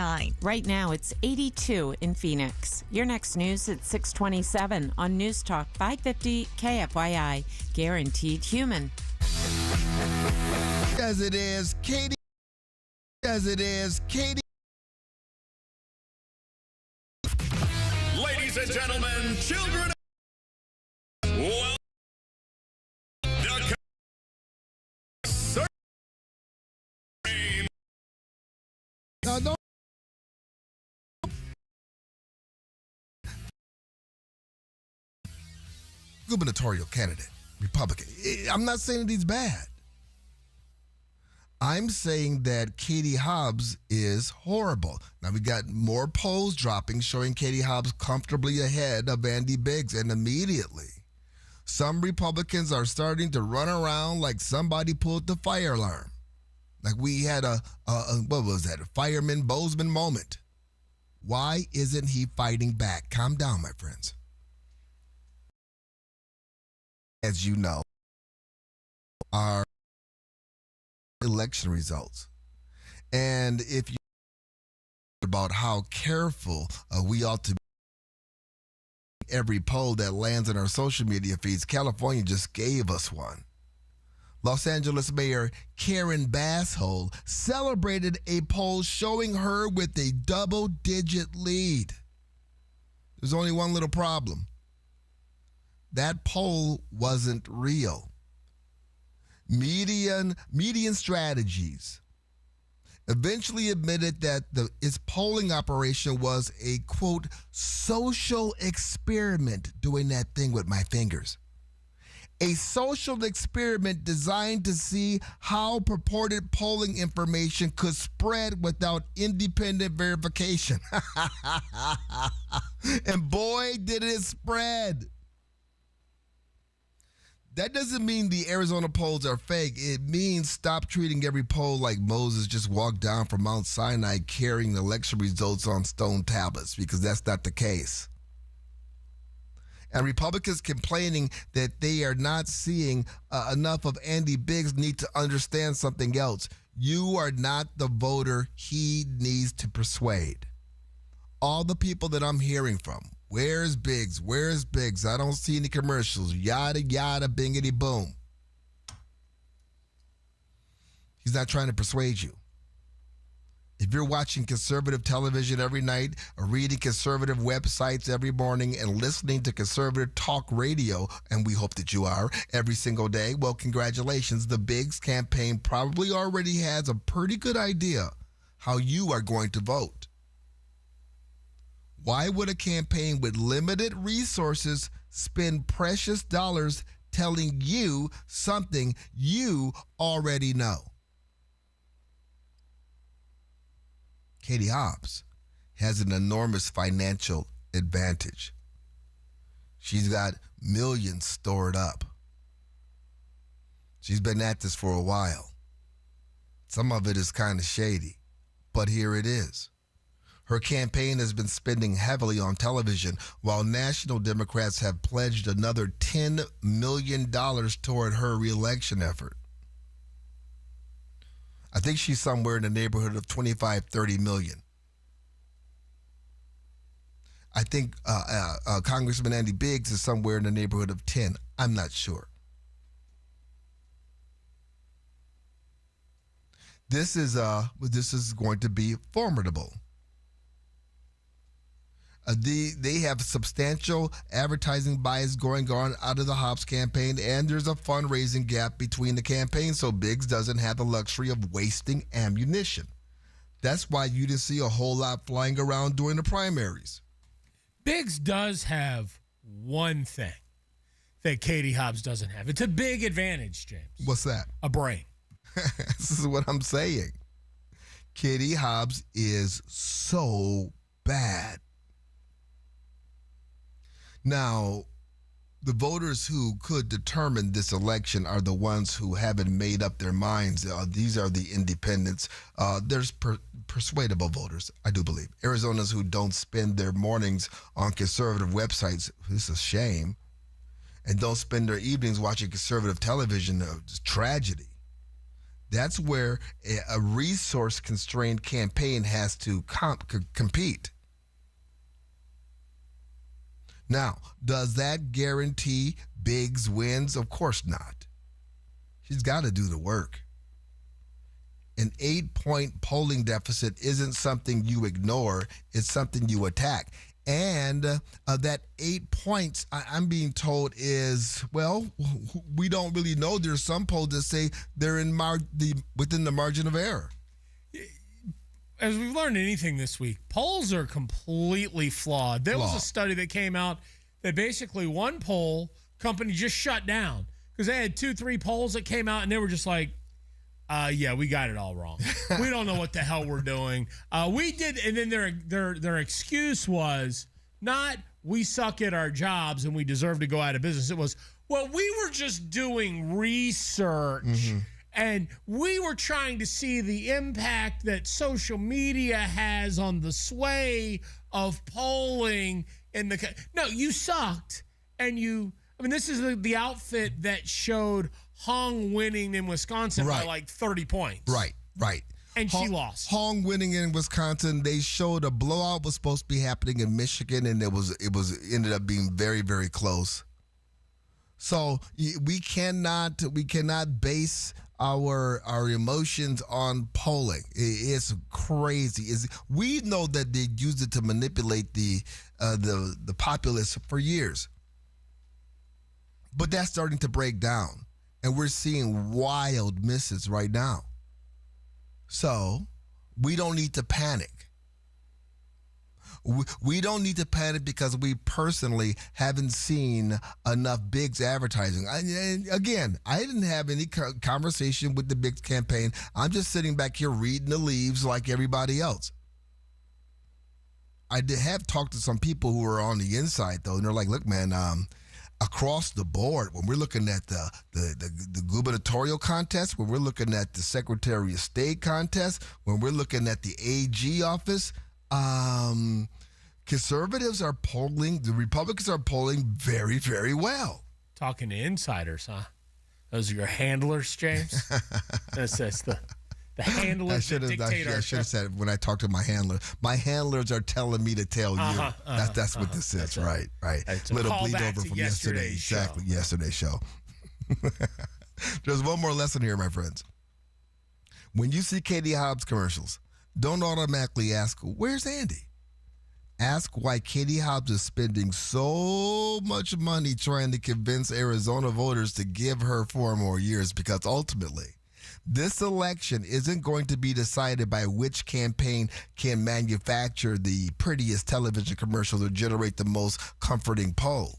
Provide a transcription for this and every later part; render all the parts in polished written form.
79. Right now, it's 82 in Phoenix. Your next news at 627 on News Talk 550 KFYI. Guaranteed human. As it is, Katie. As it is, Katie. Ladies and gentlemen, children, well, the Circus. Don't. Gubernatorial candidate, Republican. I'm not saying that he's bad. I'm saying that Katie Hobbs is horrible. Now, we got more polls dropping showing Katie Hobbs comfortably ahead of Andy Biggs, and immediately, some Republicans are starting to run around like somebody pulled the fire alarm. Like we had a what was that, a fireman Bozeman moment. Why isn't he fighting back? Calm down, my friends. As you know, our election results. And if you about how careful we ought to be every poll that lands in our social media feeds, California just gave us one. Los Angeles Mayor Karen Basshole celebrated a poll showing her with a double-digit lead. There's only one little problem. That poll wasn't real. Median Strategies eventually admitted that its polling operation was a, quote, social experiment, doing that thing with my fingers. A social experiment designed to see how purported polling information could spread without independent verification. And boy, did it spread. That doesn't mean the Arizona polls are fake. It means stop treating every poll like Moses just walked down from Mount Sinai carrying election results on stone tablets, because that's not the case. And Republicans complaining that they are not seeing enough of Andy Biggs need to understand something else. You are not the voter he needs to persuade. All the people that I'm hearing from, where's Biggs? Where's Biggs? I don't see any commercials. Yada, yada, bingity, boom. He's not trying to persuade you. If you're watching conservative television every night or reading conservative websites every morning and listening to conservative talk radio, and we hope that you are every single day, well, congratulations. The Biggs campaign probably already has a pretty good idea how you are going to vote. Why would a campaign with limited resources spend precious dollars telling you something you already know? Katie Hobbs has an enormous financial advantage. She's got millions stored up. She's been at this for a while. Some of it is kind of shady, but here it is. Her campaign has been spending heavily on television, while national Democrats have pledged another $10 million toward her reelection effort. I think she's somewhere in the neighborhood of 25, 30 million. I think Congressman Andy Biggs is somewhere in the neighborhood of 10. I'm not sure. This is going to be formidable. They have substantial advertising buys going on out of the Hobbs campaign, and there's a fundraising gap between the campaigns, so Biggs doesn't have the luxury of wasting ammunition. That's why you didn't see a whole lot flying around during the primaries. Biggs does have one thing that Katie Hobbs doesn't have. It's a big advantage, James. What's that? A brain. This is what I'm saying. Katie Hobbs is so bad. Now, the voters who could determine this election are the ones who haven't made up their minds. These are the independents. There's persuadable voters, I do believe. Arizonans who don't spend their mornings on conservative websites. This is a shame. And don't spend their evenings watching conservative television. It's tragedy. That's where a resource-constrained campaign has to compete. Now, does that guarantee Biggs wins? Of course not. She's got to do the work. An 8-point polling deficit isn't something you ignore. It's something you attack. And that 8 points, I'm being told, is, well, we don't really know. There's some polls that say they're within the margin of error. As we've learned anything this week, polls are completely flawed. There was a study that came out that basically one poll company just shut down because they had 2-3 polls that came out and they were just like, yeah, we got it all wrong. We don't know what the hell we're doing. We did, and then their excuse was not we suck at our jobs and we deserve to go out of business. It was, well, we were just doing research and we were trying to see the impact that social media has on the sway of polling in the. No, you sucked, and you. I mean, this is the outfit that showed Hong winning in Wisconsin by like 30 points. Right. And she lost. Hong winning in Wisconsin. They showed a blowout was supposed to be happening in Michigan, and it ended up being very, very close. So we cannot base our emotions on polling. It's crazy. We know that they used it to manipulate the populace for years. But that's starting to break down, and we're seeing wild misses right now. So we don't need to panic. We don't need to panic because we personally haven't seen enough Biggs advertising. Again, I didn't have any conversation with the Biggs campaign. I'm just sitting back here reading the leaves like everybody else. I have talked to some people who are on the inside, though, and they're like, look, man, across the board, when we're looking at the gubernatorial contest, when we're looking at the Secretary of State contest, when we're looking at the AG office, conservatives are polling, the Republicans are polling very, very well. Talking to insiders, huh? Those are your handlers, James? That's the handlers that dictate our... I should have said it when I talked to my handler. My handlers are telling me to tell you. That's what this is, right. It's little bleed over from yesterday. Exactly, yesterday's show. There's one more lesson here, my friends. When you see Katie Hobbs commercials, don't automatically ask, where's Andy? Ask why Katie Hobbs is spending so much money trying to convince Arizona voters to give her 4 more years, because ultimately, this election isn't going to be decided by which campaign can manufacture the prettiest television commercials or generate the most comforting poll.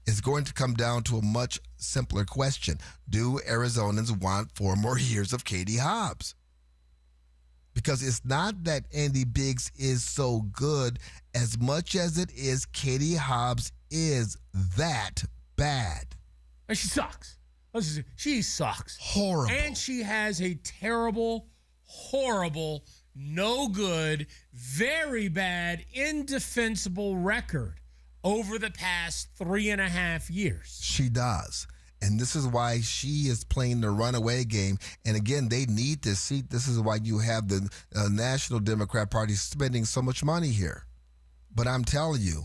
It's going to come down to a much simpler question. Do Arizonans want 4 more years of Katie Hobbs? Because it's not that Andy Biggs is so good as much as it is Katie Hobbs is that bad. And she sucks. She sucks. Horrible. And she has a terrible, horrible, no good, very bad, indefensible record over the past 3.5 years. She does. And this is why she is playing the runaway game. And again, they need this seat. This is why you have the National Democrat Party spending so much money here. But I'm telling you,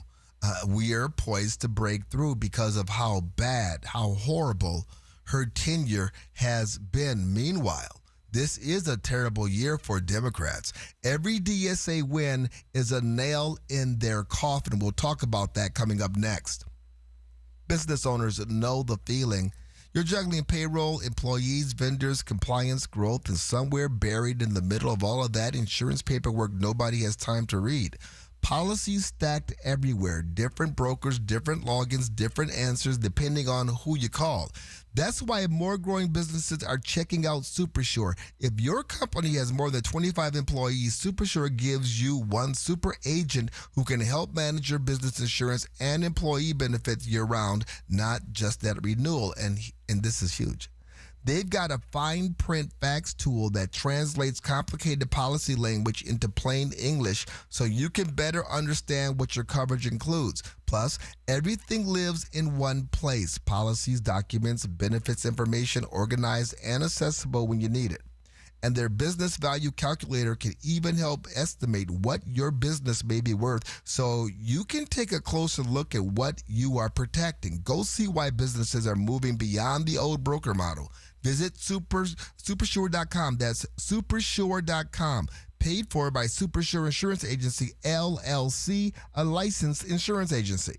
we are poised to break through because of how bad, how horrible her tenure has been. Meanwhile, this is a terrible year for Democrats. Every DSA win is a nail in their coffin. We'll talk about that coming up next. Business owners know the feeling. You're juggling payroll, employees, vendors, compliance, growth, and somewhere buried in the middle of all of that, insurance paperwork nobody has time to read. Policies stacked everywhere, different brokers, different logins, different answers, depending on who you call. That's why more growing businesses are checking out SuperSure. If your company has more than 25 employees, SuperSure gives you one super agent who can help manage your business insurance and employee benefits year-round, not just at renewal. And this is huge. They've got a fine print fax tool that translates complicated policy language into plain English so you can better understand what your coverage includes. Plus, everything lives in one place. Policies, documents, benefits information organized and accessible when you need it. And their business value calculator can even help estimate what your business may be worth so you can take a closer look at what you are protecting. Go see why businesses are moving beyond the old broker model. Visit supersure.com. That's supersure.com. Paid for by Supersure Insurance Agency, LLC, a licensed insurance agency.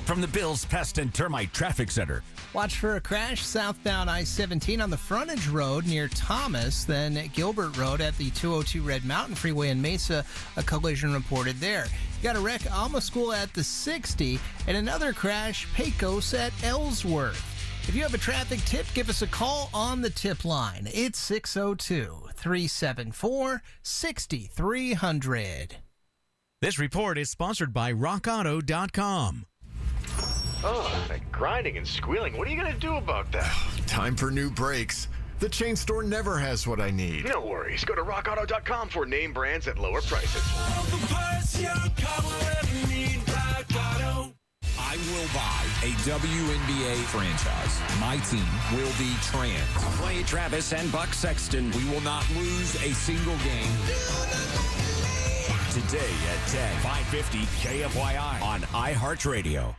From the Bills Pest and Termite Traffic Center. Watch for a crash southbound I-17 on the frontage road near Thomas, then at Gilbert Road at the 202 Red Mountain Freeway in Mesa. A collision reported there. You got a wreck Alma School at the 60 and another crash Pecos at Ellsworth. If you have a traffic tip, give us a call on the tip line. It's 602-374-6300. This report is sponsored by RockAuto.com. Oh, that grinding and squealing. What are you going to do about that? Time for new brakes. The chain store never has what I need. No worries. Go to rockauto.com for name brands at lower prices. I will buy a WNBA franchise. My team will be trans. Clay Travis and Buck Sexton. We will not lose a single game. Today at 10, 550 KFYI on iHeartRadio.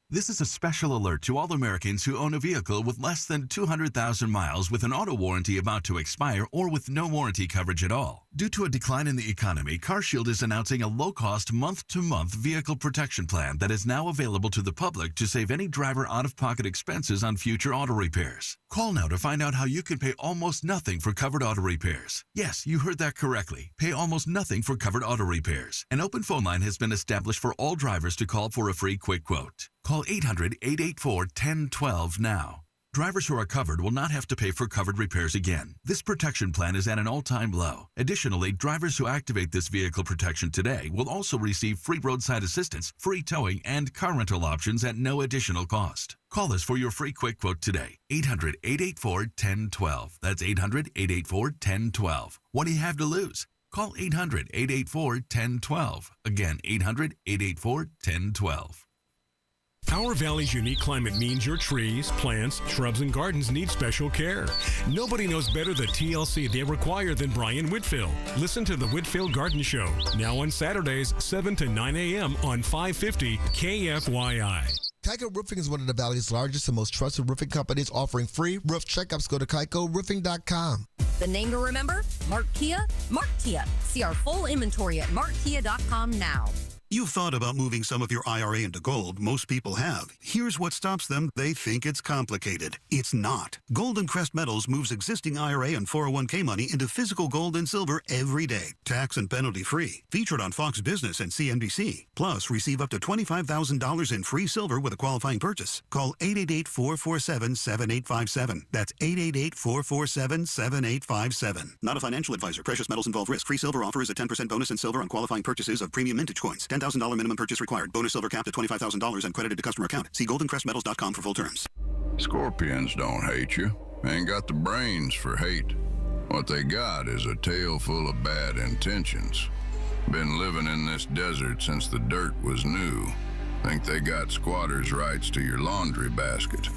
This is a special alert to all Americans who own a vehicle with less than 200,000 miles with an auto warranty about to expire or with no warranty coverage at all. Due to a decline in the economy, CarShield is announcing a low-cost month-to-month vehicle protection plan that is now available to the public to save any driver out-of-pocket expenses on future auto repairs. Call now to find out how you can pay almost nothing for covered auto repairs. Yes, you heard that correctly. Pay almost nothing for covered auto repairs. An open phone line has been established for all drivers to call for a free quick quote. Call 800-884-1012 now. Drivers who are covered will not have to pay for covered repairs again. This protection plan is at an all-time low. Additionally, drivers who activate this vehicle protection today will also receive free roadside assistance, free towing, and car rental options at no additional cost. Call us for your free quick quote today. 800-884-1012. That's 800-884-1012. What do you have to lose? Call 800-884-1012. Again, 800-884-1012. Our valley's unique climate means your trees, plants, shrubs, and gardens need special care. Nobody knows better the TLC they require than Brian Whitfield. Listen to the Whitfield Garden Show, now on Saturdays, 7 to 9 a.m. on 550 KFYI. Keiko Roofing is one of the Valley's largest and most trusted roofing companies, offering free roof checkups. Go to KeikoRoofing.com. The name to remember? Mark Kia. Mark Kia. See our full inventory at markkia.com now. You've thought about moving some of your IRA into gold. Most people have. Here's what stops them. They think it's complicated. It's not. Golden Crest Metals moves existing IRA and 401k money into physical gold and silver every day. Tax and penalty free. Featured on Fox Business and CNBC. Plus, receive up to $25,000 in free silver with a qualifying purchase. Call 888-447-7857. That's 888-447-7857. Not a financial advisor. Precious metals involve risk. Free silver offer is a 10% bonus in silver on qualifying purchases of premium mintage coins. $10,000 minimum purchase required. Bonus silver capped at $25,000 and credited to customer account. See goldencrestmetals.com for full terms. Scorpions don't hate you. Ain't got the brains for hate. What they got is a tail full of bad intentions. Been living in this desert since the dirt was new. Think they got squatters' rights to your laundry basket.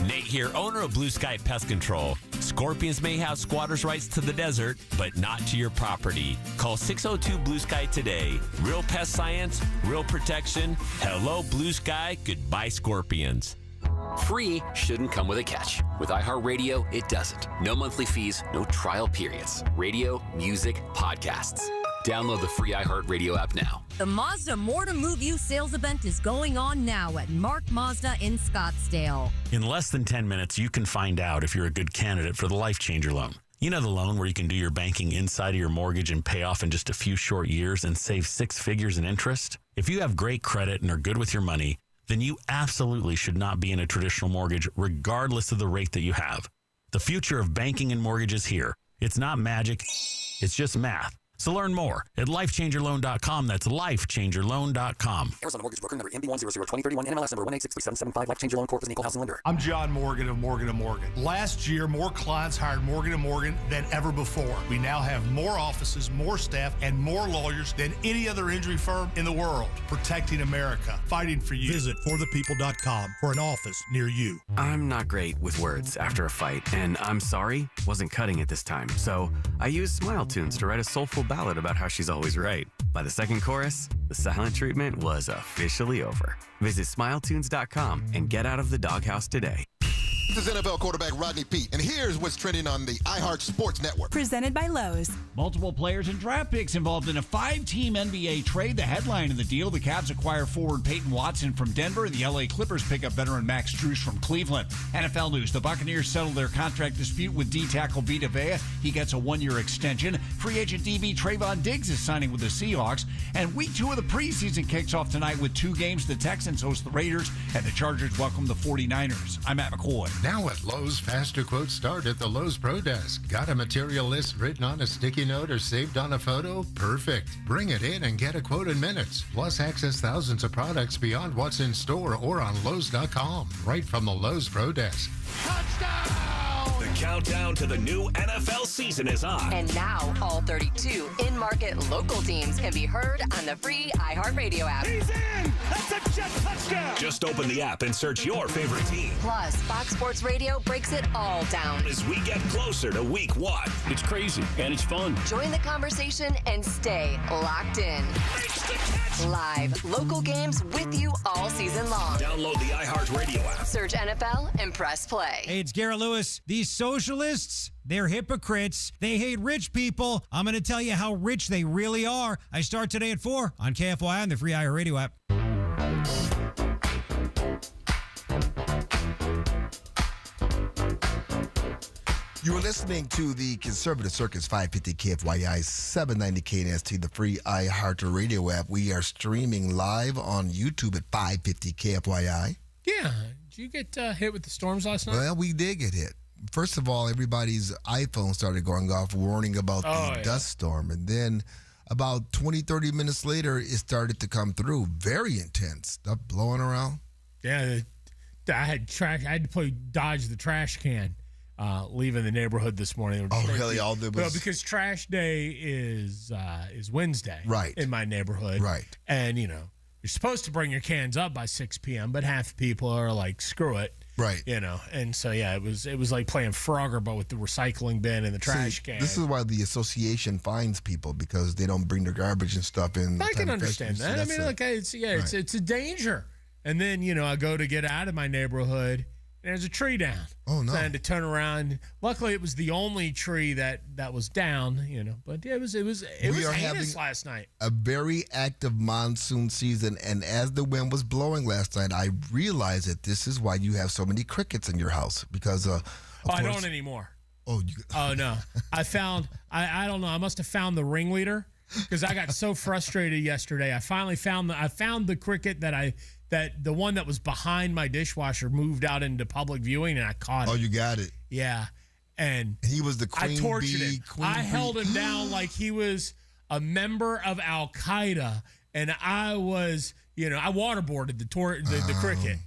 Nate here, owner of Blue Sky Pest Control. Scorpions may have squatters' rights to the desert, but not to your property. Call 602 Blue Sky today. Real pest science, real protection. Hello, Blue Sky. Goodbye, Scorpions. Free shouldn't come with a catch. With iHeartRadio, it doesn't. No monthly fees, no trial periods. Radio, music, podcasts. Download the free iHeartRadio app now. The Mazda More to Move You sales event is going on now at Mark Mazda in Scottsdale. In less than 10 minutes, you can find out if you're a good candidate for the Life Changer loan. You know the loan where you can do your banking inside of your mortgage and pay off in just a few short years and save 6 figures in interest? If you have great credit and are good with your money, then you absolutely should not be in a traditional mortgage regardless of the rate that you have. The future of banking and mortgage is here. It's not magic, it's just math. So learn more at lifechangerloan.com. That's lifechangerloan.com. Arizona Mortgage Broker number MB1002031 NMLS number 1863775. Life Changer Loan Corp is an equal housing lender. I'm John Morgan of Morgan & Morgan. Last year, more clients hired Morgan & Morgan than ever before. We now have more offices, more staff, and more lawyers than any other injury firm in the world. Protecting America. Fighting for you. Visit forthepeople.com for an office near you. I'm not great with words after a fight, and I'm sorry wasn't cutting it this time. So I used Smile Tunes to write a soulful ballad about how she's always right. By the second chorus, the silent treatment was officially over. Visit smiletunes.com and get out of the doghouse today. This is NFL quarterback Rodney Peete, and here's what's trending on the iHeart Sports Network. Presented by Lowe's. Multiple players and draft picks involved in a 5-team NBA trade. The headline of the deal, the Cavs acquire forward Peyton Watson from Denver, and the LA Clippers pick up veteran Max Strus from Cleveland. NFL news, the Buccaneers settle their contract dispute with D-tackle Vita Vea. He gets a 1-year extension. Free agent DB Trayvon Diggs is signing with the Seahawks. And week 2 of the preseason kicks off tonight with 2 games. The Texans host the Raiders, and the Chargers welcome the 49ers. I'm Matt McCoy. Now at Lowe's, faster quotes start at the Lowe's Pro Desk. Got a material list written on a sticky note or saved on a photo? Perfect. Bring it in and get a quote in minutes. Plus, access thousands of products beyond what's in store or on Lowe's.com. Right from the Lowe's Pro Desk. The countdown to the new NFL season is on. And now, all 32 in-market local teams can be heard on the free iHeartRadio app. He's in! That's a jet touchdown! Just open the app and search your favorite team. Plus, Fox Sports Radio breaks it all down. As we get closer to week 1. It's crazy, and it's fun. Join the conversation and stay locked in. Live, local games with you all season long. Download the iHeartRadio app. Search NFL and press play. Hey, it's Garrett Lewis. These socialists, they're hypocrites. They hate rich people. I'm going to tell you how rich they really are. I start today at 4 on KFYI and the free iHeartRadio app. You are listening to the Conservative Circus 550 KFYI 790 KNST, the free iHeartRadio app. We are streaming live on YouTube at 550 KFYI. Yeah. Did you get hit with the storms last night? Well, we did get hit. First of all, everybody's iPhone started going off warning about the dust storm. And then about 20, 30 minutes later, it started to come through. Very intense. Stuff blowing around. Yeah. I had to dodge the trash can. Leaving the neighborhood this morning. Oh, really? All there was... Well, because trash day is Wednesday, right, in my neighborhood, right. And you're supposed to bring your cans up by 6 p.m., but half the people are like, screw it, right? And so it was like playing Frogger, but with the recycling bin and the trash can. This is why the association fines people, because they don't bring their garbage and stuff in. I can understand that. I mean, it's a danger. And then I go to get out of my neighborhood. There's a tree down. Oh, no. So I had to turn around. Luckily, it was the only tree that was down, But it was heinous last night. A very active monsoon season, and as the wind was blowing last night, I realized that this is why you have so many crickets in your house, because I don't anymore. Oh, no. I don't know. I must have found the ringleader, because I got so frustrated yesterday. I finally found the cricket that the one that was behind my dishwasher moved out into public viewing, and I caught it. Oh, you got it. Yeah. And he was the queen I tortured bee. him. I held him down like he was a member of Al-Qaeda, and I was, I waterboarded the cricket.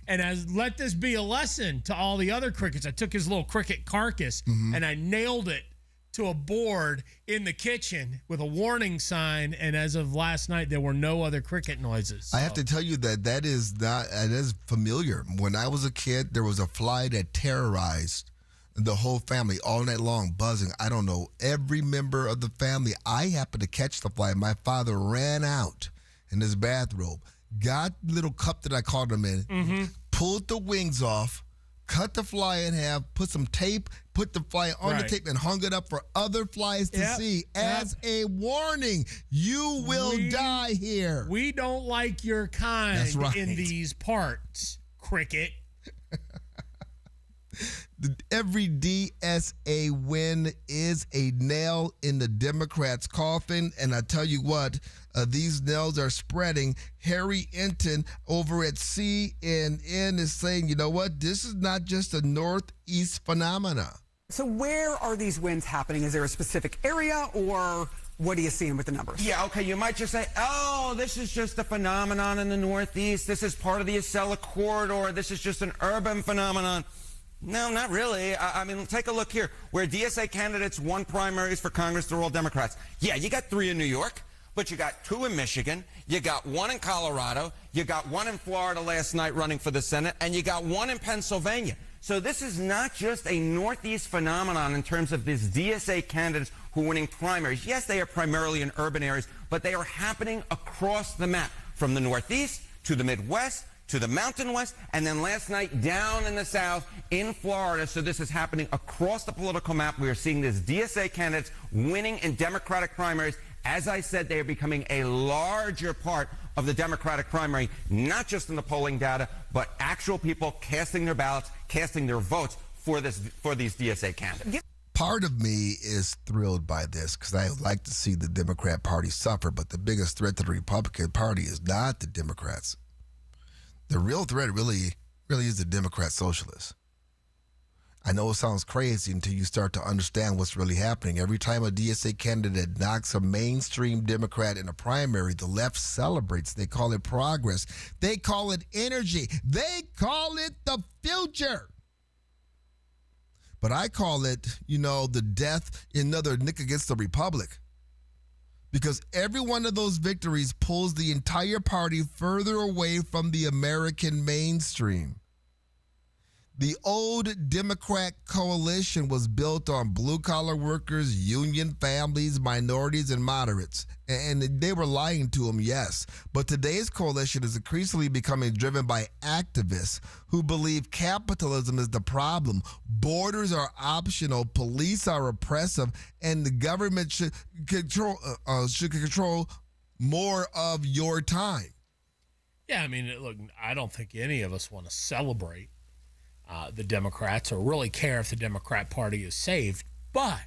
And I let this be a lesson to all the other crickets. I took his little cricket carcass, and I nailed it to a board in the kitchen with a warning sign, and as of last night, there were no other cricket noises. So. I have to tell you that is familiar. When I was a kid, there was a fly that terrorized the whole family all night long, buzzing. I don't know, every member of the family. I happened to catch the fly. My father ran out in his bathrobe, got the little cup that I caught him in, pulled the wings off, cut the fly in half, put some tape, put the fly on the tape, and hung it up for other flies to see as a warning. You will die here. We don't like your kind in these parts, cricket. Every DSA win is a nail in the Democrats' coffin, and I tell you what, these nails are spreading. Harry Enton over at CNN is saying, you know what, this is not just a Northeast phenomena. So where are these wins happening? Is there a specific area, or what are you seeing with the numbers? Yeah, okay, you might just say, oh, this is just a phenomenon in the Northeast. This is part of the Acela corridor. This is just an urban phenomenon. No, not really. I mean, take a look here. Where DSA candidates won primaries for Congress, they're all Democrats. Yeah, you got 3 in New York, but you got 2 in Michigan. You got 1 in Colorado. You got 1 in Florida last night running for the Senate, and you got 1 in Pennsylvania. So this is not just a Northeast phenomenon in terms of these DSA candidates who are winning primaries. Yes, they are primarily in urban areas, but they are happening across the map, from the Northeast to the Midwest to the Mountain West, and then last night down in the South in Florida. So this is happening across the political map. We are seeing these DSA candidates winning in Democratic primaries. As I said, they are becoming a larger part of the Democratic primary, not just in the polling data, but actual people casting their ballots, casting their votes for these DSA candidates. Part of me is thrilled by this because I like to see the Democrat Party suffer, but the biggest threat to the Republican Party is not the Democrats. The real threat really is the Democrat socialists. I know it sounds crazy until you start to understand what's really happening. Every time a DSA candidate knocks a mainstream Democrat in a primary, the left celebrates. They call it progress. They call it energy. They call it the future. But I call it, the death, another nick against the Republic. Because every one of those victories pulls the entire party further away from the American mainstream. The old Democrat coalition was built on blue-collar workers, union families, minorities, and moderates. And they were lying to them, yes. But today's coalition is increasingly becoming driven by activists who believe capitalism is the problem. Borders are optional, police are oppressive, and the government should control more of your time. Yeah, I mean, look, I don't think any of us want to celebrate the Democrats or really care if the Democrat Party is saved. But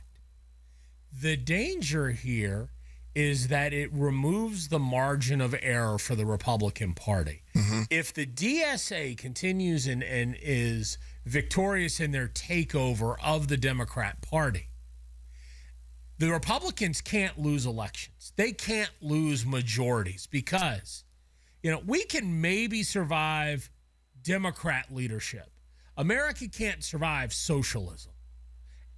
the danger here is that it removes the margin of error for the Republican Party. Mm-hmm. If the DSA continues and is victorious in their takeover of the Democrat Party, the Republicans can't lose elections. They can't lose majorities because, we can maybe survive Democrat leadership. America can't survive socialism.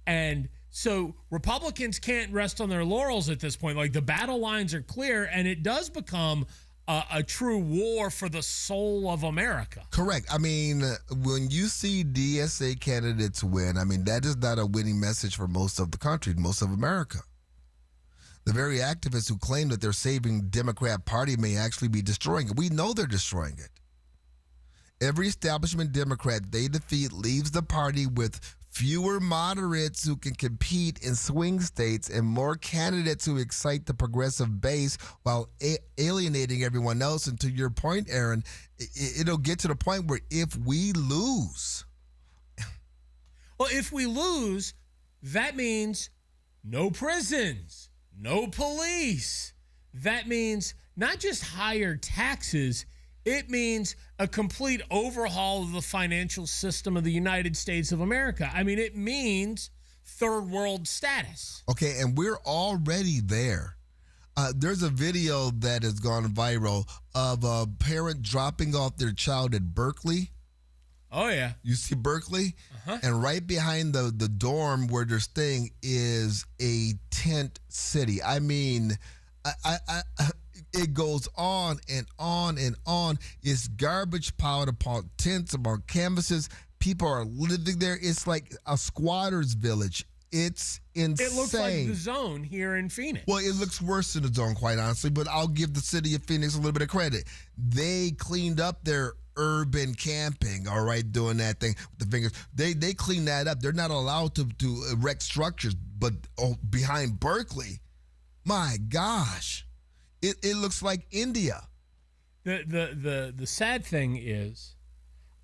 And so Republicans can't rest on their laurels at this point. Like, the battle lines are clear, and it does become a true war for the soul of America. Correct. I mean, when you see DSA candidates win, that is not a winning message for most of the country, most of America. The very activists who claim that they're saving Democrat Party may actually be destroying it. We know they're destroying it. Every establishment Democrat they defeat leaves the party with fewer moderates who can compete in swing states and more candidates who excite the progressive base while alienating everyone else. And to your point, Aaron, it'll get to the point where if we lose. Well, if we lose, that means no prisons, no police. That means not just higher taxes. It means a complete overhaul of the financial system of the United States of America. It means third world status. Okay, and we're already there. There's a video that has gone viral of a parent dropping off their child at Berkeley. Oh, yeah. You see Berkeley? Uh-huh. And right behind the dorm where they're staying is a tent city. It goes on and on and on. It's garbage piled upon tents, upon canvases. People are living there. It's like a squatter's village. It's insane. It looks like the Zone here in Phoenix. Well, it looks worse than the Zone, quite honestly, but I'll give the city of Phoenix a little bit of credit. They cleaned up their urban camping, all right, doing that thing with the fingers. They cleaned that up. They're not allowed to erect structures, but behind Berkeley, my gosh. It looks like India. The sad thing is,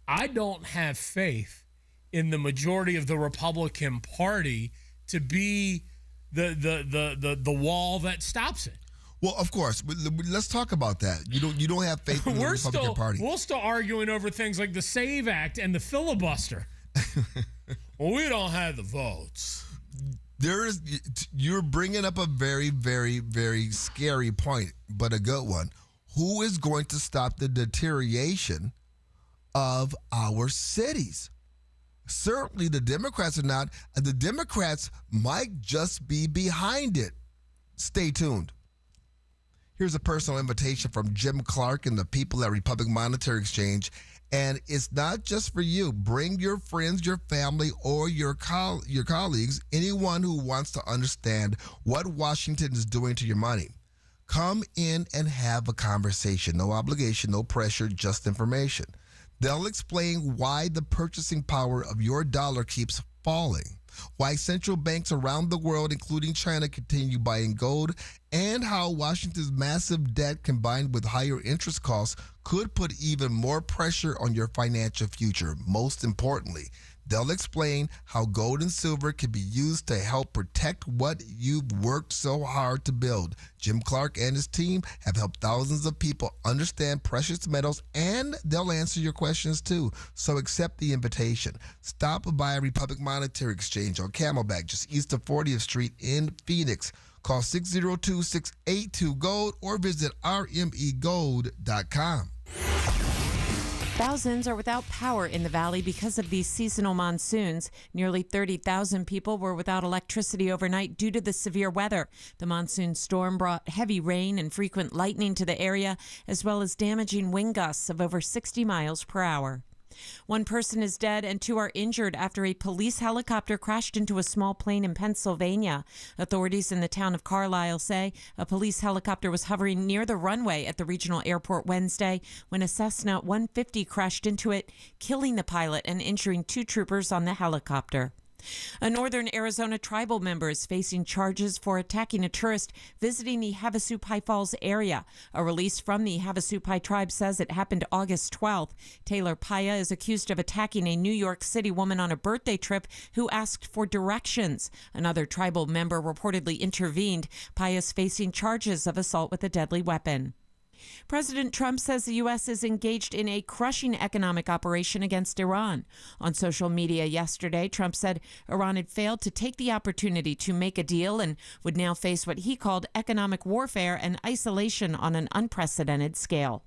I don't have faith in the majority of the Republican Party to be the wall that stops it. Well, of course. Let's talk about that. You don't have faith in the Republican Party. We're still arguing over things like the SAVE Act and the filibuster. well, we don't have the votes. You're bringing up a very, very, very scary point, but a good one. Who is going to stop the deterioration of our cities? Certainly the Democrats are not. The Democrats might just be behind it. Stay tuned. Here's a personal invitation from Jim Clark and the people at Republic Monetary Exchange. And it's not just for you. Bring your friends, your family, or your colleagues, anyone who wants to understand what Washington is doing to your money. Come in and have a conversation. No obligation, no pressure, just information. They'll explain why the purchasing power of your dollar keeps falling, why central banks around the world, including China, continue buying gold, and how Washington's massive debt combined with higher interest costs could put even more pressure on your financial future. Most importantly, they'll explain how gold and silver can be used to help protect what you've worked so hard to build. Jim Clark and his team have helped thousands of people understand precious metals, and they'll answer your questions too. So accept the invitation. Stop by Republic Monetary Exchange on Camelback, just east of 40th Street in Phoenix. Call 602-682-GOLD or visit rmegold.com. Thousands are without power in the valley because of these seasonal monsoons. Nearly 30,000 people were without electricity overnight due to the severe weather. The monsoon storm brought heavy rain and frequent lightning to the area, as well as damaging wind gusts of over 60 miles per hour. One person is dead and 2 are injured after a police helicopter crashed into a small plane in Pennsylvania. Authorities in the town of Carlisle say a police helicopter was hovering near the runway at the regional airport Wednesday when a Cessna 150 crashed into it, killing the pilot and injuring 2 troopers on the helicopter. A northern Arizona tribal member is facing charges for attacking a tourist visiting the Havasupai Falls area. A release from the Havasupai tribe says it happened August 12th. Taylor Paya is accused of attacking a New York City woman on a birthday trip who asked for directions. Another tribal member reportedly intervened. Paya is facing charges of assault with a deadly weapon. President Trump says the U.S. is engaged in a crushing economic operation against Iran. On social media yesterday, Trump said Iran had failed to take the opportunity to make a deal and would now face what he called economic warfare and isolation on an unprecedented scale.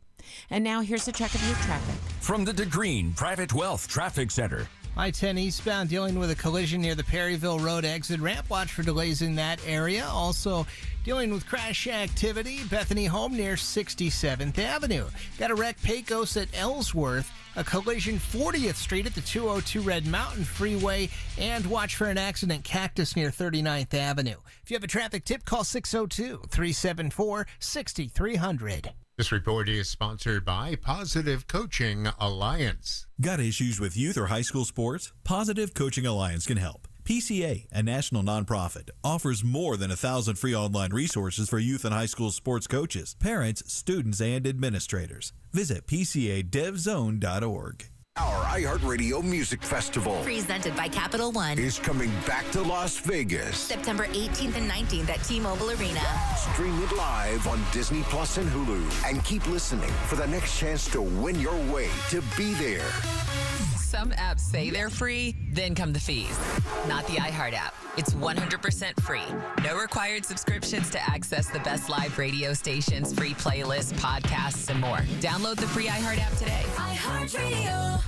And now here's a check of your traffic. From the DeGreen Private Wealth Traffic Center. I-10 eastbound dealing with a collision near the Perryville Road exit ramp. Watch for delays in that area. Also dealing with crash activity. Bethany Home near 67th Avenue. Got a wreck Pecos at Ellsworth. A collision 40th Street at the 202 Red Mountain Freeway. And watch for an accident Cactus near 39th Avenue. If you have a traffic tip, call 602-374-6300. This report is sponsored by Positive Coaching Alliance. Got issues with youth or high school sports? Positive Coaching Alliance can help. PCA, a national nonprofit, offers more than 1,000 free online resources for youth and high school sports coaches, parents, students, and administrators. Visit PCADevZone.org. Our iHeartRadio Music Festival, presented by Capital One, is coming back to Las Vegas. September 18th and 19th at T-Mobile Arena. Stream it live on Disney Plus and Hulu. And keep listening for the next chance to win your way to be there. Some apps say they're free, then come the fees. Not the iHeart app. It's 100% free. No required subscriptions to access the best live radio stations, free playlists, podcasts, and more. Download the free iHeart app today. iHeartRadio.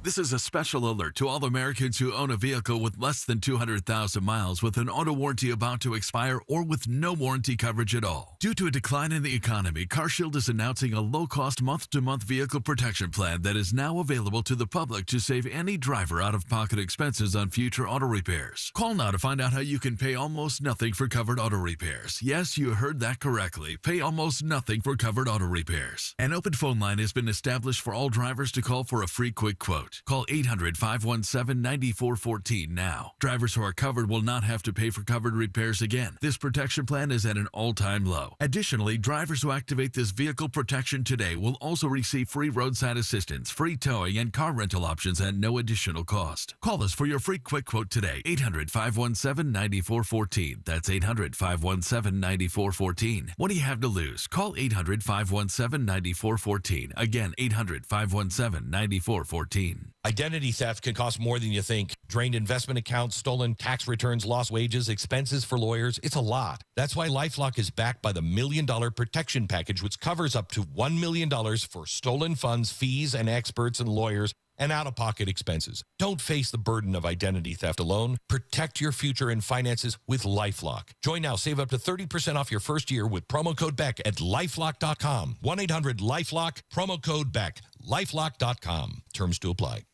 This is a special alert to all Americans who own a vehicle with less than 200,000 miles with an auto warranty about to expire or with no warranty coverage at all. Due to a decline in the economy, CarShield is announcing a low-cost month-to-month vehicle protection plan that is now available to the public to save any driver out-of-pocket expenses on future auto repairs. Call now to find out how you can pay almost nothing for covered auto repairs. Yes, you heard that correctly. Pay almost nothing for covered auto repairs. An open phone line has been established for all drivers to call for a free quick quote. Call 800-517-9414 now. Drivers who are covered will not have to pay for covered repairs again. This protection plan is at an all-time low. Additionally, drivers who activate this vehicle protection today will also receive free roadside assistance, free towing, and car rental options at no additional cost. Call us for your free quick quote today. 800-517-9414. That's 800-517-9414. What do you have to lose? Call 800-517-9414. Again, 800-517-9414. 1. Identity theft can cost more than you think. Drained investment accounts, stolen tax returns, lost wages, expenses for lawyers. It's a lot. That's why LifeLock is backed by the $1 Million Protection Package, which covers up to $1 million for stolen funds, fees, and experts and lawyers, and out-of-pocket expenses. Don't face the burden of identity theft alone. Protect your future and finances with LifeLock. Join now. Save up to 30% off your first year with promo code BECK at LifeLock.com. 1-800-LifeLock, promo code BECK. LifeLock.com. Terms to apply.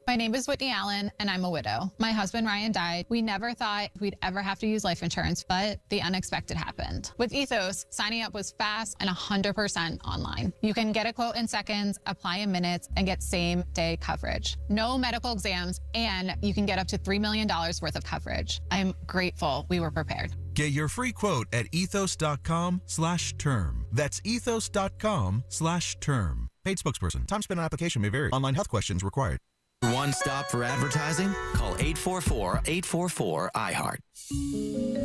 My name is Whitney Allen, and I'm a widow. My husband, Ryan, died. We never thought we'd ever have to use life insurance, but the unexpected happened. With Ethos, signing up was fast and 100% online. You can get a quote in seconds, apply in minutes, and get same-day coverage. No medical exams, and you can get up to $3 million worth of coverage. I'm grateful we were prepared. Get your free quote at ethos.com/term. That's ethos.com/term. Paid spokesperson. Time spent on application may vary. Online health questions required. One stop for advertising? Call 844-844-IHEART.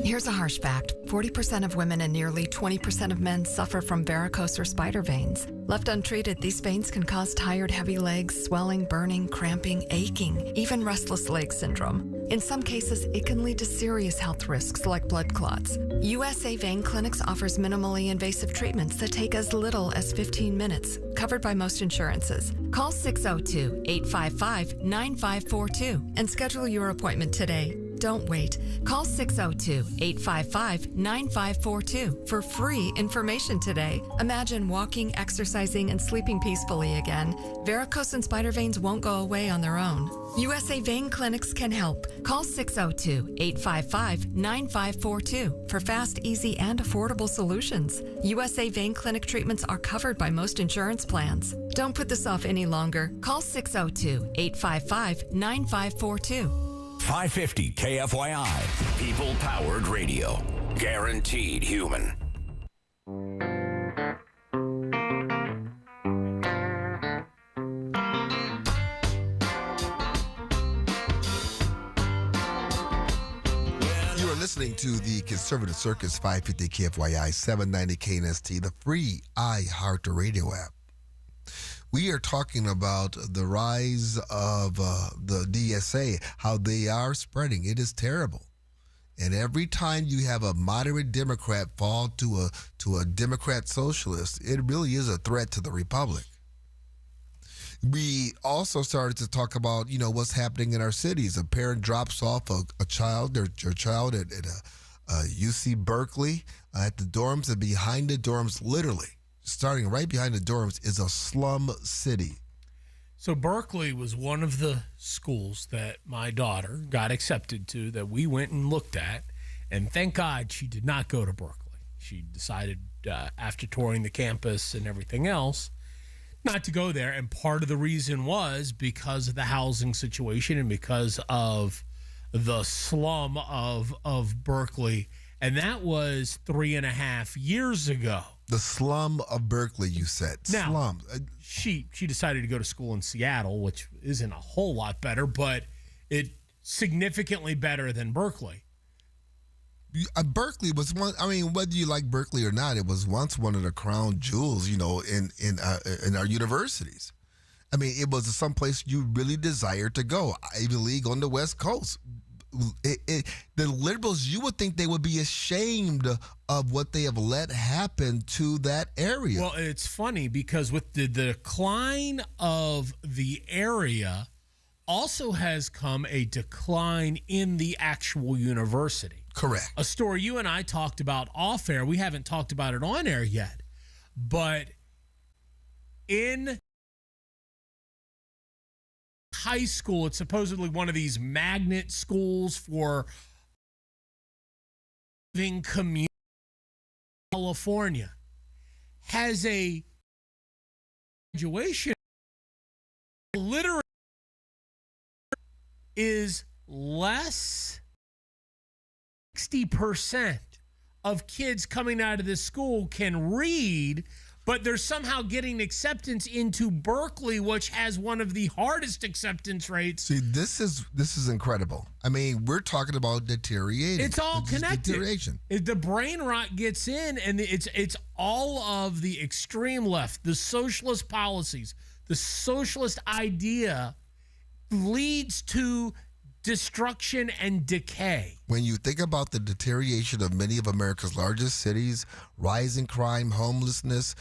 Here's a harsh fact. 40% of women and nearly 20% of men suffer from varicose or spider veins. Left untreated, these veins can cause tired, heavy legs, swelling, burning, cramping, aching, even restless leg syndrome. In some cases, it can lead to serious health risks like blood clots. USA Vein Clinics offers minimally invasive treatments that take as little as 15 minutes, covered by most insurances. Call 602-855-9542 and schedule your appointment today. Don't wait. Call 602-855-9542 for free information today. Imagine walking, exercising, and sleeping peacefully again. Varicose and spider veins won't go away on their own. USA Vein Clinics can help. Call 602-855-9542 for fast, easy, and affordable solutions. USA Vein Clinic treatments are covered by most insurance plans. Don't put this off any longer. Call 602-855-9542. 550 KFYI. People-powered radio. Guaranteed human. You are listening to the Conservative Circus 550 KFYI 790 KNST, the free iHeart Radio app. We are talking about the rise of the DSA, how they are spreading. It is terrible. And every time you have a moderate Democrat fall to a Democrat socialist, it really is a threat to the Republic. We also started to talk about, what's happening in our cities. A parent drops off a child, their child at UC Berkeley, at the dorms, and behind the dorms, literally, starting right behind the dorms, is a slum city. So Berkeley was one of the schools that my daughter got accepted to that we went and looked at, and thank God she did not go to Berkeley. She decided after touring the campus and everything else not to go there, and part of the reason was because of the housing situation and because of the slum of Berkeley, and that was 3.5 years ago. The slum of Berkeley, you said. Now, slum. She decided to go to school in Seattle, which isn't a whole lot better, but it's significantly better than Berkeley. Berkeley was one. I mean, whether you like Berkeley or not, it was once one of the crown jewels, in our universities. I mean, it was someplace you really desired to go. Ivy League on the West Coast. The liberals, you would think they would be ashamed of what they have let happen to that area. Well, it's funny because with the decline of the area also has come a decline in the actual university. Correct. A story you and I talked about off air. We haven't talked about it on air yet. But in high school, it's supposedly one of these magnet schools for living community. California has a graduation literally is less 60% of kids coming out of this school can read, but they're somehow getting acceptance into Berkeley, which has one of the hardest acceptance rates. See, this is incredible. I mean, we're talking about deteriorating. It's all connected. Deterioration. The brain rot gets in, and it's all of the extreme left, the socialist policies, the socialist idea leads to destruction and decay. When you think about the deterioration of many of America's largest cities, rising crime, homelessness,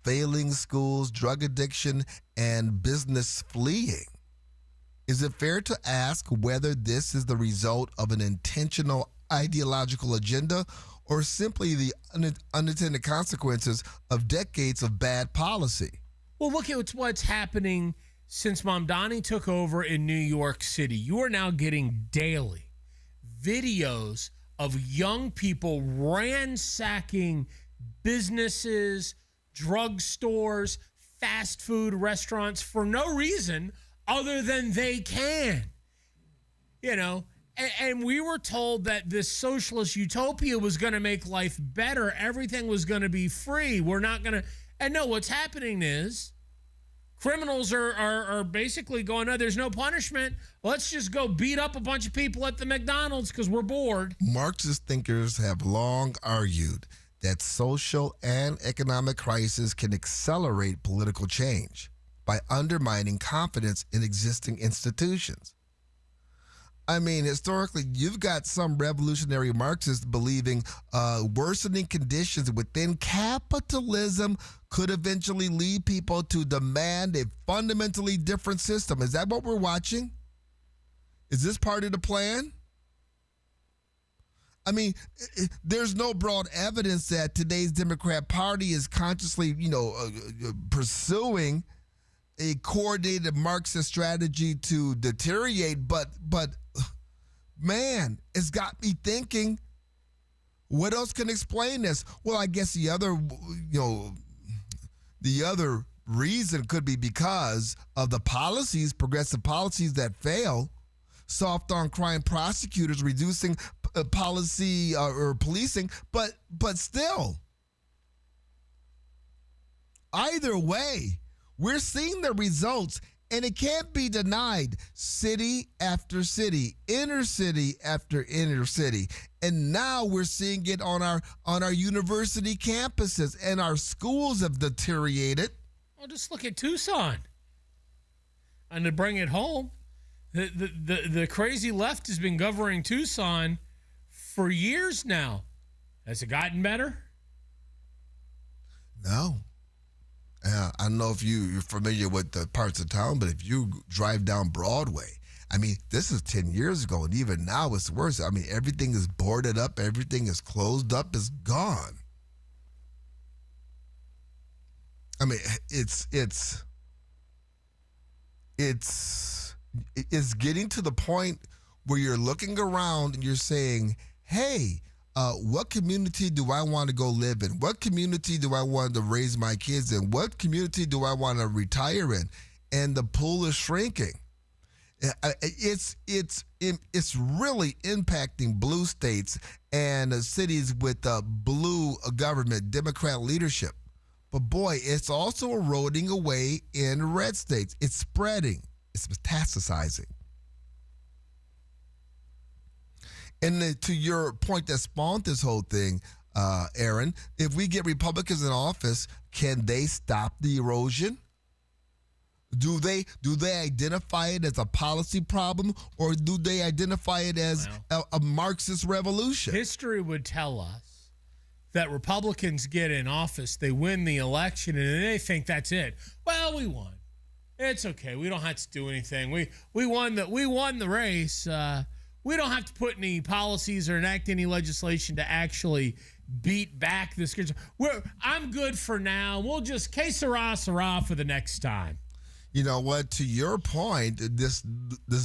failing schools, drug addiction, and business fleeing, is it fair to ask whether this is the result of an intentional ideological agenda or simply the unintended consequences of decades of bad policy? Well, look at what's happening since Mamdani took over in New York City. You are now getting daily videos of young people ransacking businesses, drugstores, fast food restaurants for no reason other than they can. You know, and we were told that this socialist utopia was going to make life better. Everything was going to be free. We're not going to. And no, what's happening is criminals are basically going, no, there's no punishment. Let's just go beat up a bunch of people at the McDonald's because we're bored. Marxist thinkers have long argued that social and economic crisis can accelerate political change by undermining confidence in existing institutions. I mean, historically, you've got some revolutionary Marxists believing worsening conditions within capitalism could eventually lead people to demand a fundamentally different system. Is that what we're watching? Is this part of the plan? I mean, there's no broad evidence that today's Democrat Party is consciously, pursuing a coordinated Marxist strategy to deteriorate, but man, it's got me thinking, what else can explain this? Well, I guess the other reason could be because of the policies, progressive policies that fail, soft on crime prosecutors, reducing policy or policing, but still, either way, we're seeing the results, and it can't be denied. City after city, inner city after inner city, and now we're seeing it on our university campuses, and our schools have deteriorated. Well, just look at Tucson, and to bring it home, the crazy left has been governing Tucson for years now. Has it gotten better? No. I don't know if you're familiar with the parts of town, but if you drive down Broadway, I mean, this is 10 years ago, and even now it's worse. I mean, everything is boarded up, everything is closed up, it's gone. I mean, it's getting to the point where you're looking around and you're saying, hey, what community do I want to go live in? What community do I want to raise my kids in? What community do I want to retire in? And the pool is shrinking. It's really impacting blue states and cities with blue government, Democrat leadership. But boy, it's also eroding away in red states. It's spreading. It's metastasizing. And to your point that spawned this whole thing, Aaron, if we get Republicans in office, can they stop the erosion? Do they identify it as a policy problem, or do they identify it as a Marxist revolution? History would tell us that Republicans get in office, they win the election, and they think that's it. Well, we won. It's okay. We don't have to do anything. We won the race. We don't have to put any policies or enact any legislation to actually beat back this. I'm good for now. We'll just que sera for the next time. You know what? To your point, this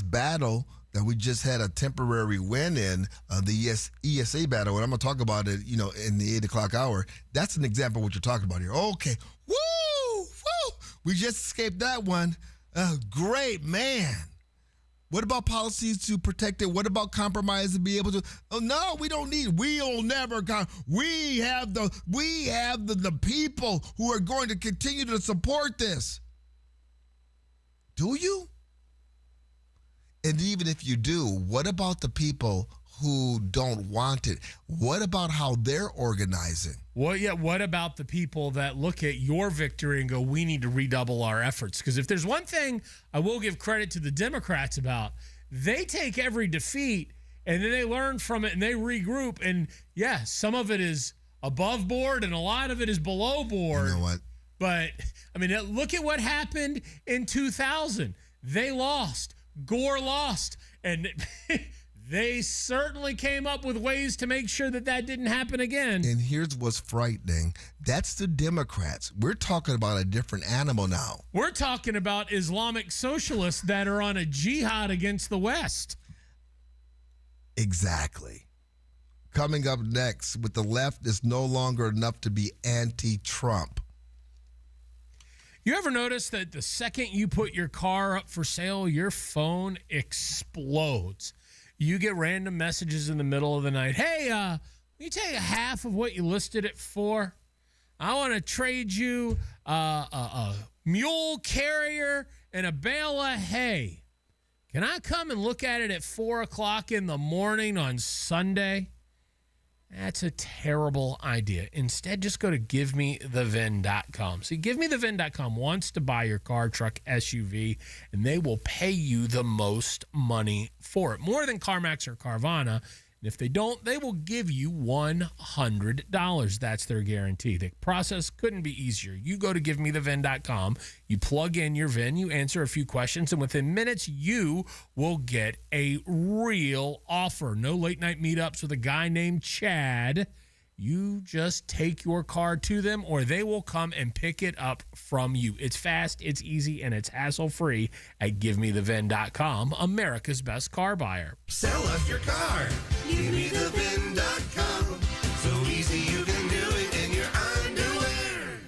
battle that we just had a temporary win in, the ESA battle, and I'm going to talk about it, in the 8 o'clock hour. That's an example of what you're talking about here. Okay. Woo! We just escaped that one. Great, man. What about policies to protect it? What about compromise to be able to? Oh no, we don't need. We'll never. We have the people who are going to continue to support this. Do you? And even if you do, what about the people who don't want it. What about how they're organizing? Well, yeah, what about the people that look at your victory and go, we need to redouble our efforts? Because if there's one thing I will give credit to the Democrats about, they take every defeat and then they learn from it and they regroup. And, yeah, some of it is above board and a lot of it is below board. You know what? But, I mean, look at what happened in 2000. They lost. Gore lost. And they certainly came up with ways to make sure that that didn't happen again. And here's what's frightening. That's the Democrats. We're talking about a different animal now. We're talking about Islamic socialists that are on a jihad against the West. Exactly. Coming up next, with the left, is no longer enough to be anti-Trump. You ever notice that the second you put your car up for sale, your phone explodes? You get random messages in the middle of the night. Hey, can you take half of what you listed it for? I want to trade you a mule carrier and a bale of hay. Can I come and look at it at 4 o'clock in the morning on Sunday? That's a terrible idea. Instead, just go to GiveMeTheVin.com. See, GiveMeTheVin.com wants to buy your car, truck, SUV, and they will pay you the most money for it. More than CarMax or Carvana. And if they don't, they will give you $100. That's their guarantee. The process couldn't be easier. You go to GiveMeTheVin.com, you plug in your VIN, you answer a few questions, and within minutes, you will get a real offer. No late night meetups with a guy named Chad. You just take your car to them, or they will come and pick it up from you. It's fast, it's easy, and it's hassle-free at GiveMeTheVin.com, America's best car buyer. Sell us your car. GiveMeTheVin.com. So easy you can do it in your underwear.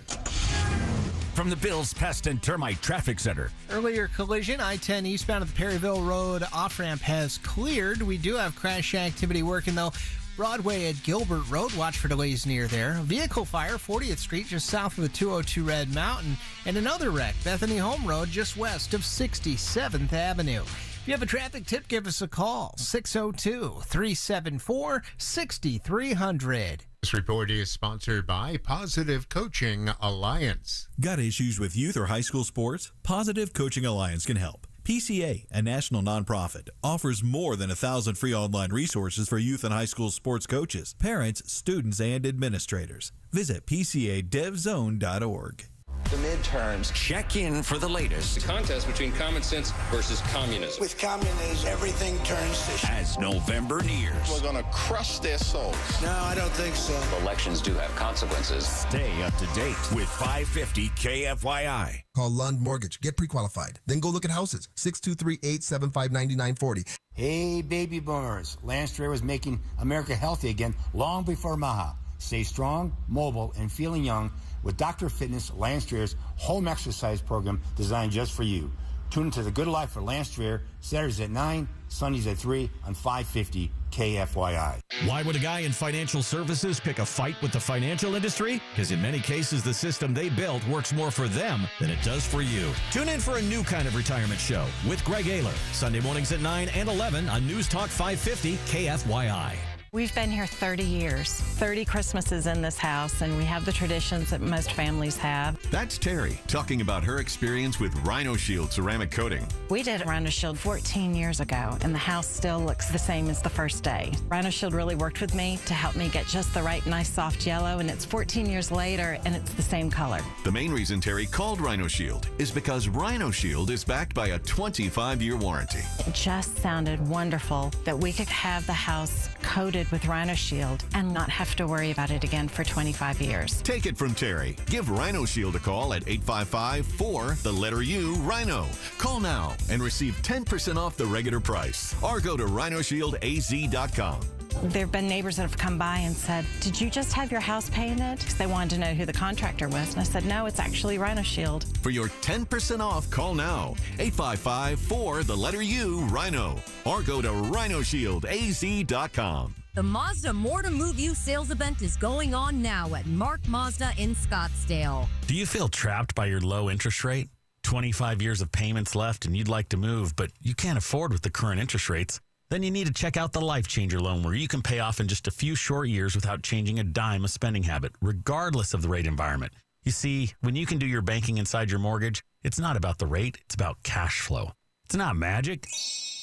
From the Bills Pest and Termite Traffic Center. Earlier collision, I-10 eastbound at the Perryville Road off-ramp has cleared. We do have crash activity working, though. Broadway at Gilbert Road, watch for delays near there. Vehicle fire, 40th Street, just south of the 202 Red Mountain. And another wreck, Bethany Home Road, just west of 67th Avenue. If you have a traffic tip, give us a call, 602-374-6300. This report is sponsored by Positive Coaching Alliance. Got issues with youth or high school sports? Positive Coaching Alliance can help. PCA, a national nonprofit, offers more than 1,000 free online resources for youth and high school sports coaches, parents, students, and administrators. Visit PCADevZone.org. The midterms. Check in for the latest. The contest between common sense versus communism. With communism, everything turns to shit. As November nears. We're going to crush their souls. No, I don't think so. Elections do have consequences. Stay up to date with 550 KFYI. Call Lund Mortgage. Get pre-qualified. Then go look at houses. 623-875-9940. Hey, baby boomers. Lance Strayer was making America healthy again long before Maha. Stay strong, mobile, and feeling young with Dr. Fitness Lance Strayer's home exercise program designed just for you. Tune into The Good Life for Lance Strayer, Saturdays at 9, Sundays at 3 on 550 KFYI. Why would a guy in financial services pick a fight with the financial industry? Because in many cases, the system they built works more for them than it does for you. Tune in for a new kind of retirement show with Greg Ayler, Sunday mornings at 9 and 11 on News Talk 550 KFYI. We've been here 30 years, 30 Christmases in this house, and we have the traditions that most families have. That's Terry talking about her experience with Rhino Shield ceramic coating. We did Rhino Shield 14 years ago, and the house still looks the same as the first day. Rhino Shield really worked with me to help me get just the right nice soft yellow, and it's 14 years later, and it's the same color. The main reason Terry called Rhino Shield is because Rhino Shield is backed by a 25-year warranty. It just sounded wonderful that we could have the house coated with Rhino Shield and not have to worry about it again for 25 years. Take it from Terry. Give Rhino Shield a call at 855-4-U-RHINO. Call now and receive 10% off the regular price. Or go to rhinoshieldaz.com. There have been neighbors that have come by and said, "Did you just have your house painted?" Because they wanted to know who the contractor was. And I said, "No, it's actually Rhino Shield." For your 10% off, call now. 855-4-U-RHINO. Or go to rhinoshieldaz.com. The Mazda More to Move You sales event is going on now at Mark Mazda in Scottsdale. Do you feel trapped by your low interest rate? 25 years of payments left and you'd like to move, but you can't afford with the current interest rates? Then you need to check out the Life Changer loan, where you can pay off in just a few short years without changing a dime of spending habit, regardless of the rate environment. You see, when you can do your banking inside your mortgage, it's not about the rate, it's about cash flow. It's not magic,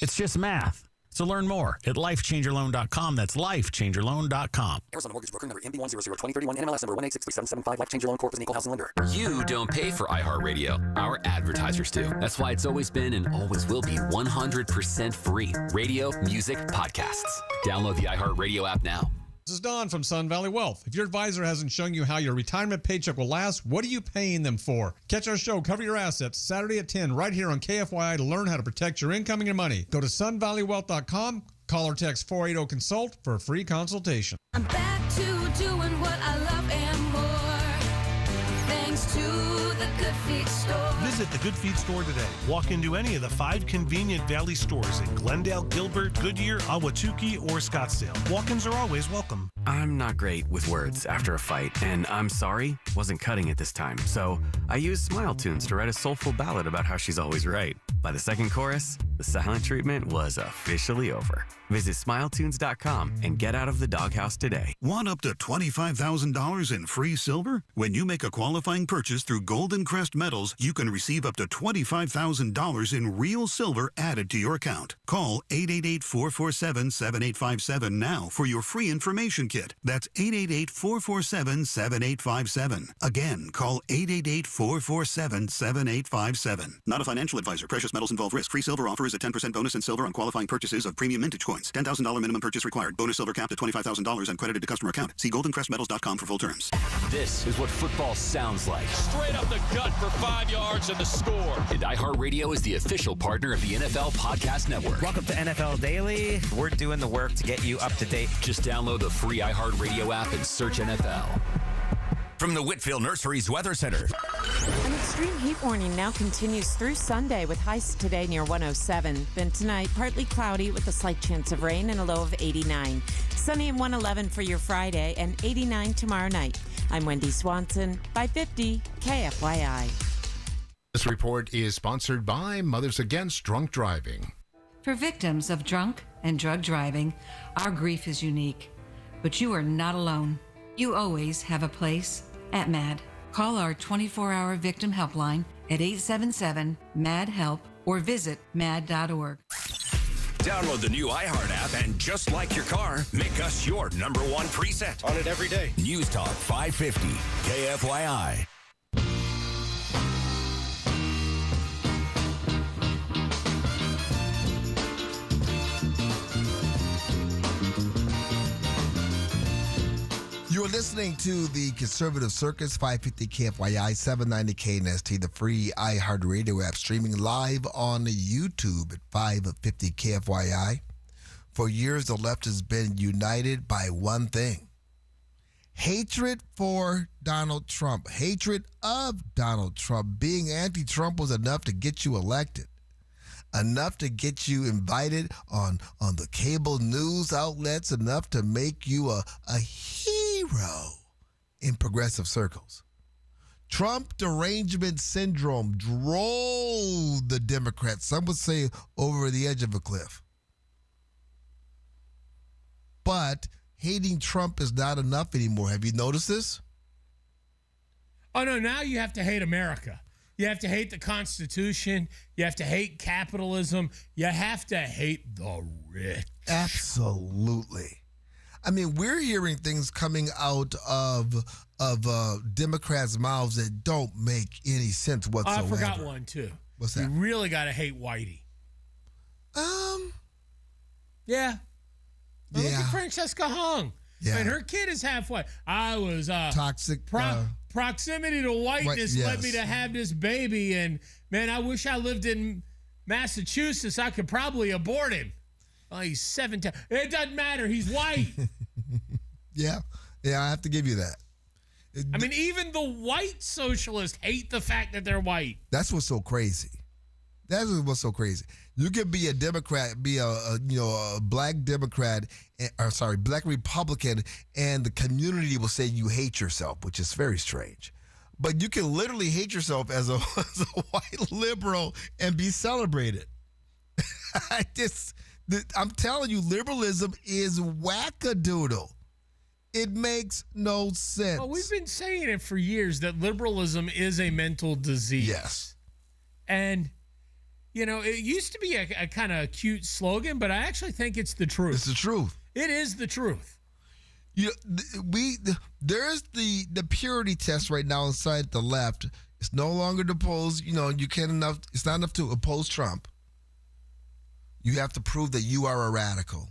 it's just math. So learn more at lifechangerloan.com. That's lifechangerloan.com. Arizona Mortgage Broker number MB1002031, NMLS number 1863775, Life Changer Loan Corp. is an equal housing lender. You don't pay for iHeartRadio. Our advertisers do. That's why it's always been and always will be 100% free. Radio, music, podcasts. Download the iHeartRadio app now. This is Don from Sun Valley Wealth. If your advisor hasn't shown you how your retirement paycheck will last, what are you paying them for? Catch our show, Cover Your Assets, Saturday at 10, right here on KFYI to learn how to protect your income and your money. Go to sunvalleywealth.com, call or text 480-CONSULT for a free consultation. I'm back to doing what I love and more, thanks to the Good Feet store. Visit the Good Feet store today. Walk into any of the 5 convenient Valley stores in Glendale, Gilbert, Goodyear, Ahwatukee, or Scottsdale. Walk-ins are always welcome. I'm not great with words after a fight, and I'm sorry wasn't cutting it this time, so I used Smile Tunes to write a soulful ballad about how she's always right. By the second chorus, the silent treatment was officially over. Visit SmileTunes.com and get out of the doghouse today. Want up to $25,000 in free silver? When you make a qualifying purchase through Golden Crest Metals, you can receive up to $25,000 in real silver added to your account. Call 888-447-7857 now for your free information kit. That's 888-447-7857. Again, call 888-447-7857. Not a financial advisor. Precious metals involve risk. Free silver offer is a 10% bonus in silver on qualifying purchases of premium mintage coins. $10,000 minimum purchase required. Bonus silver capped at $25,000 and credited to customer account. See goldencrestmetals.com for full terms. This is what football sounds like. Straight up the gut for 5 yards and the score. And iHeartRadio is the official partner of the NFL Podcast Network. Welcome to NFL Daily. We're doing the work to get you up to date. Just download the free iHeartRadio app and search NFL. From the Whitfield Nurseries Weather Center. An extreme heat warning now continues through Sunday with highs today near 107. Then tonight, partly cloudy with a slight chance of rain and a low of 89. Sunny and 111 for your Friday and 89 tomorrow night. I'm Wendy Swanson, 550 KFYI. This report is sponsored by Mothers Against Drunk Driving. For victims of drunk and drug driving, our grief is unique. But you are not alone. You always have a place at MAD. Call our 24-hour victim helpline at 877-MAD-HELP or visit mad.org. Download the new iHeart app and just like your car, make us your #1 preset. On it every day. News Talk 550, KFYI. You are listening to the Conservative Circus, 550 KFYI, 790 KNST, the free iHeartRadio app, streaming live on YouTube at 550 KFYI. For years, the left has been united by one thing: hatred for Donald Trump, hatred of Donald Trump. Being anti-Trump was enough to get you elected, enough to get you invited on the cable news outlets, enough to make you a hero in progressive circles. Trump derangement syndrome drove the Democrats, some would say, over the edge of a cliff. But hating Trump is not enough anymore. Have you noticed this? Oh, no, now you have to hate America. You have to hate the Constitution. You have to hate capitalism. You have to hate the rich. Absolutely. I mean, we're hearing things coming out of Democrats' mouths that don't make any sense whatsoever. I forgot one, too. What's that? You really got to hate Whitey. Yeah. Look at Francesca Hung. Yeah. And her kid is half white. I was toxic. Proximity to whiteness yes. led me to have this baby, and man, I wish I lived in Massachusetts. I could probably abort him. Oh, he's 17. It doesn't matter. He's white. Yeah, I have to give you that. I mean, even the white socialists hate the fact that they're white. That's what's so crazy. That's what's so crazy. You can be a Democrat, be a black Democrat, black Republican, and the community will say you hate yourself, which is very strange. But you can literally hate yourself as a white liberal and be celebrated. I'm telling you, liberalism is wackadoodle. It makes no sense. Well, we've been saying it for years that liberalism is a mental disease. Yes. And, it used to be a kind of cute slogan, but I actually think it's the truth. It's the truth. It is the truth. There's the purity test right now inside the left. It's no longer to oppose, it's not enough to oppose Trump. You have to prove that you are a radical.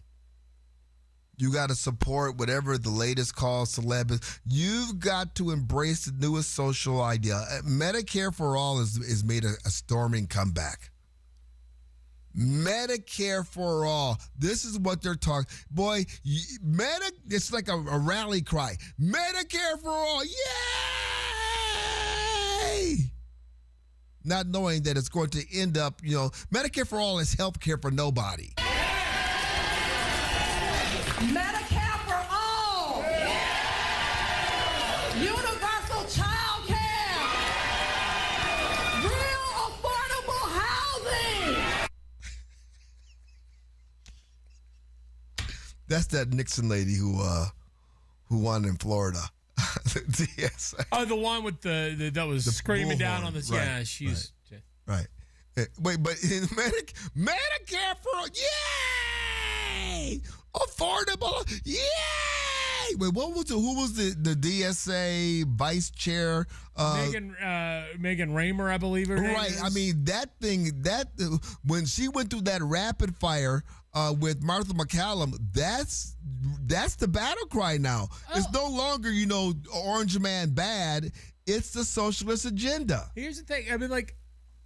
You got to support whatever the latest call celeb is. You've got to embrace the newest social idea. Medicare for all is made a storming comeback. Medicare for all. This is what they're talking. Boy, it's like a rally cry. Medicare for all. Yay! Not knowing that it's going to end up, Medicare for all is health care for nobody. Medicare for all. Universal child care. Real affordable housing. That's that Nixon lady who won in Florida. The DSA. Oh, the one with that was screaming down on the right, yeah, she's right. Wait, but in Medicare for yay! Affordable, yay! Wait, who was the DSA vice chair? Megan Raymer, I believe her name is. I mean, when she went through that rapid fire with Martha McCallum, that's the battle cry now. It's no longer, orange man bad. It's the socialist agenda. Here's the thing. I mean,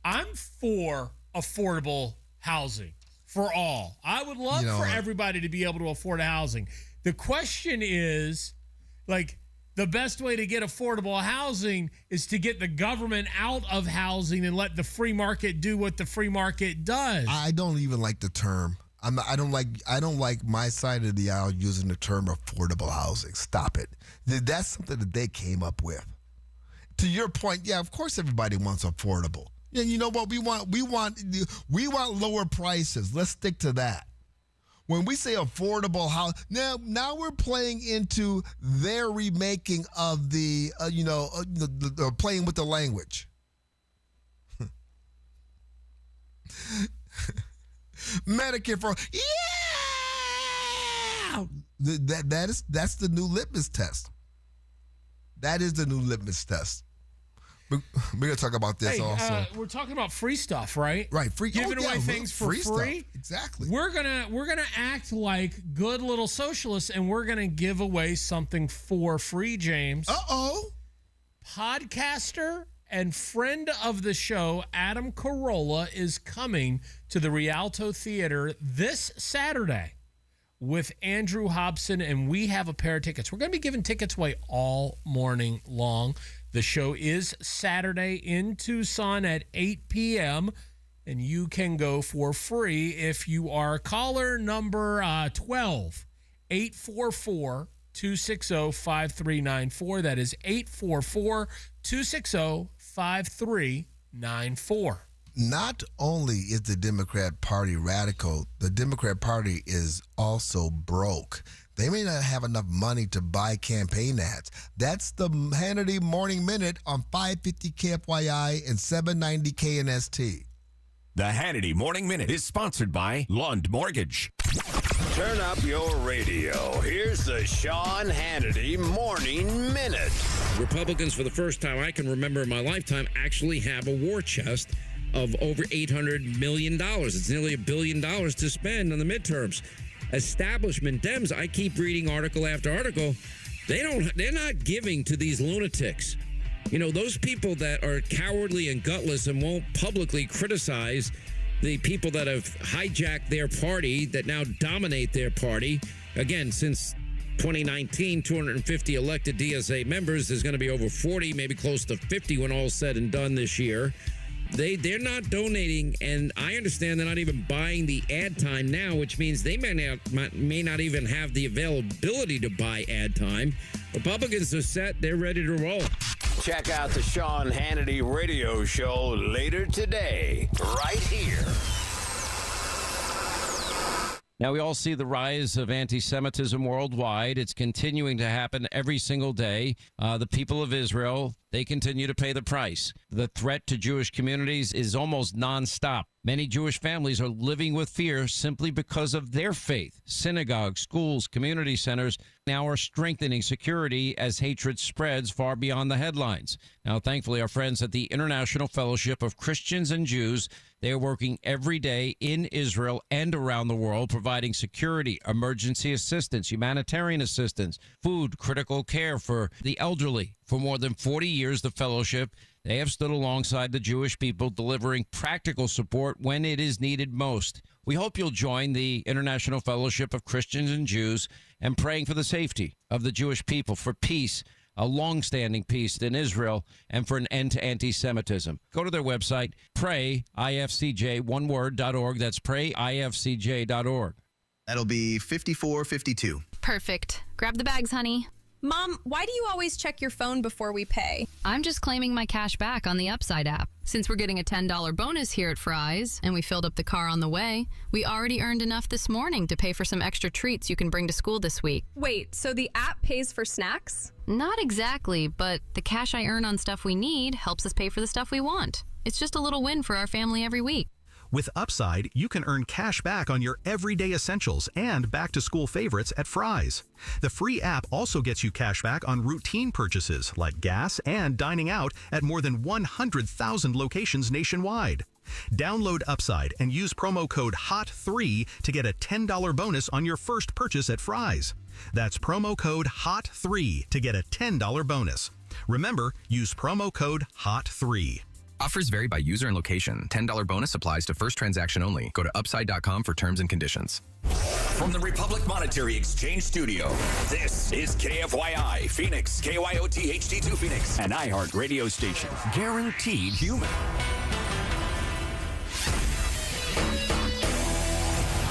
I'm for affordable housing for all. I would love for everybody to be able to afford a housing. The question is, the best way to get affordable housing is to get the government out of housing and let the free market do what the free market does. I don't even like the term. I don't like my side of the aisle using the term affordable housing. Stop it. That's something that they came up with. To your point, yeah, of course everybody wants affordable. Yeah, you know what? We want lower prices. Let's stick to that. When we say affordable house, now we're playing into their remaking of the playing with the language. Medicare for that's the new litmus test. That is the new litmus test. We're gonna talk about this also. We're talking about free stuff, right? Right, free. Giving away things for free. Stuff. Exactly. We're gonna act like good little socialists, and we're gonna give away something for free, James. Podcaster and friend of the show, Adam Carolla, is coming to the Rialto Theater this Saturday with Andrew Hobson, and we have a pair of tickets. We're going to be giving tickets away all morning long. The show is Saturday in Tucson at 8 p.m., and you can go for free if you are caller number 12, 844-260-5394. That is 844-260-5394. Not only is the Democrat Party radical, the Democrat Party is also broke. They may not have enough money to buy campaign ads. That's the Hannity Morning Minute on 550 KFYI and 790 KNST. The Hannity Morning Minute is sponsored by Lund Mortgage. Turn up your radio. Here's the Sean Hannity Morning Minute. Republicans, for the first time I can remember in my lifetime, actually have a war chest of over $800 million. It's nearly $1 billion to spend on the midterms. Establishment Dems, I keep reading article after article, they're not giving to these lunatics. Those people that are cowardly and gutless and won't publicly criticize the people that have hijacked their party, that now dominate their party. Again, since 2019, 250 elected DSA members. There's going to be over 40, maybe close to 50 when all's said and done this year. They're not donating, and I understand they're not even buying the ad time now, which means they may not even have the availability to buy ad time. Republicans are set. They're ready to roll. Check out the Sean Hannity radio show later today, right here. Now, we all see the rise of anti-Semitism worldwide. It's continuing to happen every single day. The people of Israel, they continue to pay the price. The threat to Jewish communities is almost nonstop. Many Jewish families are living with fear simply because of their faith. Synagogues, schools, community centers now are strengthening security as hatred spreads far beyond the headlines. Now, thankfully, our friends at the International Fellowship of Christians and Jews, they are working every day in Israel and around the world, providing security, emergency assistance, humanitarian assistance, food, critical care for the elderly. For more than 40 years, the fellowship, they have stood alongside the Jewish people, delivering practical support when it is needed most. We hope you'll join the International Fellowship of Christians and Jews and praying for the safety of the Jewish people, for peace, a long-standing peace in Israel, and for an end to anti-Semitism. Go to their website, prayifcj.org. That's prayifcj.org. That'll be 5452. Perfect. Grab the bags, honey. Mom, why do you always check your phone before we pay? I'm just claiming my cash back on the Upside app. Since we're getting a $10 bonus here at Fry's, and we filled up the car on the way, we already earned enough this morning to pay for some extra treats you can bring to school this week. Wait, so the app pays for snacks? Not exactly, but the cash I earn on stuff we need helps us pay for the stuff we want. It's just a little win for our family every week. With Upside, you can earn cash back on your everyday essentials and back-to-school favorites at Fry's. The free app also gets you cash back on routine purchases like gas and dining out at more than 100,000 locations nationwide. Download Upside and use promo code HOT3 to get a $10 bonus on your first purchase at Fry's. That's promo code HOT3 to get a $10 bonus. Remember, use promo code HOT3. Offers vary by user and location. $10 bonus applies to first transaction only. Go to upside.com for terms and conditions. From the Republic Monetary Exchange Studio, this is KFYI Phoenix, KYOT HD2 Phoenix, an iHeart radio station. Guaranteed human.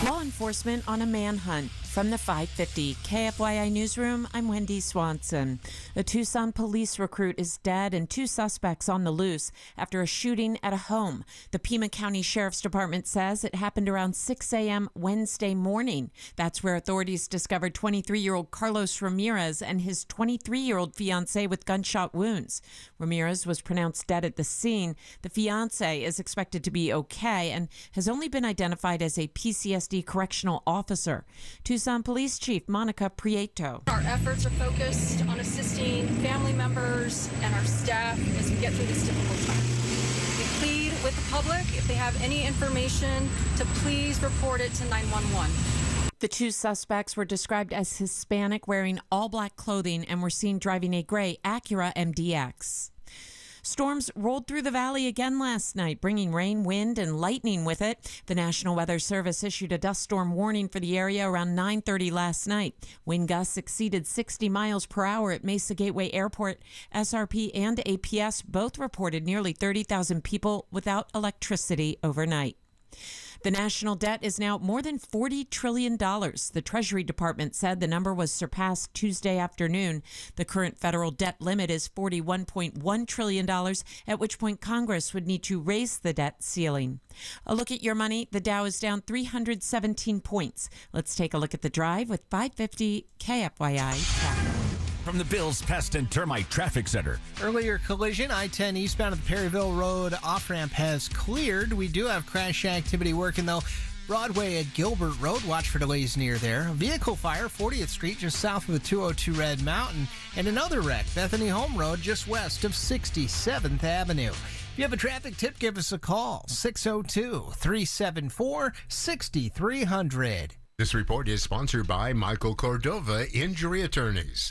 Law enforcement on a manhunt. From the 550 KFYI Newsroom, I'm Wendy Swanson. A Tucson police recruit is dead and 2 suspects on the loose after a shooting at a home. The Pima County Sheriff's Department says it happened around 6 a.m. Wednesday morning. That's where authorities discovered 23-year-old Carlos Ramirez and his 23-year-old fiancé with gunshot wounds. Ramirez was pronounced dead at the scene. The fiancé is expected to be okay and has only been identified as a PCSD correctional officer. Tucson Police Chief Monica Prieto. Our efforts are focused on assisting family members and our staff as we get through this difficult time. We plead with the public, if they have any information, to please report it to 911. The 2 suspects were described as Hispanic, wearing all black clothing, and were seen driving a gray Acura MDX. Storms rolled through the valley again last night, bringing rain, wind, and lightning with it. The National Weather Service issued a dust storm warning for the area around 9:30 last night. Wind gusts exceeded 60 miles per hour at Mesa Gateway Airport. SRP and APS both reported nearly 30,000 people without electricity overnight. The national debt is now more than $40 trillion. The Treasury Department said the number was surpassed Tuesday afternoon. The current federal debt limit is $41.1 trillion, at which point Congress would need to raise the debt ceiling. A look at your money. The Dow is down 317 points. Let's take a look at the drive with 550 KFYI traffic. From the Bills Pest and Termite Traffic Center. Earlier collision, I-10 eastbound of the Perryville Road off-ramp has cleared. We do have crash activity working, though. Broadway at Gilbert Road, watch for delays near there. A vehicle fire, 40th Street, just south of the 202 Red Mountain. And another wreck, Bethany Home Road, just west of 67th Avenue. If you have a traffic tip, give us a call, 602-374-6300. This report is sponsored by Michael Cordova Injury Attorneys.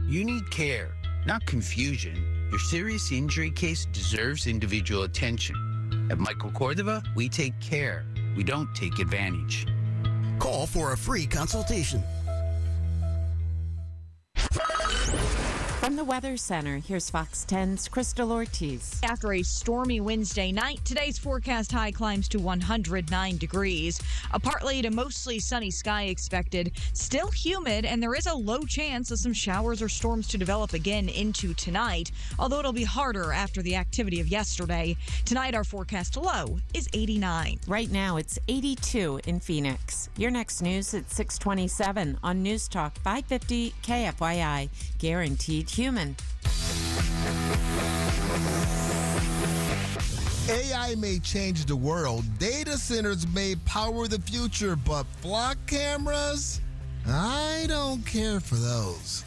You need care, not confusion. Your serious injury case deserves individual attention. At Michael Cordova, we take care. We don't take advantage. Call for a free consultation. From the Weather Center, here's Fox 10's Crystal Ortiz. After a stormy Wednesday night, today's forecast high climbs to 109 degrees. A partly to mostly sunny sky expected. Still humid, and there is a low chance of some showers or storms to develop again into tonight, although it'll be harder after the activity of yesterday. Tonight, our forecast low is 89. Right now, it's 82 in Phoenix. Your next news at 627 on News Talk 550 KFYI. Guaranteed human. AI may change the world. Data centers may power the future, but flock cameras? I don't care for those.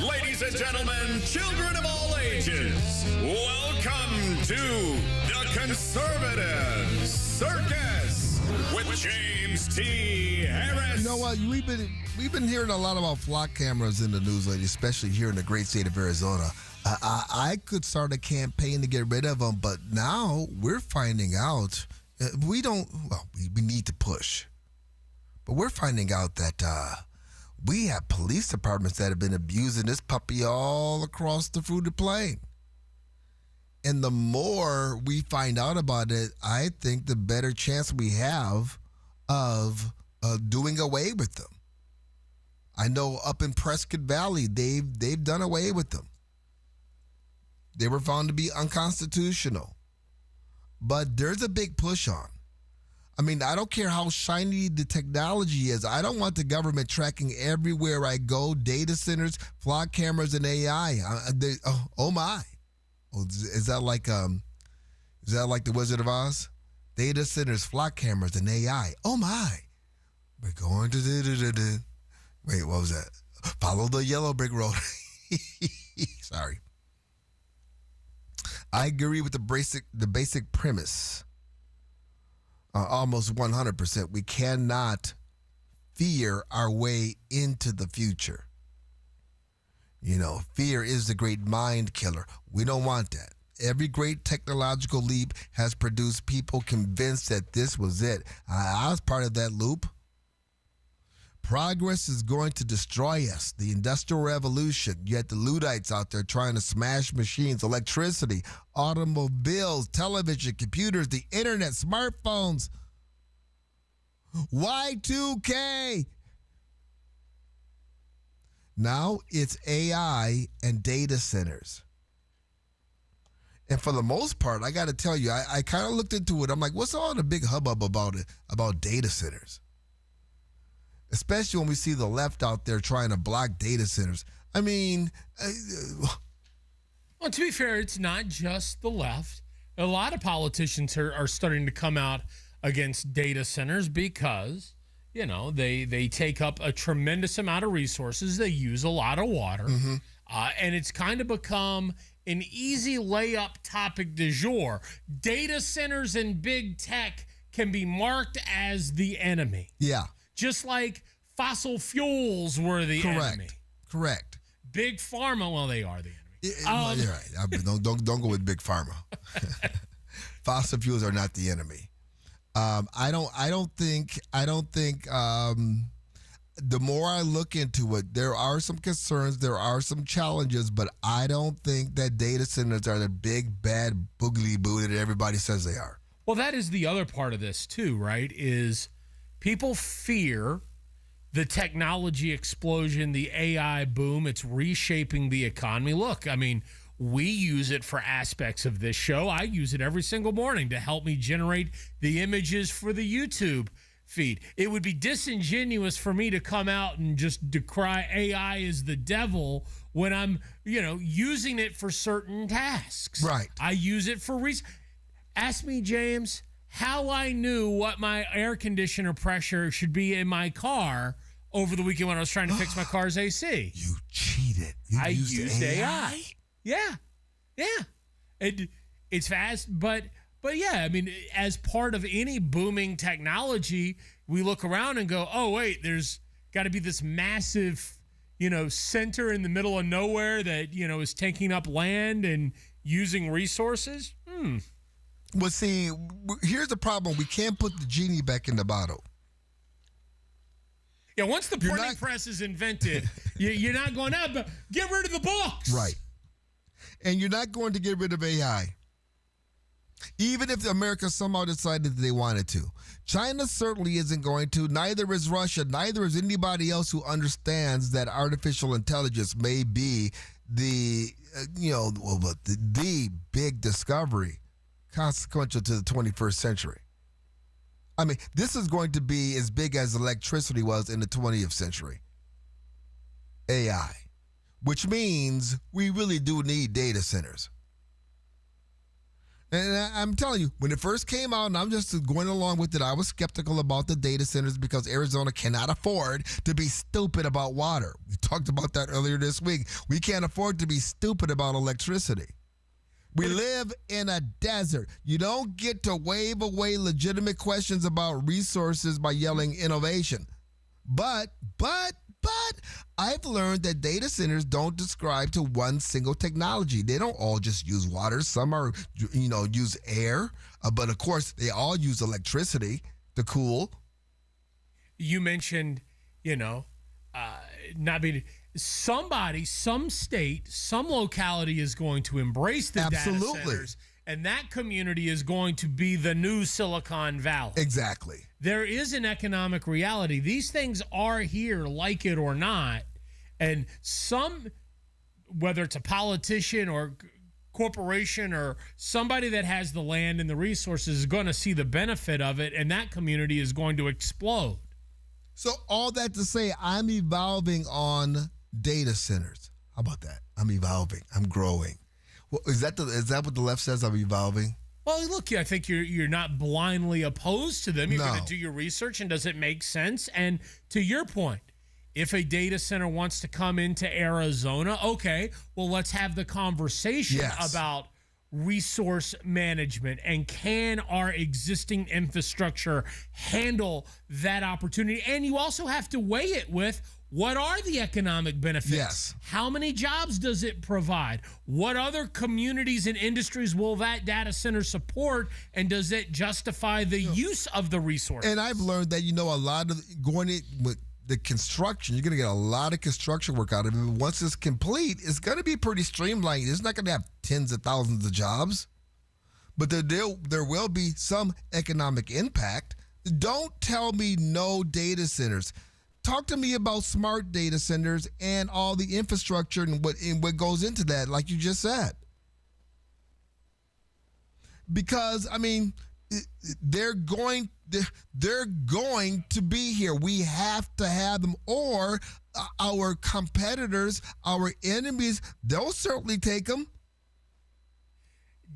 Ladies and gentlemen, children of all ages, welcome to the Conservative Circus with James T. Harris. You know what? We've been hearing a lot about flock cameras in the news lately, especially here in the great state of Arizona. I could start a campaign to get rid of them, but now we're finding out we need to push. But we're finding out that we have police departments that have been abusing this puppy all across the fruited plain. And the more we find out about it, I think the better chance we have of doing away with them. I know up in Prescott Valley, they've done away with them. They were found to be unconstitutional. But there's a big push on. I mean, I don't care how shiny the technology is. I don't want the government tracking everywhere I go, data centers, flock cameras, and AI. Oh my. Is that like the Wizard of Oz? Data centers, flock cameras, and AI. Oh my. We're going to wait, what was that? Follow the yellow brick road. Sorry. I agree with the basic premise. Almost 100%. We cannot fear our way into the future. You know, fear is the great mind killer. We don't want that. Every great technological leap has produced people convinced that this was it. I was part of that loop. Progress is going to destroy us. The Industrial Revolution. You had the Luddites out there trying to smash machines, electricity, automobiles, television, computers, the internet, smartphones. Y2K. Now it's AI and data centers. And for the most part, I got to tell you, I kind of looked into it. I'm like, what's all the big hubbub about it, about data centers? Especially when we see the left out there trying to block data centers. I mean... Well, to be fair, it's not just the left. A lot of politicians are starting to come out against data centers because, you know, they take up a tremendous amount of resources. They use a lot of water. Mm-hmm. And it's kind of become an easy layup topic du jour. Data centers and big tech can be marked as the enemy. Yeah. Just like fossil fuels were the enemy. Correct. Big pharma, well, they are the enemy. You're right. Don't go with big pharma. Fossil fuels are not the enemy. I don't think. The more I look into it, there are some concerns, there are some challenges, but I don't think that data centers are the big bad boogly boo that everybody says they are. Well, that is the other part of this too, right? Is people fear the technology explosion, the AI boom. It's reshaping the economy. Look, I mean, we use it for aspects of this show. I use it every single morning to help me generate the images for the YouTube feed. It would be disingenuous for me to come out and just decry AI as the devil when I'm, using it for certain tasks. Right. I use it for reasons. Ask me, James, how I knew what my air conditioner pressure should be in my car over the weekend when I was trying to fix my car's AC. You cheated. I used AI. Yeah. It's fast, but yeah, I mean, as part of any booming technology, we look around and go, oh, wait, there's got to be this massive, center in the middle of nowhere that, is taking up land and using resources. Well, see, here's the problem. We can't put the genie back in the bottle. Yeah, once the printing press is invented, you're not going out, but get rid of the books. Right. And you're not going to get rid of AI. Even if America somehow decided that they wanted to. China certainly isn't going to. Neither is Russia. Neither is anybody else who understands that artificial intelligence may be the big discovery consequential to the 21st century. I mean, this is going to be as big as electricity was in the 20th century. AI. Which means we really do need data centers. And I'm telling you, when it first came out, and I'm just going along with it, I was skeptical about the data centers because Arizona cannot afford to be stupid about water. We talked about that earlier this week. We can't afford to be stupid about electricity. We live in a desert. You don't get to wave away legitimate questions about resources by yelling innovation. But I've learned that data centers don't describe to one single technology. They don't all just use water. Some are, use air. But of course, they all use electricity to cool. You mentioned, not being somebody, some state, some locality is going to embrace the data centers. And that community is going to be the new Silicon Valley. Exactly. There is an economic reality. These things are here, like it or not. And some, whether it's a politician or corporation or somebody that has the land and the resources, is going to see the benefit of it, and that community is going to explode. So all that to say, I'm evolving on data centers. How about that? I'm evolving. I'm growing. Well, is that what the left says? I'm evolving? Well, look, I think you're not blindly opposed to them. You're going to do your research, and does it make sense? And to your point, if a data center wants to come into Arizona, okay, well, let's have the conversation about resource management and can our existing infrastructure handle that opportunity? And you also have to weigh it with, what are the economic benefits? Yes. How many jobs does it provide? What other communities and industries will that data center support? And does it justify the use of the resource? And I've learned that, a lot of going in with the construction, you're going to get a lot of construction work out of it. Once it's complete, it's going to be pretty streamlined. It's not going to have tens of thousands of jobs, but there will be some economic impact. Don't tell me no data centers. Talk to me about smart data centers and all the infrastructure and what goes into that, like you just said. Because, they're going to be here. We have to have them, or our competitors, our enemies, they'll certainly take them.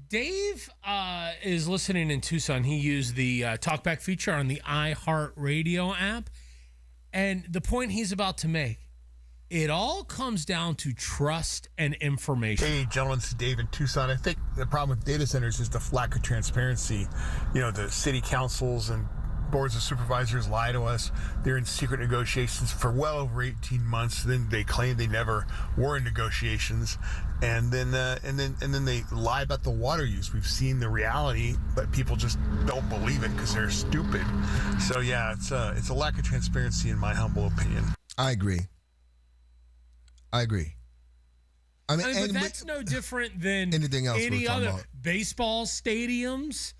Dave is listening in Tucson. He used the talkback feature on the iHeartRadio app. And the point he's about to make, it all comes down to trust and information. Hey, gentlemen, this is Dave in Tucson. I think the problem with data centers is the lack of transparency. The city councils and boards of supervisors lie to us. They're in secret negotiations for well over 18 months. Then they claim they never were in negotiations, and then they lie about the water use. We've seen the reality, but people just don't believe it because they're stupid. So yeah, it's a lack of transparency in my humble opinion. I agree. But that's no different than anything else. Any other baseball stadiums,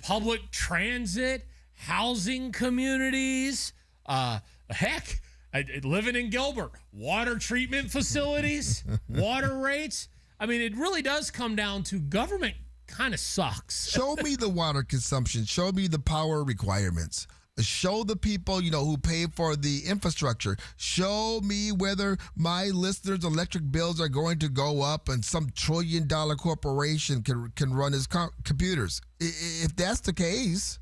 public transit, housing communities, heck, living in Gilbert, water treatment facilities, water rates. It really does come down to government kind of sucks. Show me the water consumption. Show me the power requirements. Show the people, who pay for the infrastructure. Show me whether my listeners' electric bills are going to go up and some trillion-dollar corporation can run his computers. If that's the case,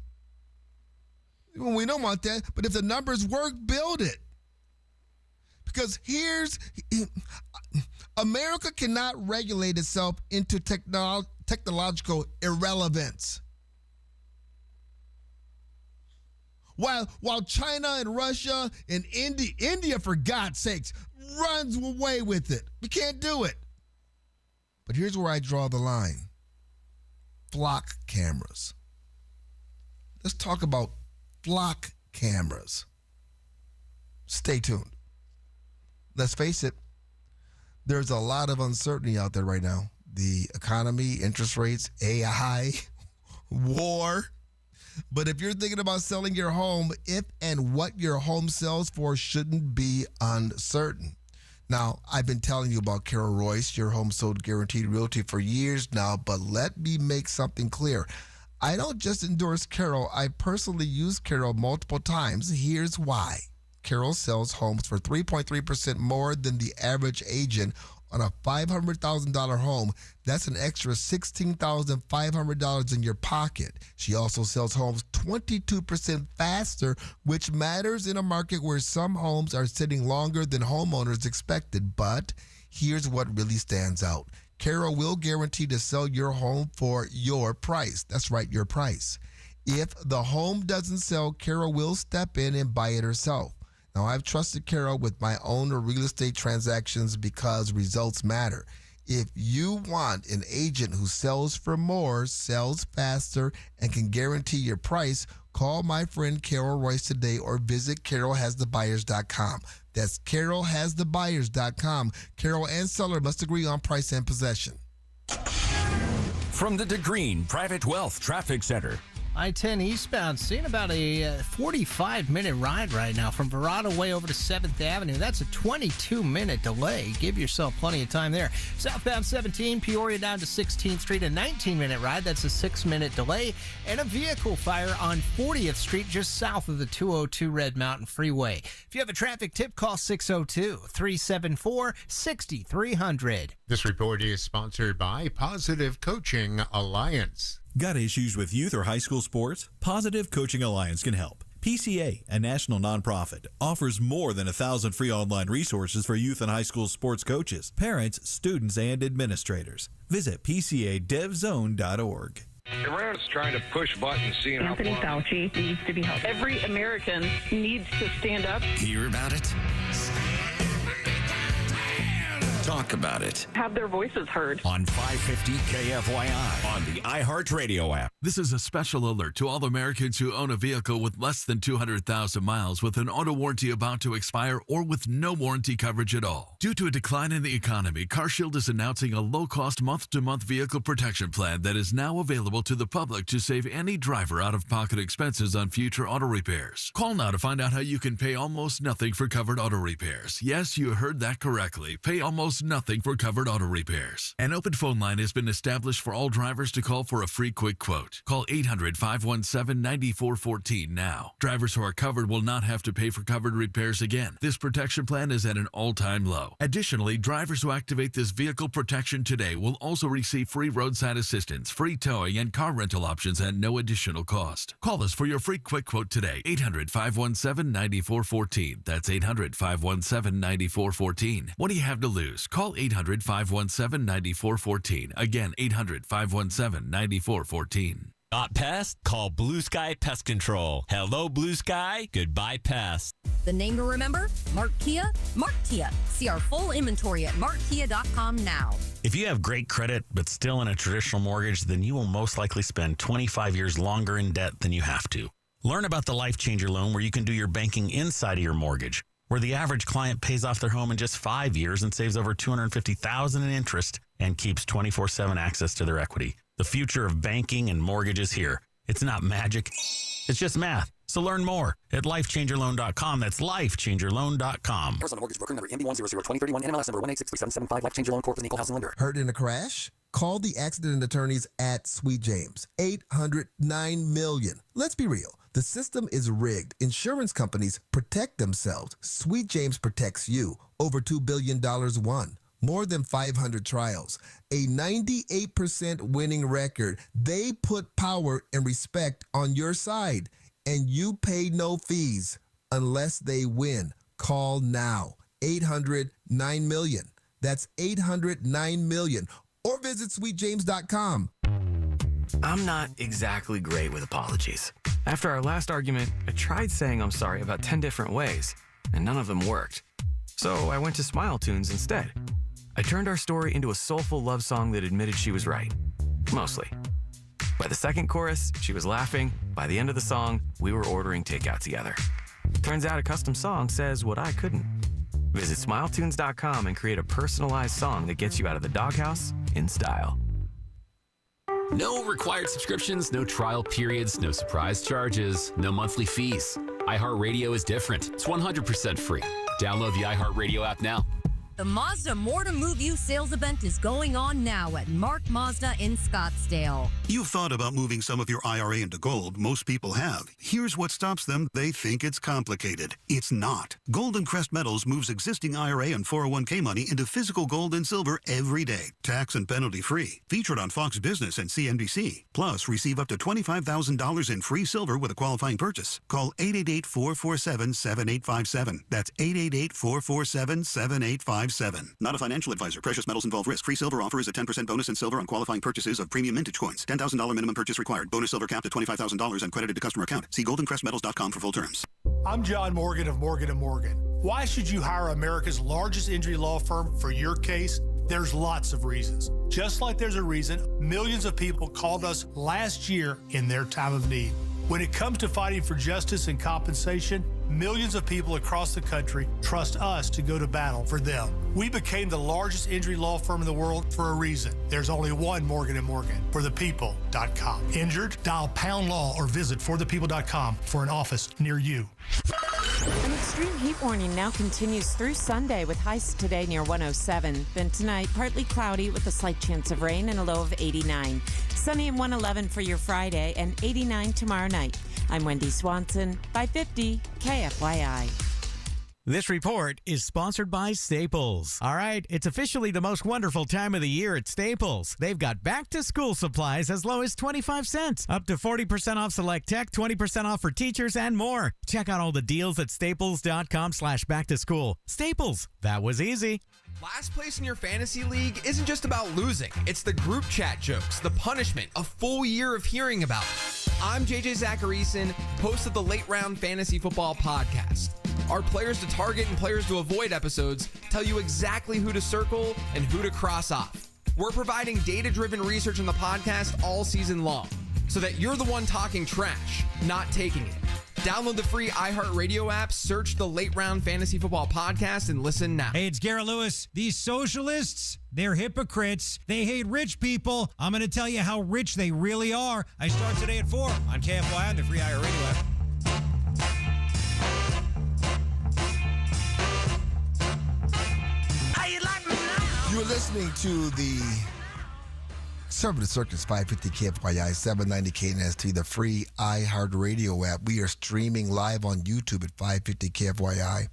we don't want that. But if the numbers work, build it. Because America cannot regulate itself into technological irrelevance. While China and Russia and India, for God's sakes, runs away with it. We can't do it. But here's where I draw the line. Flock cameras. Let's talk about flock cameras. Stay tuned. Let's face it, there's a lot of uncertainty out there right now. The economy, interest rates, AI, war. But if you're thinking about selling your home, if and what your home sells for shouldn't be uncertain. Now, I've been telling you about Carol Royce, your home sold guaranteed realty for years now, but let me make something clear. I don't just endorse Carol. I personally use Carol multiple times. Here's why. Carol sells homes for 3.3% more than the average agent on a $500,000 home. That's an extra $16,500 in your pocket. She also sells homes 22% faster, which matters in a market where some homes are sitting longer than homeowners expected. But here's what really stands out. Carol will guarantee to sell your home for your price. That's right, your price. If the home doesn't sell, Carol will step in and buy it herself. Now, I've trusted Carol with my own real estate transactions because results matter. If you want an agent who sells for more, sells faster, and can guarantee your price, call my friend Carol Royce today or visit carolhasthebuyers.com. That's carolhasthebuyers.com. Carol and seller must agree on price and possession. From the DeGreen Private Wealth Traffic Center. I-10 eastbound, seeing about a 45-minute ride right now from Verrado way over to 7th Avenue. That's a 22-minute delay. Give yourself plenty of time there. Southbound 17, Peoria down to 16th Street, a 19-minute ride. That's a 6-minute delay. And a vehicle fire on 40th Street just south of the 202 Red Mountain Freeway. If you have a traffic tip, call 602-374-6300. This report is sponsored by Positive Coaching Alliance. Got issues with youth or high school sports? Positive Coaching Alliance can help. PCA, a national nonprofit, offers more than 1,000 free online resources for youth and high school sports coaches, parents, students, and administrators. Visit PCADevZone.org. Iran's trying to push buttons, seeing Anthony how Fauci needs to be helped. Every American needs to stand up. Hear about it? Talk about it. Have their voices heard. On 550 KFYI on the iHeartRadio app. This is a special alert to all Americans who own a vehicle with less than 200,000 miles with an auto warranty about to expire or with no warranty coverage at all. Due to a decline in the economy, CarShield is announcing a low-cost month-to-month vehicle protection plan that is now available to the public to save any driver out-of-pocket expenses on future auto repairs. Call now to find out how you can pay almost nothing for covered auto repairs. Yes, you heard that correctly. Pay almost nothing for covered auto repairs. An open phone line has been established for all drivers to call for a free quick quote. Call 800-517-9414 now. Drivers who are covered will not have to pay for covered repairs again. This protection plan is at an all-time low. Additionally, drivers who activate this vehicle protection today will also receive free roadside assistance, free towing, and car rental options at no additional cost. Call us for your free quick quote today. 800-517-9414. That's 800-517-9414. What do you have to lose? Call 800-517-9414. Again, 800-517-9414. Not pest? Call Blue Sky Pest Control. Hello, Blue Sky. Goodbye, pest. The name to remember? Mark Kia. Mark Kia. See our full inventory at markkia.com now. If you have great credit but still in a traditional mortgage, then you will most likely spend 25 years longer in debt than you have to. Learn about the Life Changer loan where you can do your banking inside of your mortgage, where the average client pays off their home in just 5 years and saves over $250,000 in interest and keeps 24/7 access to their equity. The future of banking and mortgage is here. It's not magic. It's just math. So learn more at lifechangerloan.com. That's lifechangerloan.com. Arizona Mortgage Broker number MB1002031, NMLS number 1863775, Life Changer Loan Corp. An equal housing lender. Hurt in a crash? Call the accident attorneys at Sweet James. 809 million. Let's be real. The system is rigged. Insurance companies protect themselves. Sweet James protects you. Over $2 billion won. More than 500 trials. A 98% winning record. They put power and respect on your side. And you pay no fees unless they win. Call now. 809 million. That's 809 million. Or visit sweetjames.com. I'm not exactly great with apologies. After our last argument, I tried saying I'm sorry about 10 different ways, and none of them worked. So I went to Smile Tunes instead. I turned our story into a soulful love song that admitted she was right. Mostly. By the second chorus, she was laughing. By the end of the song, we were ordering takeout together. Turns out a custom song says what I couldn't. Visit smiletunes.com and create a personalized song that gets you out of the doghouse in style. No required subscriptions, no trial periods, no surprise charges, no monthly fees. iHeartRadio is different. It's 100% free. Download the iHeartRadio app now. The Mazda More to Move You sales event is going on now at Mark Mazda in Scottsdale. You've thought about moving some of your IRA into gold. Most people have. Here's what stops them. They think it's complicated. It's not. Golden Crest Metals moves existing IRA and 401k money into physical gold and silver every day. Tax and penalty free. Featured on Fox Business and CNBC. Plus, receive up to $25,000 in free silver with a qualifying purchase. Call 888-447-7857. That's 888-447-7857. Not a financial advisor. Precious metals involve risk. Free silver offer is a 10% bonus in silver on qualifying purchases of premium mintage coins. $10,000 minimum purchase required. Bonus silver capped at $25,000 and credited to customer account. See goldencrestmetals.com for full terms. I'm John Morgan of Morgan & Morgan. Why should you hire America's largest injury law firm for your case? There's lots of reasons. Just like there's a reason millions of people called us last year in their time of need. When it comes to fighting for justice and compensation, millions of people across the country trust us to go to battle for them. We became the largest injury law firm in the world for a reason. There's only one Morgan & Morgan, forthepeople.com. Injured? Dial #law or visit forthepeople.com for an office near you. An extreme heat warning now continues through Sunday with highs today near 107. Then tonight, partly cloudy with a slight chance of rain and a low of 89. Sunny and 111 for your Friday and 89 tomorrow night. I'm Wendy Swanson, 550 KFYI. This report is sponsored by Staples. All right, it's officially the most wonderful time of the year at Staples. They've got back-to-school supplies as low as 25 cents, up to 40% off select tech, 20% off for teachers, and more. Check out all the deals at staples.com/back-to-school. Staples, that was easy. Last place in your fantasy league isn't just about losing. It's the group chat jokes, the punishment, a full year of hearing about it. I'm JJ Zacharyson, host of the Late Round Fantasy Football Podcast. Our players to target and players to avoid episodes tell you exactly who to circle and who to cross off. We're providing data-driven research on the podcast all season long so that you're the one talking trash, not taking it. Download the free iHeartRadio app, search the Late Round Fantasy Football Podcast, and listen now. Hey, it's Garrett Lewis. These socialists, they're hypocrites. They hate rich people. I'm going to tell you how rich they really are. I start today at 4 on KFYI and the free iHeartRadio app. You're listening to the Conservative Circus 550 KFYI 790 KNST, the free iHeartRadio app. We are streaming live on YouTube at 550 KFYI.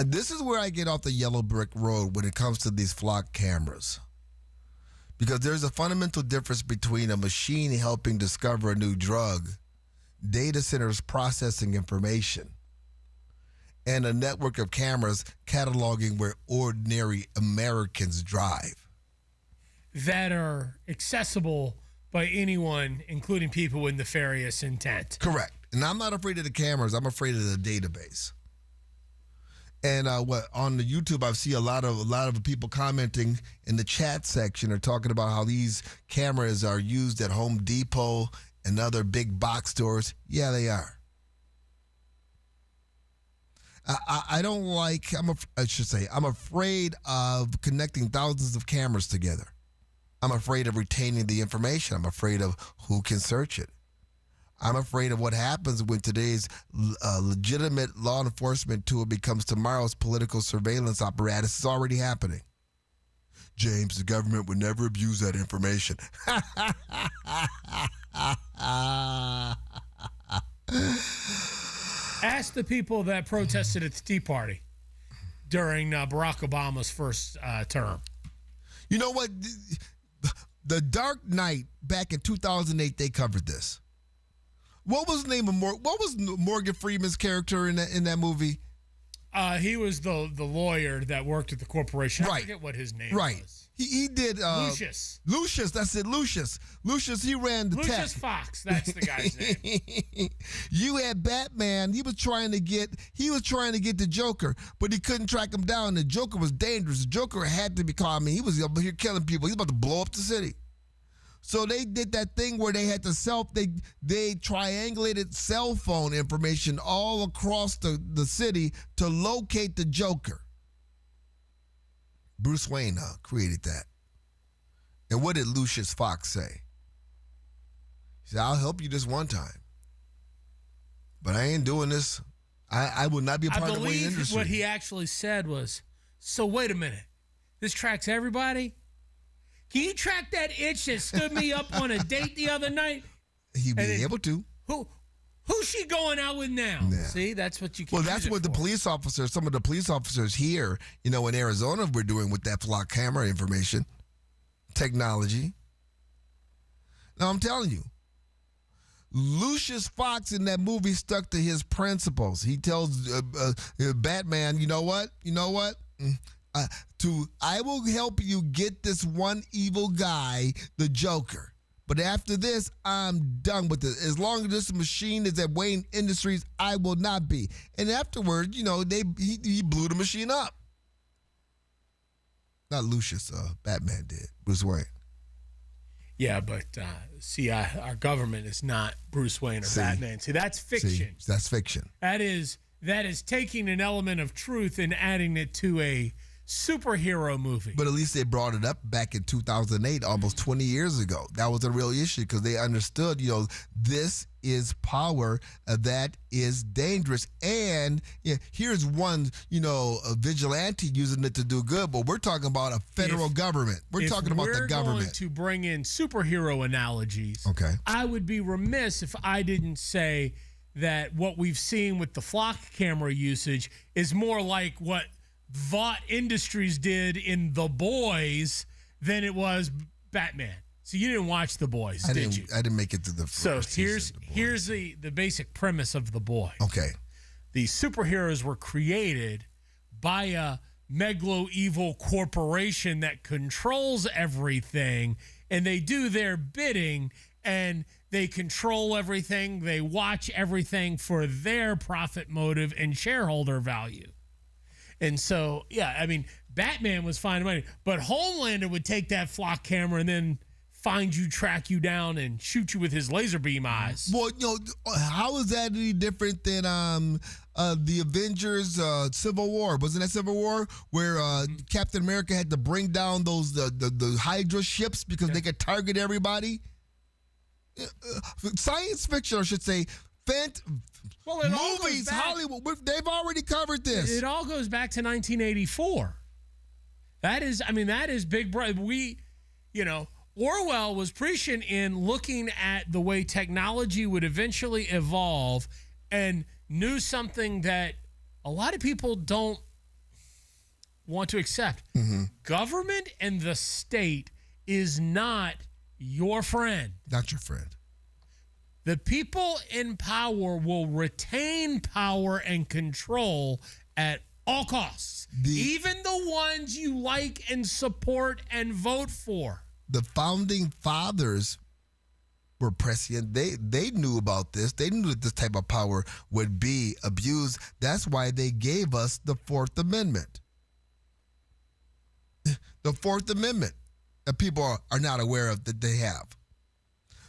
This is where I get off the yellow brick road when it comes to these flock cameras. Because there's a fundamental difference between a machine helping discover a new drug, data centers processing information, and a network of cameras cataloging where ordinary Americans drive. That are accessible by anyone, including people with nefarious intent. Correct. And I'm not afraid of the cameras. I'm afraid of the database. And on the YouTube, I see a lot of people commenting in the chat section are talking about how these cameras are used at Home Depot and other big box stores. Yeah, they are. I'm afraid of connecting thousands of cameras together. I'm afraid of retaining the information. I'm afraid of who can search it. I'm afraid of what happens when today's legitimate law enforcement tool becomes tomorrow's political surveillance apparatus. It's already happening. James, the government would never abuse that information. Ask the people that protested at the Tea Party during Barack Obama's first term. You know what? The Dark Knight back in 2008, they covered this. What was the name of Morgan Freeman's character in that movie? He was the lawyer that worked at the corporation. I forget what his name was. He did Lucius. Lucius, that's it. Lucius, he ran the tech. Lucius Fox, that's the guy's name. You had Batman. He was trying to get the Joker, but he couldn't track him down. The Joker was dangerous. The Joker had to be calm. He was over here killing people. He was about to blow up the city. So they did that thing where they had to they triangulated cell phone information all across the city to locate the Joker. Bruce Wayne created that. And what did Lucius Fox say? He said, I'll help you this one time. But I ain't doing this. I will not be a part of the Wayne industry. I believe what he actually said was, so wait a minute. This tracks everybody? Can you track that itch that stood me up on a date the other night? He'd be able to. Who's she going out with now? Yeah. See, that's what you can. Well, that's what the police officers, some of the police officers here, in Arizona, were doing with that flock camera information, technology. Now, I'm telling you, Lucius Fox in that movie stuck to his principles. He tells Batman, you know what? I will help you get this one evil guy, the Joker. But after this, I'm done with it. As long as this machine is at Wayne Industries, I will not be. And afterwards, he blew the machine up. Not Lucius, Batman did. Bruce Wayne. Yeah, but our government is not Bruce Wayne or Batman. See, that's fiction. That's fiction. That is taking an element of truth and adding it to a superhero movie. But at least they brought it up back in 2008, almost 20 years ago. That was a real issue because they understood, this is power that is dangerous. And here's one, a vigilante using it to do good, but we're talking about a federal government. We're talking about the government. We're going to bring in superhero analogies. Okay. I would be remiss if I didn't say that what we've seen with the flock camera usage is more like what Vought Industries did in The Boys than it was Batman. So you didn't watch The Boys, did you? I didn't make it to the first season. Here's the basic premise of The Boys. Okay. The superheroes were created by a megalo-evil corporation that controls everything, and they do their bidding, and they control everything. They watch everything for their profit motive and shareholder value. And so, Batman was finding money, but Homelander would take that flock camera and then find you, track you down, and shoot you with his laser beam eyes. Well, how is that any different than the Avengers Civil War? Wasn't that Civil War where Captain America had to bring down those the Hydra ships because they could target everybody? Science fiction, I should say. Movies, Hollywood, they've already covered this. It all goes back to 1984. That is big brother. Orwell was prescient in looking at the way technology would eventually evolve and knew something that a lot of people don't want to accept. Mm-hmm. Government and the state is not your friend. Not your friend. The people in power will retain power and control at all costs, even the ones you like and support and vote for. The founding fathers were prescient. They knew about this. They knew that this type of power would be abused. That's why they gave us the Fourth Amendment. The Fourth Amendment that people are not aware of that they have.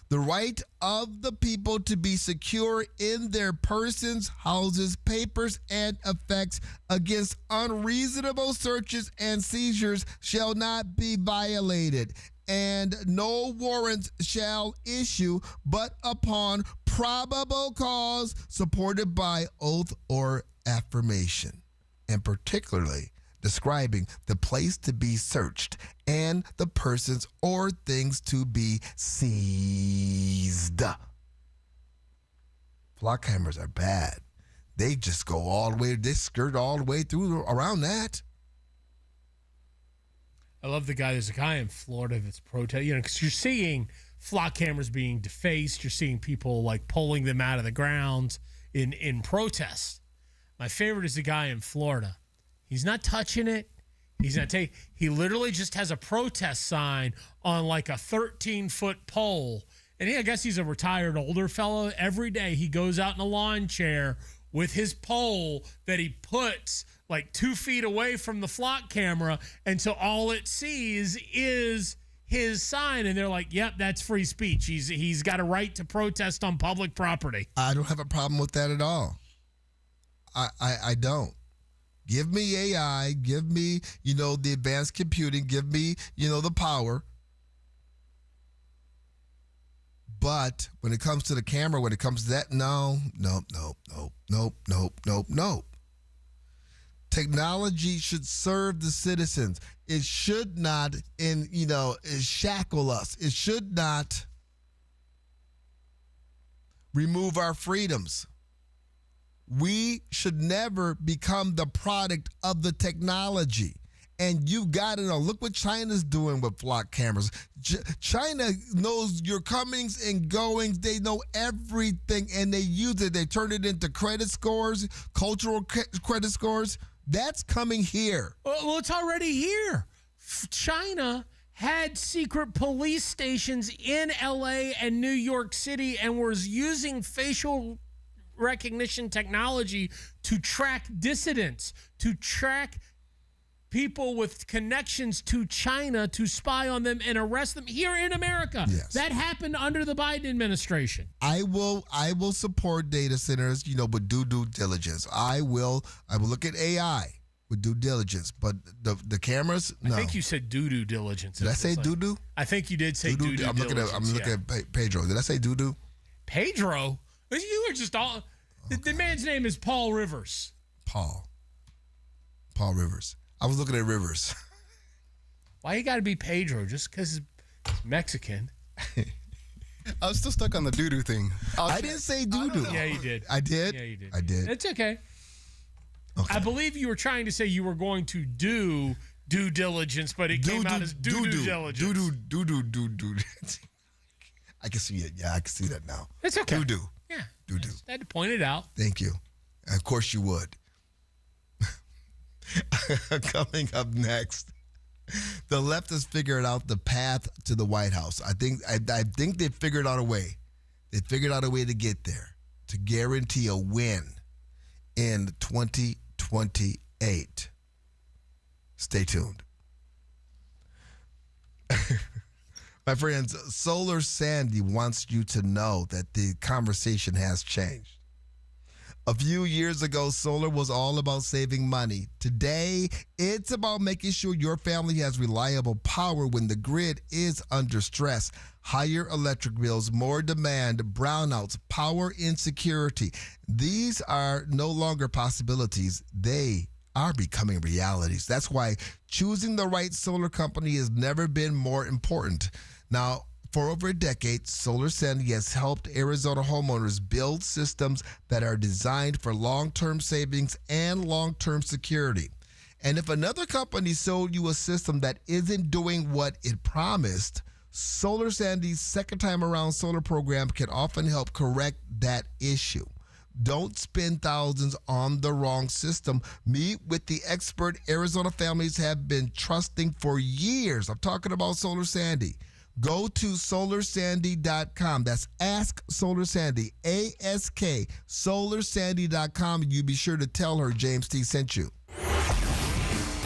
The right of the people to be secure in their persons, houses, papers, and effects against unreasonable searches and seizures shall not be violated, and no warrants shall issue but upon probable cause supported by oath or affirmation, and particularly describing the place to be searched and the persons or things to be seized. Flock cameras are bad. They just go all the way, they skirt all the way through around that. I love there's a guy in Florida that's protesting, because you're seeing flock cameras being defaced. You're seeing people like pulling them out of the ground in protest. My favorite is the guy in Florida. He's not touching it. He's not taking. He literally just has a protest sign on like a 13-foot pole. And I guess he's a retired older fellow. Every day he goes out in a lawn chair with his pole that he puts like 2 feet away from the flock camera. And so all it sees is his sign, and they're like, yep, that's free speech. He's got a right to protest on public property. I don't have a problem with that at all. I don't. Give me AI, give me, the advanced computing, give me, the power. But when it comes to the camera, when it comes to that, no. Technology should serve the citizens. It should not, shackle us. It should not remove our freedoms. We should never become the product of the technology. And you got to know, look what China's doing with flock cameras. China knows your comings and goings. They know everything, and they use it. They turn it into credit scores, cultural credit scores. That's coming here. Well, it's already here. China had secret police stations in L.A. and New York City and was using facial recognition technology to track dissidents, to track people with connections to China, to spy on them and arrest them here in America. Yes. That happened under the Biden administration. I will support data centers, with due diligence. I will look at AI with due diligence, but the cameras, no. I think you said doo-doo diligence. Did I say doo-doo? I think you did say doo-doo diligence. I'm looking at Pedro. Did I say doo-doo? Pedro? You were just all... Okay. The man's name is Paul Rivers. Paul Rivers. I was looking at Rivers. Why you got to be Pedro? Just because he's Mexican? I was still stuck on the doo-doo thing. I didn't say doo-doo. Yeah, you did. I did? Yeah, you did. I did. It's okay. I believe you were trying to say you were going to do due diligence, but it came out as doo-doo diligence. Doo-doo. I can see it. Yeah, I can see that now. It's okay. Doo-doo. Yeah. Doo-doo. I had to point it out. Thank you. Of course you would. Coming up next, the left has figured out the path to the White House. I think they figured out a way. They figured out a way to get there, to guarantee a win in 2028. Stay tuned. My friends, Solar Sandy wants you to know that the conversation has changed. A few years ago, solar was all about saving money. Today, it's about making sure your family has reliable power when the grid is under stress. Higher electric bills, more demand, brownouts, power insecurity. These are no longer possibilities. They are becoming realities. That's why choosing the right solar company has never been more important. Now, for over a decade, Solar Sandy has helped Arizona homeowners build systems that are designed for long-term savings and long-term security. And if another company sold you a system that isn't doing what it promised, Solar Sandy's second time around solar program can often help correct that issue. Don't spend thousands on the wrong system. Meet with the expert Arizona families have been trusting for years. I'm talking about Solar Sandy. Go to SolarSandy.com. That's Ask Solar Sandy, ASK, SolarSandy.com. You be sure to tell her James T sent you.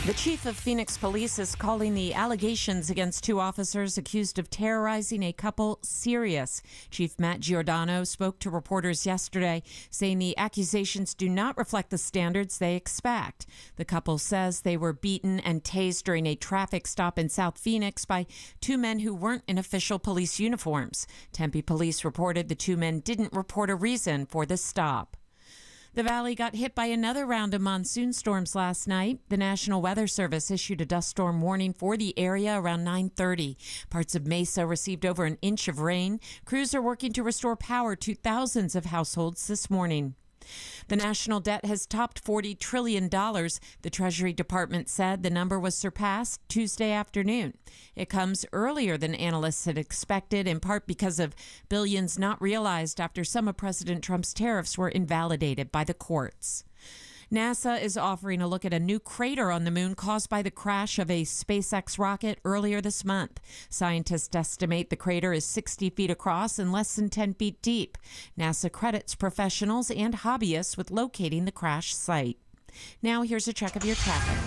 The chief of Phoenix Police is calling the allegations against two officers accused of terrorizing a couple serious. Chief Matt Giordano spoke to reporters yesterday, saying the accusations do not reflect the standards they expect. The couple says they were beaten and tased during a traffic stop in South Phoenix by two men who weren't in official police uniforms. Tempe police reported the two men didn't report a reason for the stop. The valley got hit by another round of monsoon storms last night. The National Weather Service issued a dust storm warning for the area around 9:30. Parts of Mesa received over an inch of rain. Crews are working to restore power to thousands of households this morning. The national debt has topped $40 trillion. The Treasury Department said the number was surpassed Tuesday afternoon. It comes earlier than analysts had expected, in part because of billions not realized after some of President Trump's tariffs were invalidated by the courts. NASA is offering a look at a new crater on the moon caused by the crash of a SpaceX rocket earlier this month. Scientists estimate the crater is 60 feet across and less than 10 feet deep. NASA credits professionals and hobbyists with locating the crash site. Now here's a check of your traffic.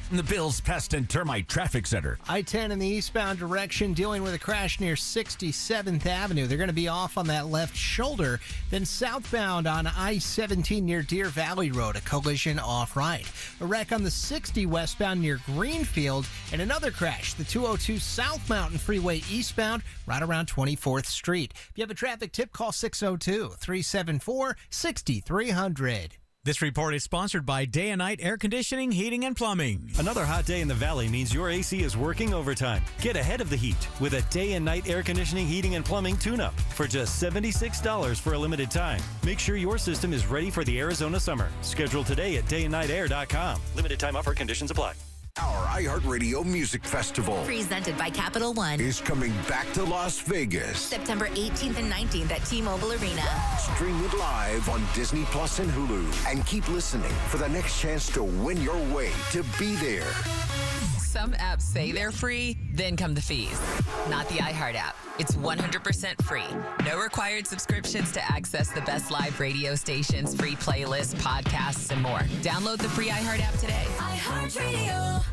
From the Bills Pest and Termite Traffic Center. I-10 in the eastbound direction dealing with a crash near 67th Avenue. They're going to be off on that left shoulder. Then southbound on I-17 near Deer Valley Road, a collision off-right. A wreck on the 60 westbound near Greenfield, and another crash, the 202 South Mountain Freeway eastbound right around 24th Street. If you have a traffic tip, call 602-374-6300. This report is sponsored by Day and Night Air Conditioning, Heating, and Plumbing. Another hot day in the valley means your AC is working overtime. Get ahead of the heat with a Day and Night Air Conditioning, Heating, and Plumbing tune-up for just $76 for a limited time. Make sure your system is ready for the Arizona summer. Schedule today at dayandnightair.com. Limited time offer, conditions apply. Our iHeartRadio Music Festival, presented by Capital One, is coming back to Las Vegas. September 18th and 19th at T-Mobile Arena. Stream it live on Disney Plus and Hulu. And keep listening for the next chance to win your way to be there. Some apps say they're free, then come the fees. Not the iHeart app. It's 100% free. No required subscriptions to access the best live radio stations, free playlists, podcasts, and more. Download the free iHeart app today. iHeartRadio.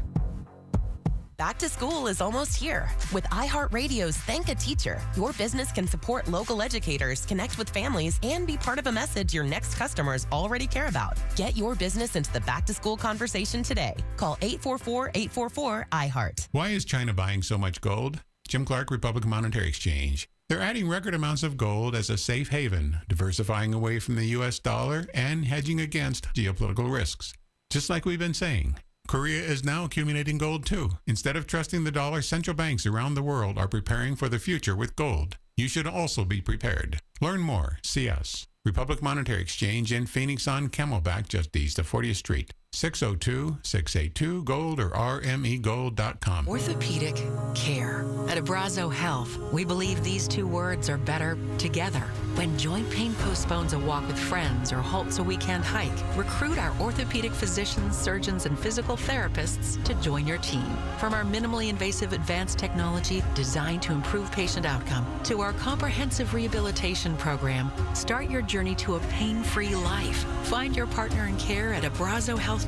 Back to school is almost here. With iHeartRadio's Thank a Teacher, your business can support local educators, connect with families, and be part of a message your next customers already care about. Get your business into the back-to-school conversation today. Call 844-844-iHeart. Why is China buying so much gold? Jim Clark, Republic Monetary Exchange. They're adding record amounts of gold as a safe haven, diversifying away from the U.S. dollar and hedging against geopolitical risks. Just like we've been saying. Korea is now accumulating gold too. Instead of trusting the dollar, central banks around the world are preparing for the future with gold. You should also be prepared. Learn more. See us. Republic Monetary Exchange in Phoenix on Camelback, just east of 40th Street. 602-682-GOLD or rmegold.com. Orthopedic care. At Abrazo Health, we believe these two words are better together. When joint pain postpones a walk with friends or halts a weekend hike, recruit our orthopedic physicians, surgeons, and physical therapists to join your team. From our minimally invasive advanced technology designed to improve patient outcome to our comprehensive rehabilitation program, start your journey to a pain-free life. Find your partner in care at abrazohealth.com/orthopedics.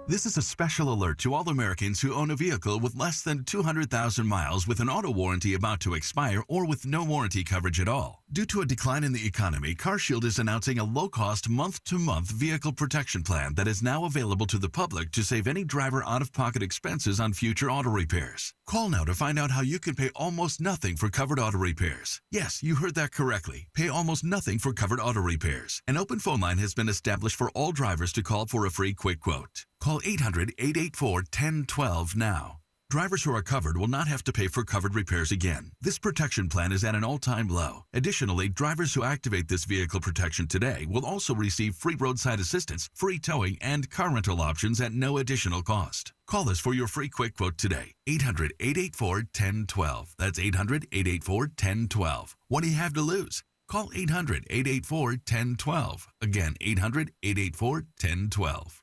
This is a special alert to all Americans who own a vehicle with less than 200,000 miles with an auto warranty about to expire or with no warranty coverage at all. Due to a decline in the economy, CarShield is announcing a low-cost month-to-month vehicle protection plan that is now available to the public to save any driver out-of-pocket expenses on future auto repairs. Call now to find out how you can pay almost nothing for covered auto repairs. Yes, you heard that correctly. Pay almost nothing for covered auto repairs. An open phone line has been established for all drivers to call for a free quick quote. Call 800-884-1012 now. Drivers who are covered will not have to pay for covered repairs again. This protection plan is at an all-time low. Additionally, drivers who activate this vehicle protection today will also receive free roadside assistance, free towing, and car rental options at no additional cost. Call us for your free quick quote today. 800-884-1012. That's 800-884-1012. What do you have to lose? Call 800-884-1012. Again, 800-884-1012.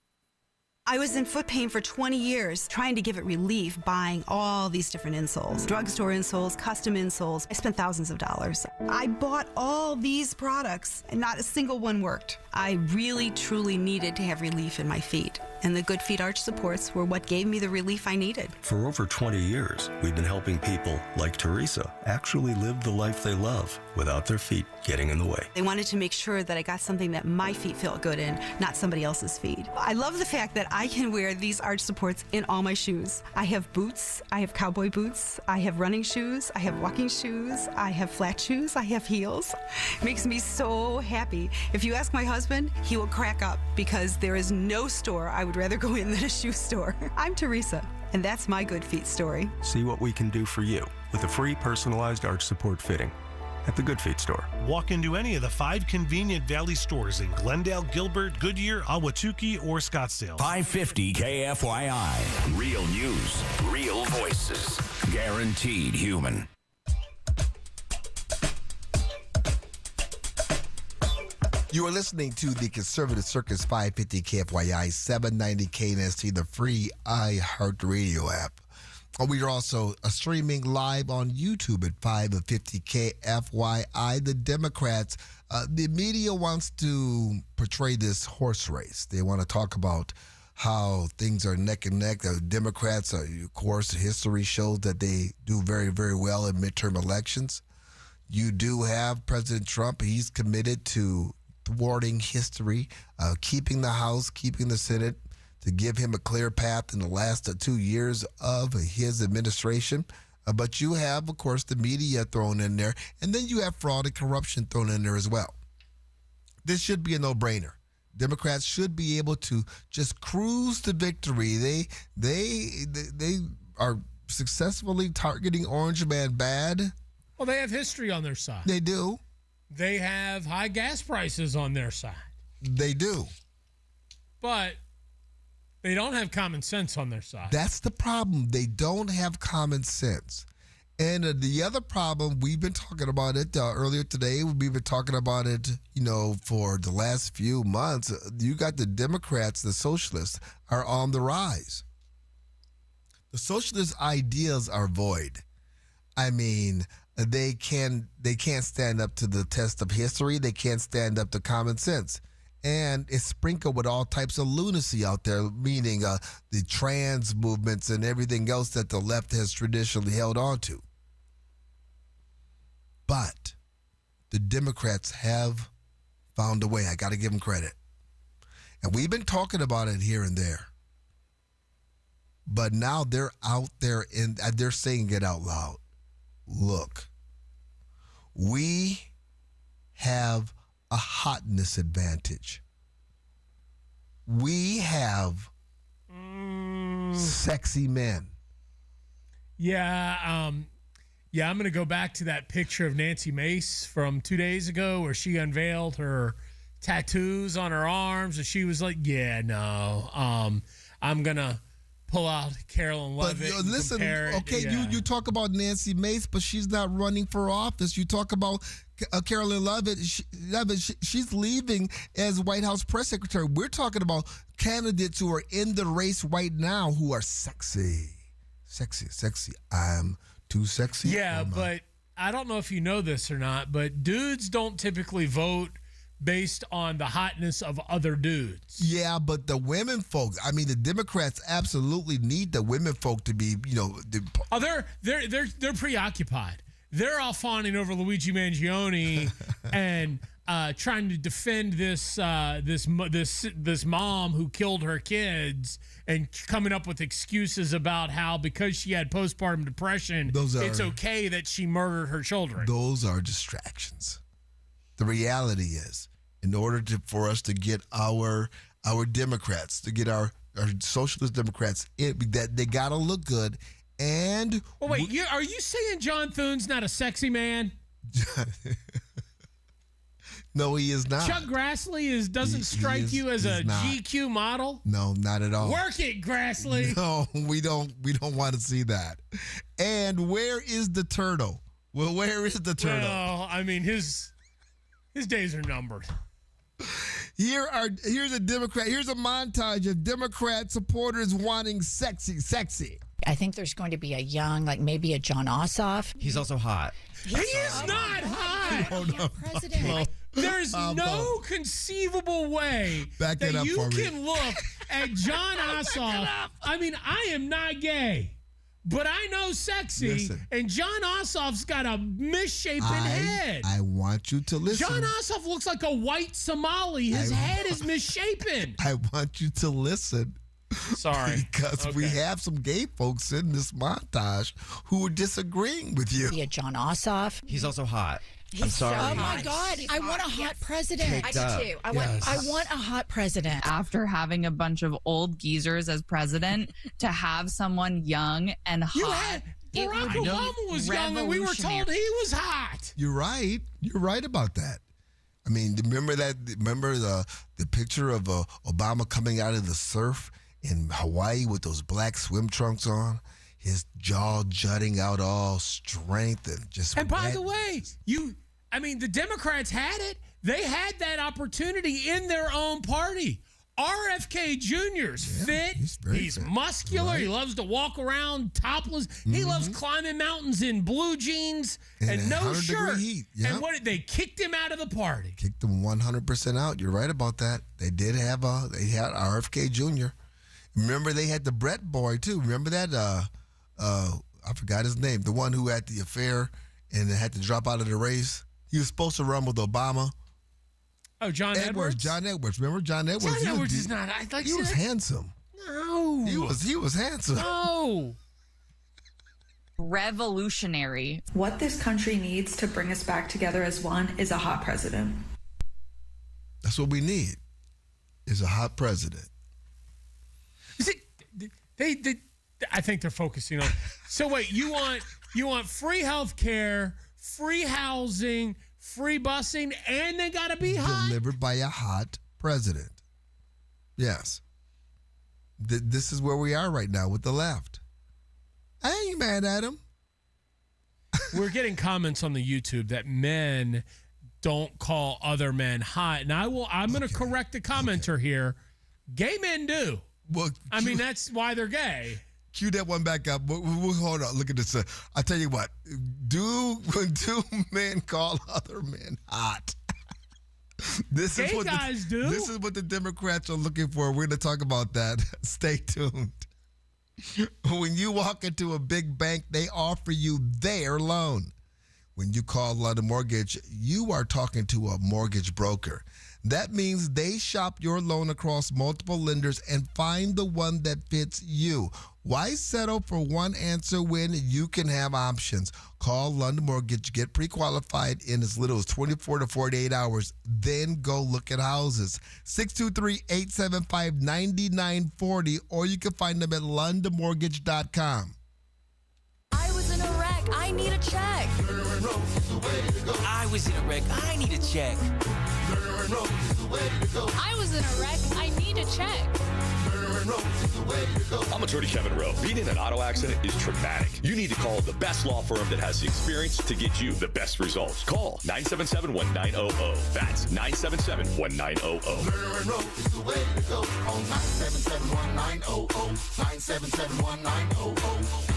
I was in foot pain for 20 years, trying to give it relief, buying all these different insoles. Drugstore insoles, custom insoles. I spent thousands of dollars. I bought all these products, and not a single one worked. I really, truly needed to have relief in my feet. And the Good Feet arch supports were what gave me the relief I needed. For over 20 years, we've been helping people like Teresa actually live the life they love without their feet getting in the way. They wanted to make sure that I got something that my feet felt good in, not somebody else's feet. I love the fact that I can wear these arch supports in all my shoes. I have boots, I have cowboy boots, I have running shoes, I have walking shoes, I have flat shoes, I have heels. It makes me so happy. If you ask my husband, he will crack up because there is no store I would rather go in than a shoe store. I'm Teresa, and that's my Good Feet story. See what we can do for you with a free personalized arch support fitting at the Good Feet store. Walk into any of the 5 convenient Valley stores in Glendale, Gilbert, Goodyear, Ahwatukee, or Scottsdale. 550 KFYI. Real news, real voices, guaranteed human. You are listening to the Conservative Circus 550 KFYI 790 KNST, the free iHeartRadio app. We are also streaming live on YouTube at 550 KFYI. The Democrats, the media wants to portray this horse race. They want to talk about how things are neck and neck. The Democrats, of course, history shows that they do very, very well in midterm elections. You do have President Trump. He's committed to thwarting history, keeping the House, keeping the Senate, to give him a clear path in the last 2 years of his administration. But you have, of course, the media thrown in there, and then you have fraud and corruption thrown in there as well. This should be a no-brainer. Democrats should be able to just cruise to victory. They are successfully targeting Orange Man bad. Well, they have history on their side. They do. They have high gas prices on their side. They do. But they don't have common sense on their side. That's the problem. They don't have common sense. And the other problem, we've been talking about it earlier today. We've been talking about it, for the last few months. You got the Democrats, the socialists, are on the rise. The socialist ideas are void. I mean, they can't stand up to the test of history. They can't stand up to common sense. And it's sprinkled with all types of lunacy out there, meaning the trans movements and everything else that the left has traditionally held on to. But the Democrats have found a way. I got to give them credit. And we've been talking about it here and there. But now they're out there and they're saying it out loud. Look, we have a hotness advantage. We have sexy men. Yeah, I'm going to go back to that picture of Nancy Mace from 2 days ago where she unveiled her tattoos on her arms, and she was like, I'm going to pull out Carolyn Levitt. But listen, okay, yeah. you talk about Nancy Mace, but she's not running for office. You talk about Carolyn Levitt. She's leaving as White House press secretary. We're talking about candidates who are in the race right now who are sexy. Sexy. I'm too sexy. Yeah, but I don't know if you know this or not, but dudes don't typically vote based on the hotness of other dudes. Yeah, but the women folk, I mean, the Democrats absolutely need the women folk to be, they're preoccupied. They're all fawning over Luigi Mangione and trying to defend this mom who killed her kids and coming up with excuses about how because she had postpartum depression, it's okay that she murdered her children. Those are distractions. The reality is, in order for us to get our Democrats, to get our socialist Democrats, that they got to look good. And are you saying John Thune's not a sexy man? No, he is not. Chuck Grassley doesn't strike you as a GQ model? No, not at all. Work it, Grassley. No, we don't want to see that. And where is the turtle? Well, where is the turtle? Well, I mean, his days are numbered. Here's a Democrat. Here's a montage of Democrat supporters wanting sexy. I think there's going to be a young, maybe a John Ossoff. He's also hot. He is not hot. President. There's no conceivable way that you can look at John Ossoff. I mean, I am not gay, but I know sexy. Listen. And John Ossoff's got a misshapen head. I want you to listen. John Ossoff looks like a white Somali. His head is misshapen. I want you to listen. Sorry. Because we have some gay folks in this montage who are disagreeing with you. Be a John Ossoff. He's also hot. I'm sorry. Oh my God! I want a hot president. I do too. I want a hot president. After having a bunch of old geezers as president, to have someone young and hot. Barack Obama was young, and we were told he was hot. You're right. You're right about that. I mean, remember the picture of Obama coming out of the surf in Hawaii with those black swim trunks on, his jaw jutting out, all strength and just. And by the way, the Democrats had it. They had that opportunity in their own party. RFK Jr.'s fit. He's muscular. Right. He loves to walk around topless. He loves climbing mountains in blue jeans and no 100 shirt. degree heat. Yep. And what? They kicked him out of the party. Kicked them 100% out. You're right about that. They did have they had RFK Jr. Remember they had the Brett boy too. Remember that? I forgot his name. The one who had the affair and had to drop out of the race. He was supposed to run with Obama. Oh, John Edwards. John Edwards. Remember John Edwards? John Edwards is not. He was handsome. No. He was handsome. No. Revolutionary. What this country needs to bring us back together as one is a hot president. That's what we need. Is a hot president. I think they're focusing on. So wait, you want free health care, free housing, free busing, and they got to be hot? Delivered by a hot president. Yes. This is where we are right now with the left. I ain't mad at him. We're getting comments on the YouTube that men don't call other men hot. And I'm going to correct the commenter here. Gay men do. Well, I mean, that's why they're gay. Cue that one back up. We'll hold on. Look at this. I tell you what. Do men call other men hot? This Gay is what guys do. This is what the Democrats are looking for. We're going to talk about that. Stay tuned. When you walk into a big bank, they offer you their loan. When you call London Mortgage, you are talking to a mortgage broker. That means they shop your loan across multiple lenders and find the one that fits you. Why settle for one answer when you can have options? Call London Mortgage, get pre-qualified in as little as 24 to 48 hours, then go look at houses. 623-875-9940, or you can find them at londonmortgage.com. I was in a wreck. I need a check. I was in a wreck. I need a check. I was in a wreck. I need a check. I'm attorney Kevin Rowe. Being in an auto accident is traumatic. You need to call the best law firm that has the experience to get you the best results. Call 977-1900. That's 977-1900. is the way to go. Call 977-1900. 977-1900.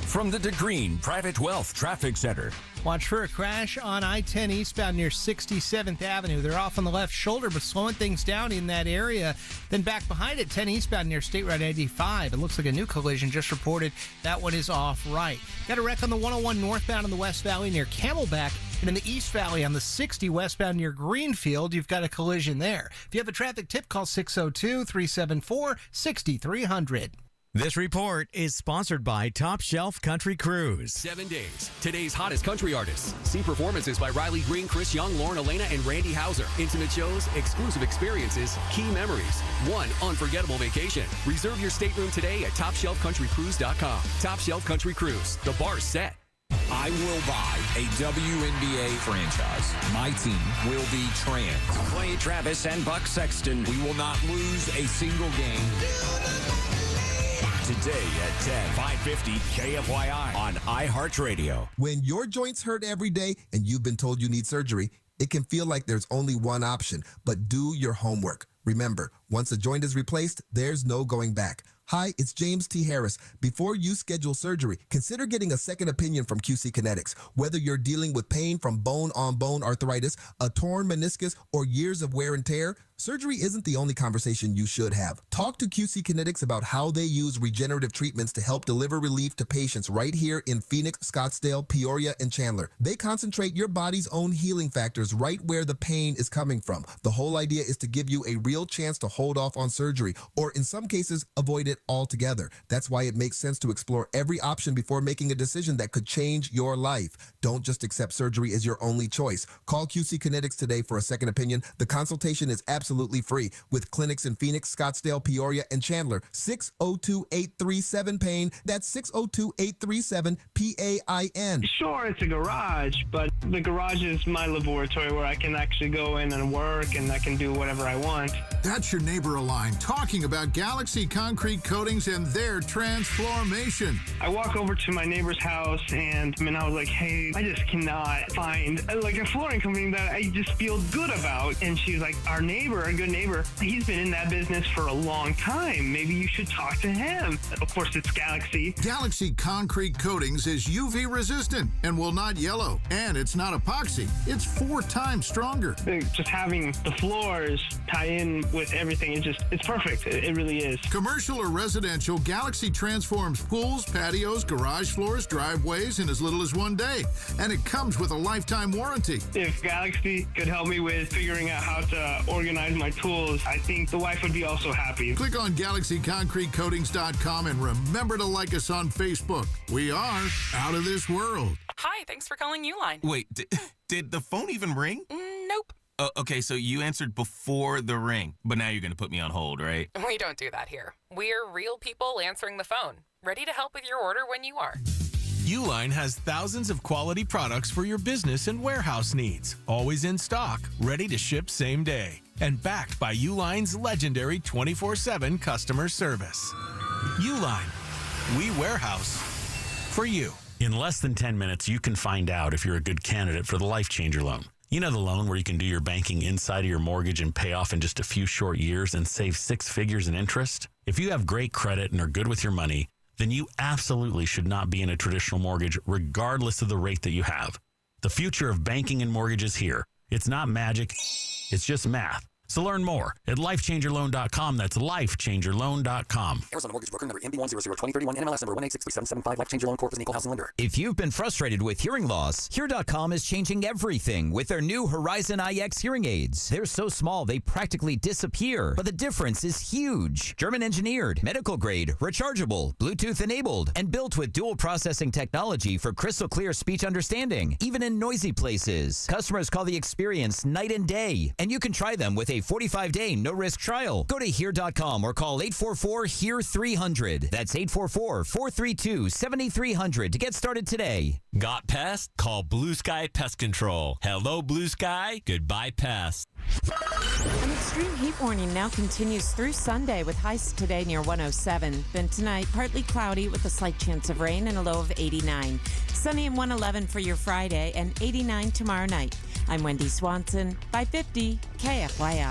From the DeGreen Private Wealth Traffic Center. Watch for a crash on I-10 eastbound near 67th Avenue. They're off on the left shoulder, but slowing things down in that area. Then back behind it, 10 eastbound near State Route 85. It looks like a new collision just reported. That one is off right. Got a wreck on the 101 northbound in the West Valley near Camelback. And in the East Valley on the 60 westbound near Greenfield, you've got a collision there. If you have a traffic tip, call 602-374-6300. This report is sponsored by Top Shelf Country Cruise. 7 days. Today's hottest country artists. See performances by Riley Green, Chris Young, Lauren Elena, and Randy Hauser. Intimate shows, exclusive experiences, key memories. One unforgettable vacation. Reserve your stateroom today at TopShelfCountryCruise.com. Top Shelf Country Cruise. The bar's set. I will buy a WNBA franchise. My team will be trans. Clay Travis and Buck Sexton. We will not lose a single game. Today at 10, 550 KFYI on iHeartRadio. When your joints hurt every day and you've been told you need surgery, it can feel like there's only one option, but do your homework. Remember, once a joint is replaced, there's no going back. Hi, it's James T. Harris. Before you schedule surgery, consider getting a second opinion from QC Kinetics. Whether you're dealing with pain from bone-on-bone arthritis, a torn meniscus, or years of wear and tear, surgery isn't the only conversation you should have. Talk to QC Kinetics about how they use regenerative treatments to help deliver relief to patients right here in Phoenix, Scottsdale, Peoria, and Chandler. They concentrate your body's own healing factors right where the pain is coming from. The whole idea is to give you a real chance to hold off on surgery, or in some cases, avoid it altogether. That's why it makes sense to explore every option before making a decision that could change your life. Don't just accept surgery as your only choice. Call QC Kinetics today for a second opinion. The consultation is absolutely free with clinics in Phoenix, Scottsdale, Peoria, and Chandler. 602-837-PAIN. That's 602-837-PAIN. Sure, it's a garage, but the garage is my laboratory where I can actually go in and work and I can do whatever I want. That's your neighbor Align talking about Galaxy Concrete Coatings and their transformation. I walk over to my neighbor's house and I was like, hey, I just cannot find like a flooring company that I just feel good about. And she was like, our neighbor, a good neighbor, he's been in that business for a long time. Maybe you should talk to him. Of course, it's Galaxy. Galaxy Concrete Coatings is UV resistant and will not yellow. And it's not epoxy. It's 4 times stronger. Just having the floors tie in with everything, it's perfect. It really is. Commercial or residential, Galaxy transforms pools, patios, garage floors, driveways in as little as 1 day. And it comes with a lifetime warranty. If Galaxy could help me with figuring out how to organize my tools, I think the wife would be also happy. Click on GalaxyConcreteCoatings.com and remember to like us on Facebook. We are out of this world. Hi, thanks for calling Uline. Wait, did the phone even ring? Nope. Okay, so you answered before the ring, but now you're going to put me on hold, right? We don't do that here. We're real people answering the phone, ready to help with your order when you are. Uline has thousands of quality products for your business and warehouse needs, always in stock, ready to ship same day, and backed by Uline's legendary 24/7 customer service. Uline, we warehouse for you. In less than 10 minutes, you can find out if you're a good candidate for the Life Changer loan. You know the loan where you can do your banking inside of your mortgage and pay off in just a few short years and save 6 figures in interest? If you have great credit and are good with your money, then you absolutely should not be in a traditional mortgage regardless of the rate that you have. The future of banking and mortgage is here. It's not magic, it's just math. So learn more at lifechangerloan.com. That's lifechangerloan.com. Arizona Mortgage Broker number MB1002031, NMLS number 1863775. Life Changer Loan Corp is an equal housing lender. If you've been frustrated with hearing loss, Here.com is changing everything with their new Horizon IX hearing aids. They're so small they practically disappear, but the difference is huge. German engineered, medical grade, rechargeable, Bluetooth enabled, and built with dual processing technology for crystal clear speech understanding, even in noisy places. Customers call the experience night and day, and you can try them with a 45-day no-risk trial. Go to Here.com or call 844-HERE-300. That's 844-432-7300 to get started today. Got pests? Call Blue Sky Pest Control. Hello, Blue Sky. Goodbye, pests. An extreme heat warning now continues through Sunday with highs today near 107. Then tonight, partly cloudy with a slight chance of rain and a low of 89. Sunny and 111 for your Friday and 89 tomorrow night. I'm Wendy Swanson, 550 KFYI.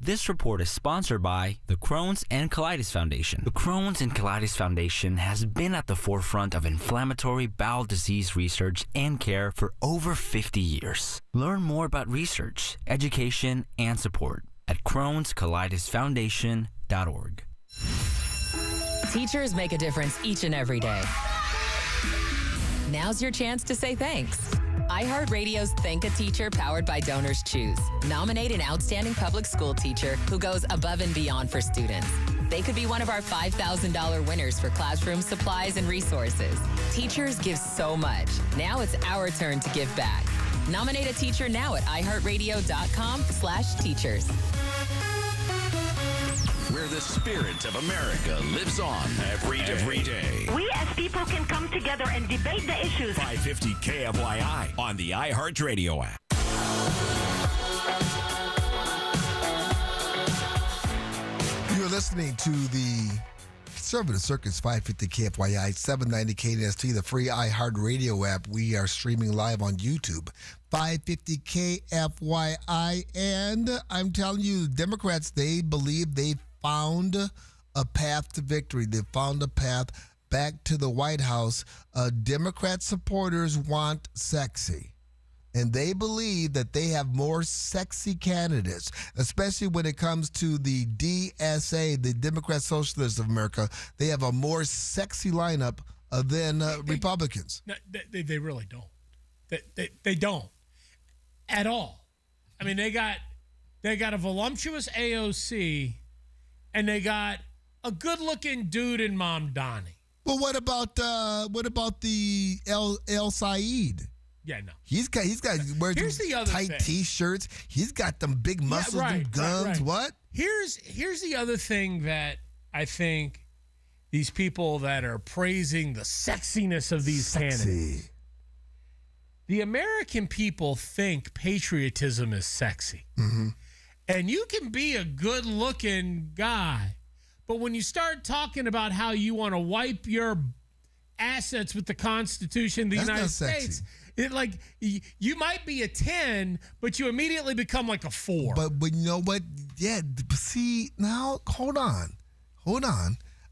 This report is sponsored by the Crohn's and Colitis Foundation. The Crohn's and Colitis Foundation has been at the forefront of inflammatory bowel disease research and care for over 50 years. Learn more about research, education, and support at Crohn'sColitisFoundation.org. Teachers make a difference each and every day. Now's your chance to say thanks. iHeartRadio's Thank a Teacher powered by Donors Choose. Nominate an outstanding public school teacher who goes above and beyond for students. They could be one of our $5,000 winners for classroom supplies and resources. Teachers give so much. Now it's our turn to give back. Nominate a teacher now at iHeartRadio.com/teachers. Where the spirit of America lives on every day. We as people can come together and debate the issues. 550 KFYI on the iHeartRadio app. You're listening to the Conservative Circus 550 KFYI 790 KNST, the free iHeartRadio app. We are streaming live on YouTube. 550 KFYI. And I'm telling you, Democrats, they believe they found a path to victory. They found a path back to the White House. Democrat supporters want sexy. And they believe that they have more sexy candidates, especially when it comes to the DSA, the Democrat Socialists of America. They have a more sexy lineup than Republicans. No, they really don't. They don't at all. I mean, they got a voluptuous AOC, and they got a good-looking dude in Mom Donnie. Well, what about the El Said? Yeah, no. He's got wears tight T-shirts. He's got them big muscles and guns. Right. What? Here's the other thing that I think these people that are praising the sexiness of these candidates. The American people think patriotism is sexy. Mm-hmm. And you can be a good-looking guy, But when you start talking about how you want to wipe your assets with the Constitution of the United States, you might be a 10, but you immediately become like a 4. But you know what? Yeah, see, now, hold on.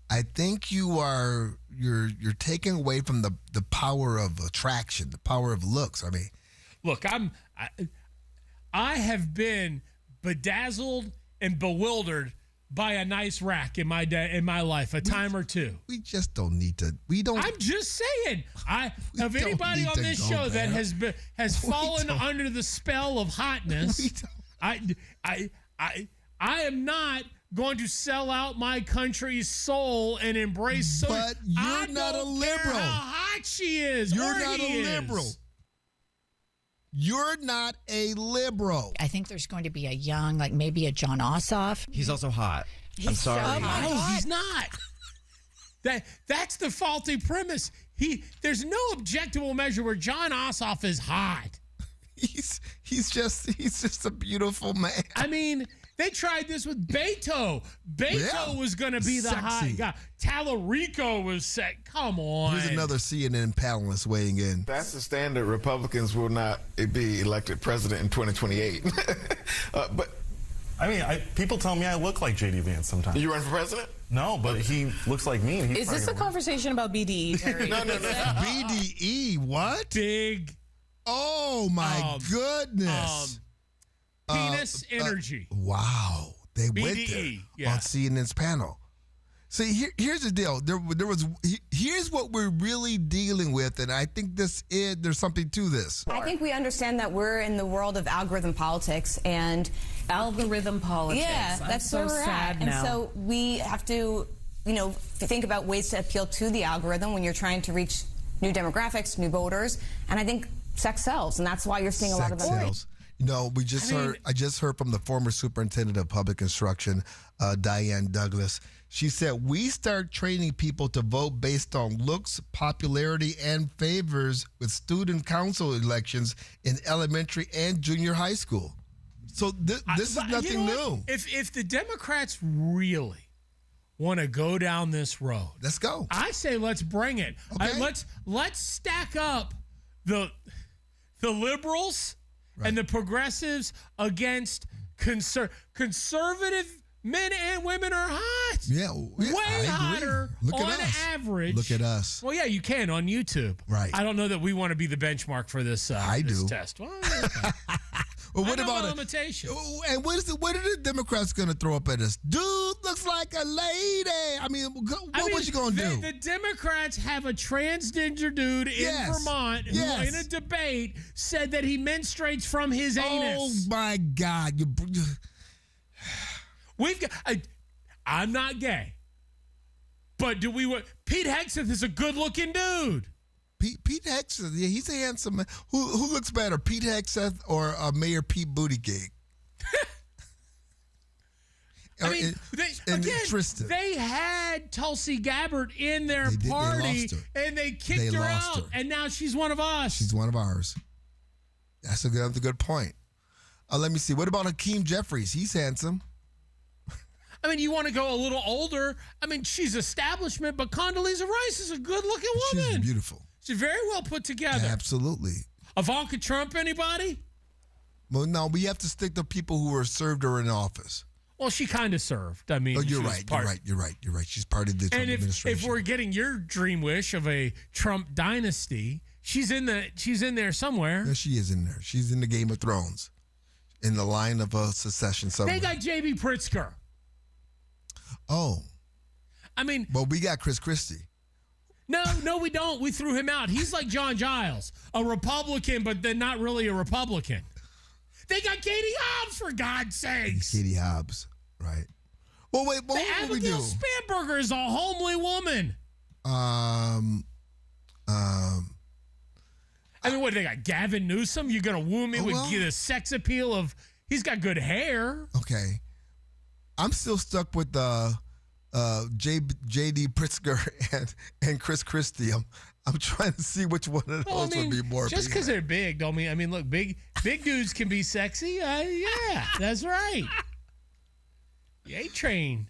I think you're taking away from the power of attraction, the power of looks. I mean, look, I have been bedazzled and bewildered by a nice rack in my life, a time or two. We just don't need to. I'm just saying. Of anybody on this show that has fallen under the spell of hotness, I am not going to sell out my country's soul and embrace. But you're not a liberal. How hot she is. You're not a liberal. You're not a liberal. I think there's going to be a young, like maybe a John Ossoff. He's also hot. I'm sorry. No, he's not. That's the faulty premise. There's no objectable measure where John Ossoff is hot. He's just a beautiful man. I mean, they tried this with Beto. Beto was going to be the hot guy. Tallarico was set. Come on. Here's another CNN panelist weighing in. That's the standard. Republicans will not be elected president in 2028. But I mean, people tell me I look like J.D. Vance sometimes. You run for president? No, but he looks like me. Is this a conversation about BDE, Terry? No. BDE, what? Big. Oh, my goodness. Penis energy. Wow. They went there on CNN's panel. See, here's the deal. Here's what we're really dealing with, and I think there's something to this. I think we understand that we're in the world of algorithm politics and algorithm politics. Yeah, that's where we're at. And so we have to, think about ways to appeal to the algorithm when you're trying to reach new demographics, new voters, and I think sex sells, and that's why you're seeing a lot of them. Sells. I just heard from the former superintendent of public instruction, Diane Douglas. She said, we start training people to vote based on looks, popularity, and favors with student council elections in elementary and junior high school. So this is nothing new. If the Democrats really want to go down this road, let's go. I say let's bring it. Okay. Let's stack up the liberals and the progressives against conservative men and women are hot. Yeah, way hotter on average. Look at us. Well, yeah, you can on YouTube. Right. I don't know that we want to be the benchmark for this. This test. Well, okay. Well, what about a limitation? And what are the Democrats going to throw up at us? Dude looks like a lady. I mean, what was you going to do? The Democrats have a transgender dude in Vermont who, in a debate, said that he menstruates from his anus. Oh my God! We've got. I'm not gay, but do we? Pete Hegseth is a good-looking dude. Pete Hegseth, yeah, he's a handsome man. Who looks better, Pete Hegseth or Mayor Pete Buttigieg? I mean, they had Tulsi Gabbard in their party, and they kicked her out, and now she's one of us. She's one of ours. That's a good point. Let me see. What about Hakeem Jeffries? He's handsome. I mean, you want to go a little older. I mean, she's establishment, but Condoleezza Rice is a good-looking woman. She's beautiful. She's very well put together. Absolutely. Ivanka Trump, anybody? Well, no, we have to stick to people who are served or in office. Well, she kind of served. I mean, you're right. She's part of the Trump administration. If we're getting your dream wish of a Trump dynasty, she's in there somewhere. Yeah, she is in there. She's in the Game of Thrones, in the line of secession somewhere. They got J.B. Pritzker. Oh. I mean. Well, we got Chris Christie. No, we don't. We threw him out. He's like John Giles, a Republican, but then not really a Republican. They got Katie Hobbs, for God's sakes. Katie Hobbs, right. Well, wait, what would we do? Abigail Spanberger is a homely woman. I mean, what, they got Gavin Newsom? You're going to woo me with the sex appeal of, he's got good hair. Okay. I'm still stuck with J.D. Pritzker and Chris Christie. I'm trying to see which one of those would be more. Just because they're big, don't mean. I mean, look, big dudes can be sexy. Yeah, that's right. The A-Train.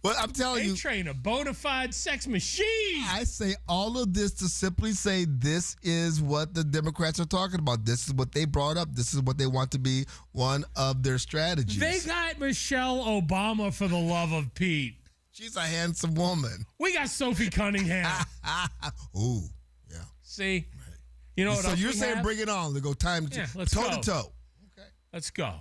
Well, I'm telling you. A-Train, a bona fide sex machine. I say all of this to simply say this is what the Democrats are talking about. This is what they brought up. This is what they want to be one of their strategies. They got Michelle Obama for the love of Pete. She's a handsome woman. We got Sophie Cunningham. Ooh, yeah. See? You know what so else you're we saying have? bring it on. Let's go toe to toe. Let's go.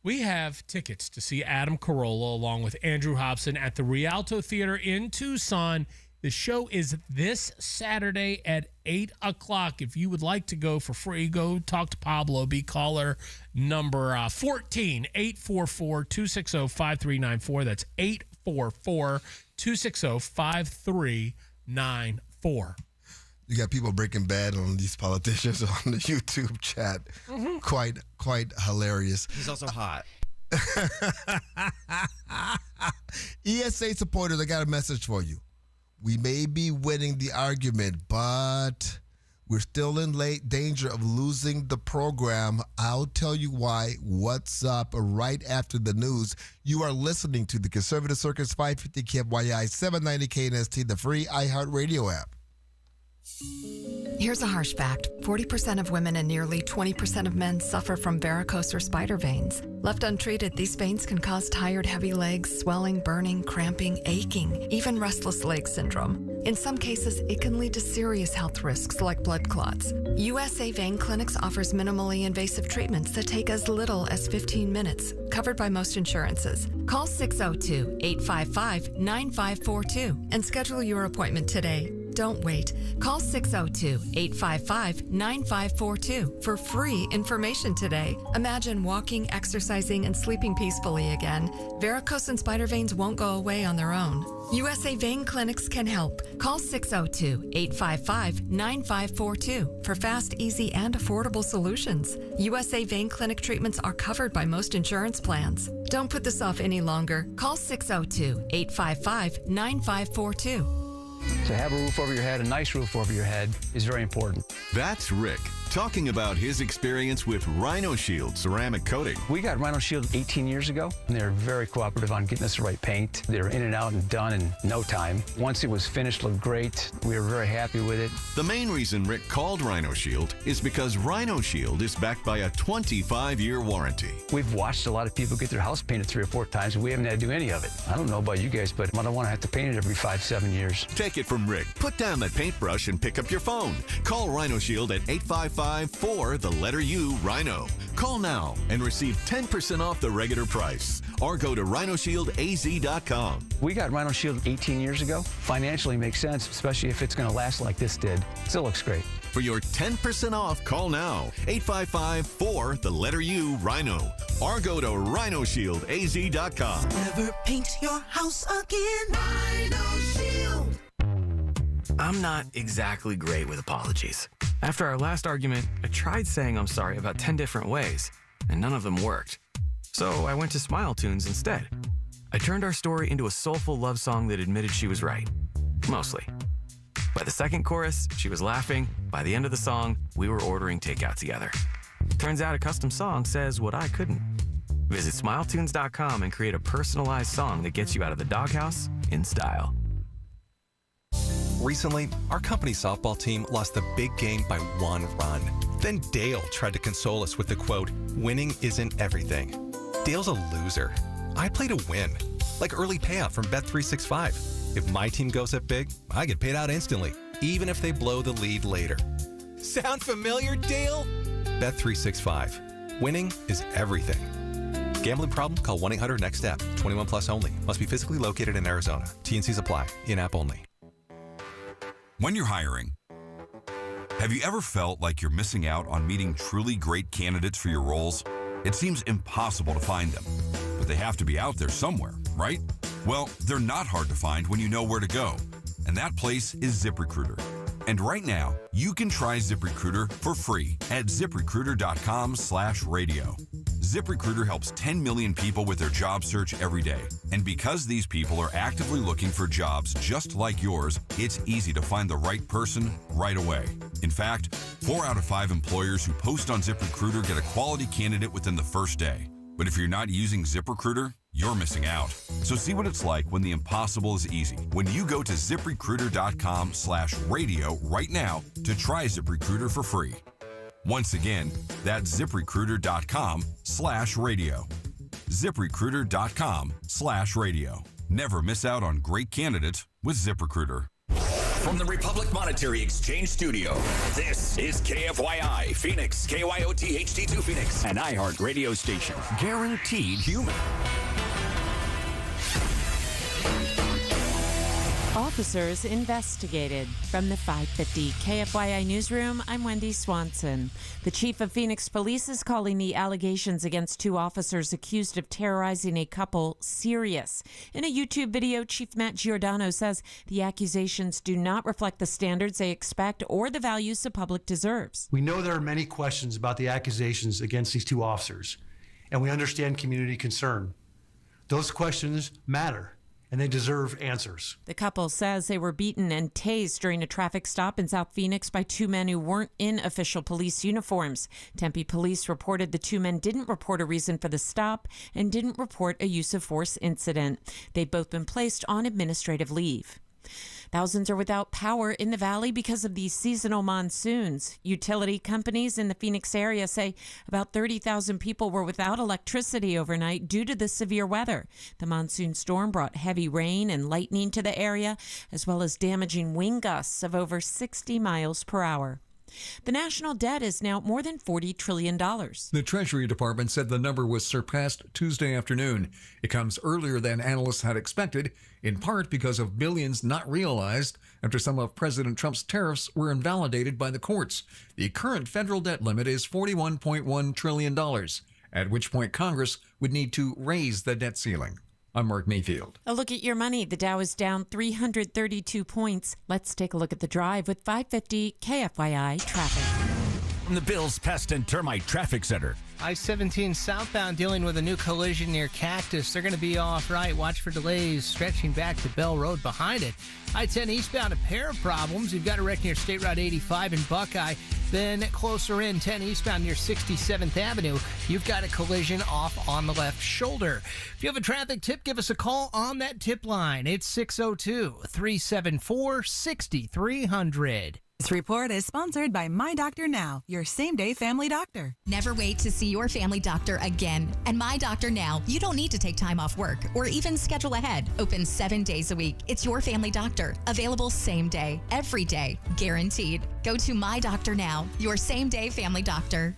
We have tickets to see Adam Carolla along with Andrew Hobson at the Rialto Theater in Tucson. The show is this Saturday at 8 o'clock. If you would like to go for free, go talk to Pablo. Be caller number 14, 844-260-5394. That's 844-260-5394. You got people breaking bad on these politicians on the YouTube chat. Mm-hmm. Quite hilarious. He's also hot. ESA supporters, I got a message for you. We may be winning the argument, but we're still in late danger of losing the program. I'll tell you why. What's up right after the news. You are listening to the Conservative Circus 550 KFYI 790 KNST, the free iHeartRadio app. Here's a harsh fact. 40% of women and nearly 20% of men suffer from varicose or spider veins. Left untreated, these veins can cause tired, heavy legs, swelling, burning, cramping, aching, even restless leg syndrome. In some cases, it can lead to serious health risks like blood clots. USA Vein Clinics offers minimally invasive treatments that take as little as 15 minutes, covered by most insurances. Call 602-855-9542 and schedule your appointment today. Don't wait. Call 602-855-9542 for free information today. Imagine walking, exercising, and sleeping peacefully again. Varicose and spider veins won't go away on their own. USA Vein Clinics can help. Call 602-855-9542 for fast, easy, and affordable solutions. USA Vein Clinic treatments are covered by most insurance plans. Don't put this off any longer. Call 602-855-9542. To have a roof over your head, a nice roof over your head, is very important. That's Rick talking about his experience with Rhino Shield ceramic coating. We got Rhino Shield 18 years ago, and they were very cooperative on getting us the right paint. They were in and out and done in no time. Once it was finished, looked great. We were very happy with it. The main reason Rick called Rhino Shield is because Rhino Shield is backed by a 25-year warranty. We've watched a lot of people get their house painted 3 or 4 times, and we haven't had to do any of it. I don't know about you guys, but I don't want to have to paint it every 5-7 years. Take it from Rick. Put down that paintbrush and pick up your phone. Call Rhino Shield at 855-4-U-RHINO. Call now and receive 10% off the regular price. Or go to rhinoshieldaz.com. We got Rhino Shield 18 years ago. Financially makes sense, especially if it's going to last like this did. Still looks great. For your 10% off, call now. 855-4-U-RHINO. Or go to rhinoshieldaz.com. Never paint your house again. Rhino Shield. I'm not exactly great with apologies. After our last argument, I tried saying I'm sorry about 10 different ways, and none of them worked. So I went to Smile Tunes instead. I turned our story into a soulful love song that admitted she was right. Mostly. By the second chorus, she was laughing. By the end of the song, we were ordering takeout together. Turns out a custom song says what I couldn't. Visit smiletunes.com and create a personalized song that gets you out of the doghouse in style. Recently, our company softball team lost the big game by 1 run. Then Dale tried to console us with the quote, "Winning isn't everything." Dale's a loser. I play to win, like early payout from Bet365. If my team goes up big, I get paid out instantly, even if they blow the lead later. Sound familiar, Dale? Bet365. Winning is everything. Gambling problem? Call 1-800-NEXT-STEP. 21 plus only. Must be physically located in Arizona. T&Cs apply. In-app only. When you're hiring, have you ever felt like you're missing out on meeting truly great candidates for your roles? It seems impossible to find them, but they have to be out there somewhere, right? Well, they're not hard to find when you know where to go, and that place is ZipRecruiter. And right now, you can try ZipRecruiter for free at ZipRecruiter.com/radio. ZipRecruiter helps 10 million people with their job search every day. And because these people are actively looking for jobs just like yours, it's easy to find the right person right away. In fact, 4 out of 5 employers who post on ZipRecruiter get a quality candidate within the first day. But if you're not using ZipRecruiter, you're missing out. So see what it's like when the impossible is easy. When you go to ZipRecruiter.com/radio right now to try ZipRecruiter for free. Once again, that's ZipRecruiter.com/radio. ZipRecruiter.com/radio. Never miss out on great candidates with ZipRecruiter. From the Republic Monetary Exchange Studio, this is KFYI Phoenix, KYOT HD2 Phoenix, an iHeart radio station. Guaranteed human. Officers investigated. From the 550 KFYI Newsroom, I'm Wendy Swanson. The chief of Phoenix Police is calling the allegations against 2 officers accused of terrorizing a couple serious. In a YouTube video, Chief Matt Giordano says the accusations do not reflect the standards they expect or the values the public deserves. We know there are many questions about the accusations against these 2 officers, and we understand community concern. Those questions matter, and they deserve answers. The couple says they were beaten and tased during a traffic stop in South Phoenix by 2 men who weren't in official police uniforms. Tempe police reported the 2 men didn't report a reason for the stop and didn't report a use of force incident. They've both been placed on administrative leave. Thousands are without power in the valley because of these seasonal monsoons. Utility companies in the Phoenix area say about 30,000 people were without electricity overnight due to the severe weather. The monsoon storm brought heavy rain and lightning to the area, as well as damaging wind gusts of over 60 miles per hour. The national debt is now more than $40 trillion. The Treasury Department said the number was surpassed Tuesday afternoon. It comes earlier than analysts had expected, in part because of billions not realized after some of President Trump's tariffs were invalidated by the courts. The current federal debt limit is $41.1 trillion, at which point Congress would need to raise the debt ceiling. I'm Mark Mayfield. A look at your money. The Dow is down 332 points. Let's take a look at the drive with 550 KFYI traffic. From the Bills Pest and Termite Traffic Center. I-17 southbound dealing with a new collision near Cactus. They're going to be off right. Watch for delays stretching back to Bell Road behind it. I-10 eastbound, a pair of problems. You've got a wreck near State Route 85 in Buckeye. Then closer in, 10 eastbound near 67th Avenue, you've got a collision off on the left shoulder. If you have a traffic tip, give us a call on that tip line. It's 602-374-6300. This report is sponsored by My Doctor Now, your same-day family doctor. Never wait to see your family doctor again. And My Doctor Now, you don't need to take time off work or even schedule ahead. Open 7 days a week. It's your family doctor. Available same day, every day, guaranteed. Go to My Doctor Now, your same-day family doctor.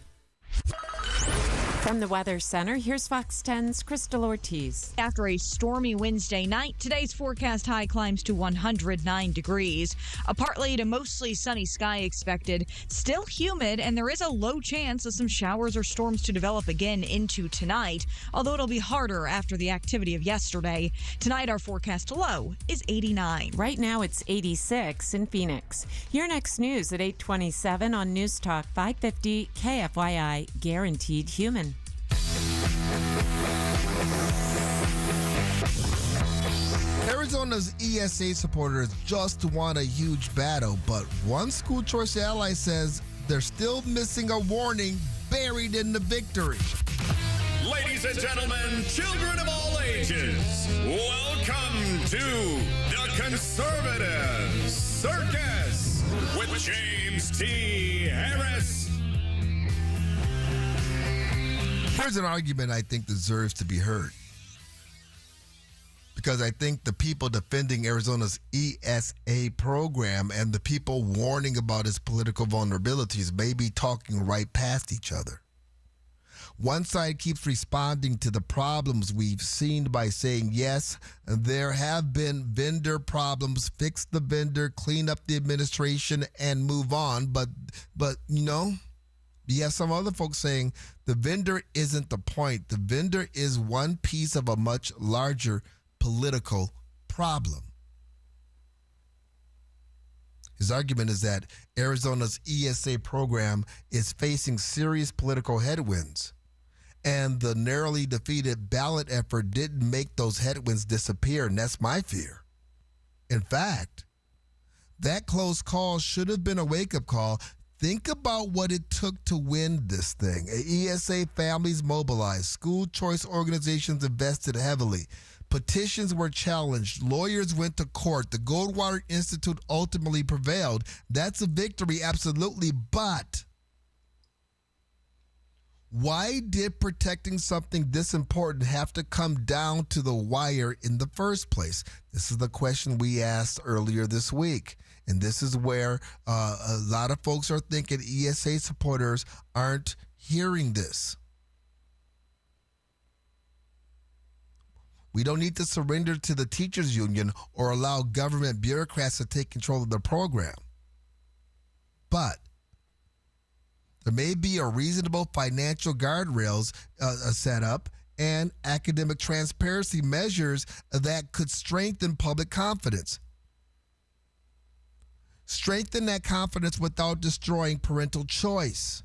From the Weather Center, here's Fox 10's Crystal Ortiz. After a stormy Wednesday night, today's forecast high climbs to 109 degrees. A partly to mostly sunny sky expected. Still humid, and there is a low chance of some showers or storms to develop again into tonight, although it'll be harder after the activity of yesterday. Tonight, our forecast low is 89. Right now, it's 86 in Phoenix. Your next news at 8:27 on News Talk 550 KFYI, Guaranteed Human. Arizona's ESA supporters just won a huge battle, but one school choice ally says they're still missing a warning buried in the victory. Ladies and gentlemen, children of all ages, welcome to the Conservative Circus with James T. Harris. Here's an argument I think deserves to be heard. Because I think the people defending Arizona's ESA program and the people warning about its political vulnerabilities may be talking right past each other. One side keeps responding to the problems we've seen by saying, yes, there have been vendor problems, fix the vendor, clean up the administration, and move on. But you know, you have some other folks saying the vendor isn't the point. The vendor is one piece of a much larger political problem. His argument is that Arizona's ESA program is facing serious political headwinds, and the narrowly defeated ballot effort didn't make those headwinds disappear, and that's my fear. In fact, that close call should have been a wake-up call. Think about what it took to win this thing. ESA families mobilized. School choice organizations invested heavily. Petitions were challenged. Lawyers went to court. The Goldwater Institute ultimately prevailed. That's a victory, absolutely. But why did protecting something this important have to come down to the wire in the first place? This is the question we asked earlier this week. And this is where a lot of folks are thinking ESA supporters aren't hearing this. We don't need to surrender to the teachers union or allow government bureaucrats to take control of the program. But there may be a reasonable financial guardrails set up and academic transparency measures that could strengthen public confidence. Strengthen that confidence without destroying parental choice.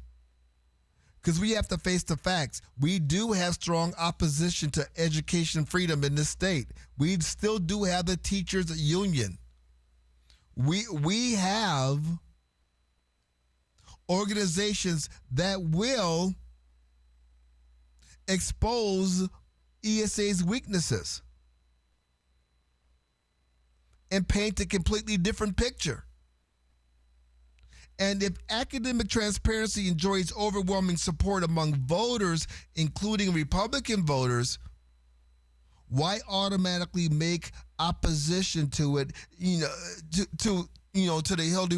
Because we have to face the facts. We do have strong opposition to education freedom in this state. We still do have the teachers union. We have organizations that will expose ESA's weaknesses and paint a completely different picture. And if academic transparency enjoys overwhelming support among voters, including Republican voters, why automatically make opposition to it, to the hill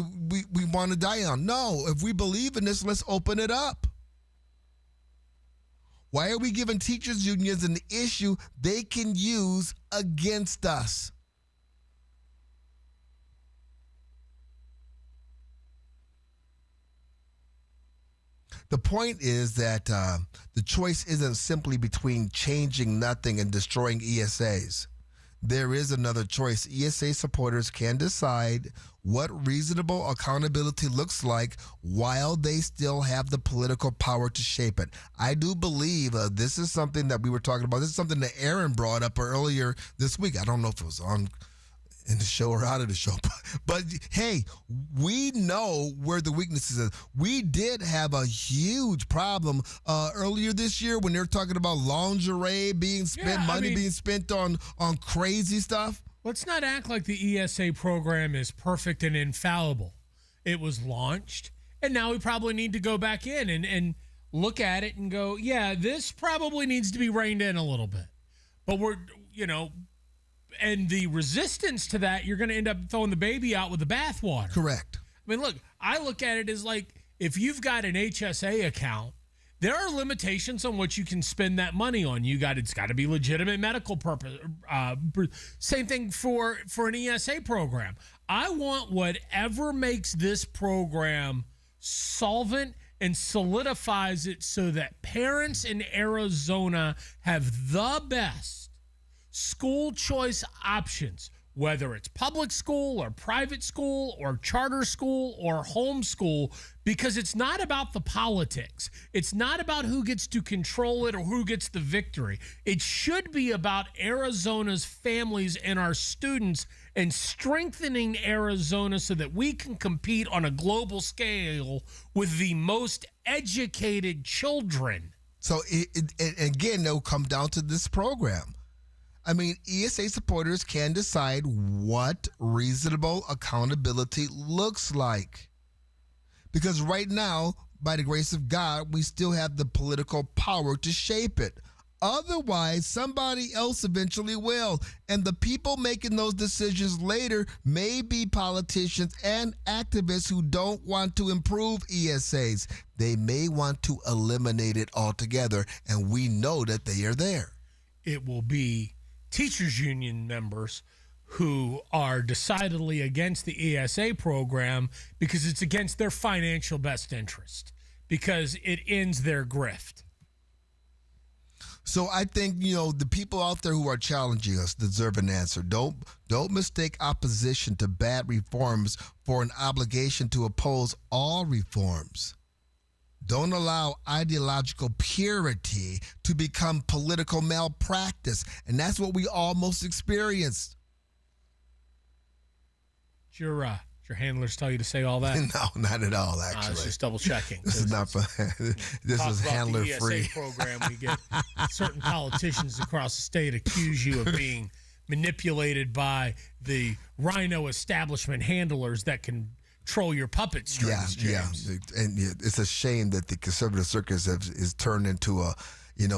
we want to die on? No, if we believe in this, let's open it up. Why are we giving teachers unions an issue they can use against us? The point is that the choice isn't simply between changing nothing and destroying ESAs. There is another choice. ESA supporters can decide what reasonable accountability looks like while they still have the political power to shape it. I do believe this is something that we were talking about. This is something that Aaron brought up earlier this week. I don't know if it was on in the show or out of the show. But hey, we know where the weaknesses are. We did have a huge problem earlier this year when they were talking about lingerie being spent, being spent on crazy stuff. Let's not act like the ESA program is perfect and infallible. It was launched, and now we probably need to go back in and look at it and go, yeah, this probably needs to be reined in a little bit. But and the resistance to that, you're going to end up throwing the baby out with the bathwater. Correct. I mean, look, I look at it as like if you've got an HSA account, there are limitations on what you can spend that money on. It's got to be legitimate medical purpose. Same thing for an ESA program. I want whatever makes this program solvent and solidifies it so that parents in Arizona have the best school choice options, whether it's public school or private school or charter school or homeschool, because it's not about the politics. It's not about who gets to control it or who gets the victory. It should be about Arizona's families and our students and strengthening Arizona so that we can compete on a global scale with the most educated children. So, again, it'll come down to this program. I mean, ESA supporters can decide what reasonable accountability looks like. Because right now, by the grace of God, we still have the political power to shape it. Otherwise, somebody else eventually will. And the people making those decisions later may be politicians and activists who don't want to improve ESAs. They may want to eliminate it altogether, and we know that they are there. It will be teachers union members who are decidedly against the ESA program because it's against their financial best interest, because it ends their grift. So I think, the people out there who are challenging us deserve an answer. Don't mistake opposition to bad reforms for an obligation to oppose all reforms. Don't allow ideological purity to become political malpractice. And that's what we almost experienced. Did your handlers tell you to say all that? No, not at all, actually. I was just double checking. This is not for, this is handler the free. DSA program, we get certain politicians across the state accuse you of being manipulated by the rhino establishment handlers that control your puppet strings, James. And it's a shame that the conservative circus is turned into an it's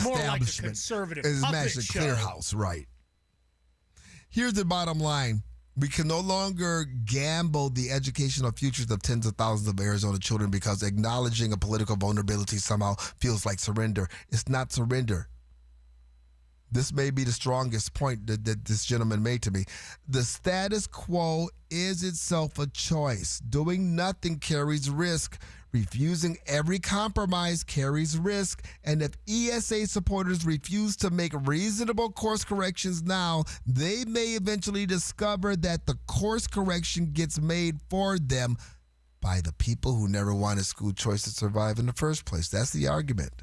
more establishment. like a conservative It's puppet actually show. Clear House, right? Here's the bottom line. We can no longer gamble the educational futures of tens of thousands of Arizona children because acknowledging a political vulnerability somehow feels like surrender. It's not surrender. This may be the strongest point that this gentleman made to me. The status quo is itself a choice. Doing nothing carries risk. Refusing every compromise carries risk. And if ESA supporters refuse to make reasonable course corrections now, they may eventually discover that the course correction gets made for them by the people who never wanted school choice to survive in the first place. That's the argument.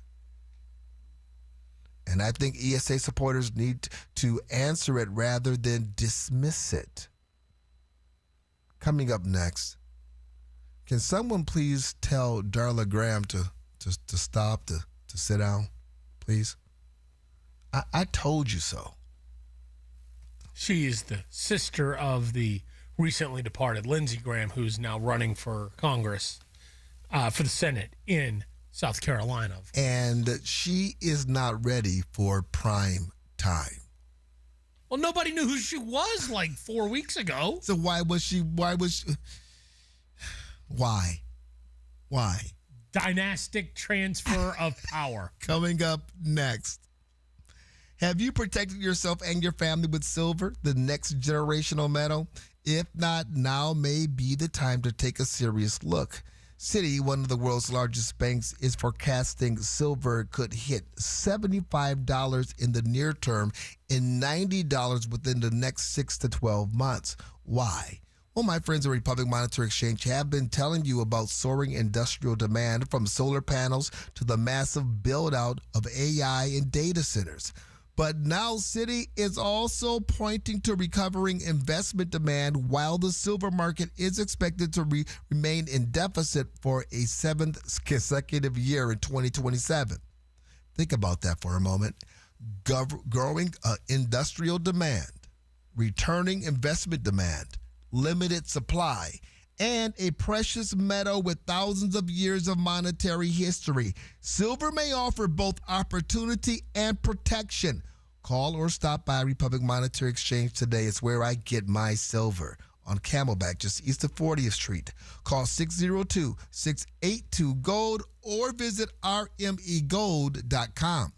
And I think ESA supporters need to answer it rather than dismiss it. Coming up next, can someone please tell Darla Graham to stop, to sit down, please? I told you so. She is the sister of the recently departed Lindsey Graham, who's now running for Congress, for the Senate in South Carolina. And she is not ready for prime time. Well, nobody knew who she was like 4 weeks ago. So why? Dynastic transfer of power. Coming up next. Have you protected yourself and your family with silver, the next generational metal? If not, now may be the time to take a serious look. Citi, one of the world's largest banks, is forecasting silver could hit $75 in the near term and $90 within the next 6 to 12 months. Why? Well, my friends at Republic Monetary Exchange have been telling you about soaring industrial demand from solar panels to the massive build-out of AI and data centers. But now Citi is also pointing to recovering investment demand while the silver market is expected to remain in deficit for a seventh consecutive year in 2027. Think about that for a moment. Growing industrial demand, returning investment demand, limited supply, and a precious metal with thousands of years of monetary history. Silver may offer both opportunity and protection. Call or stop by Republic Monetary Exchange today. It's where I get my silver. On Camelback, just east of 40th Street. Call 602-682-GOLD or visit rmegold.com.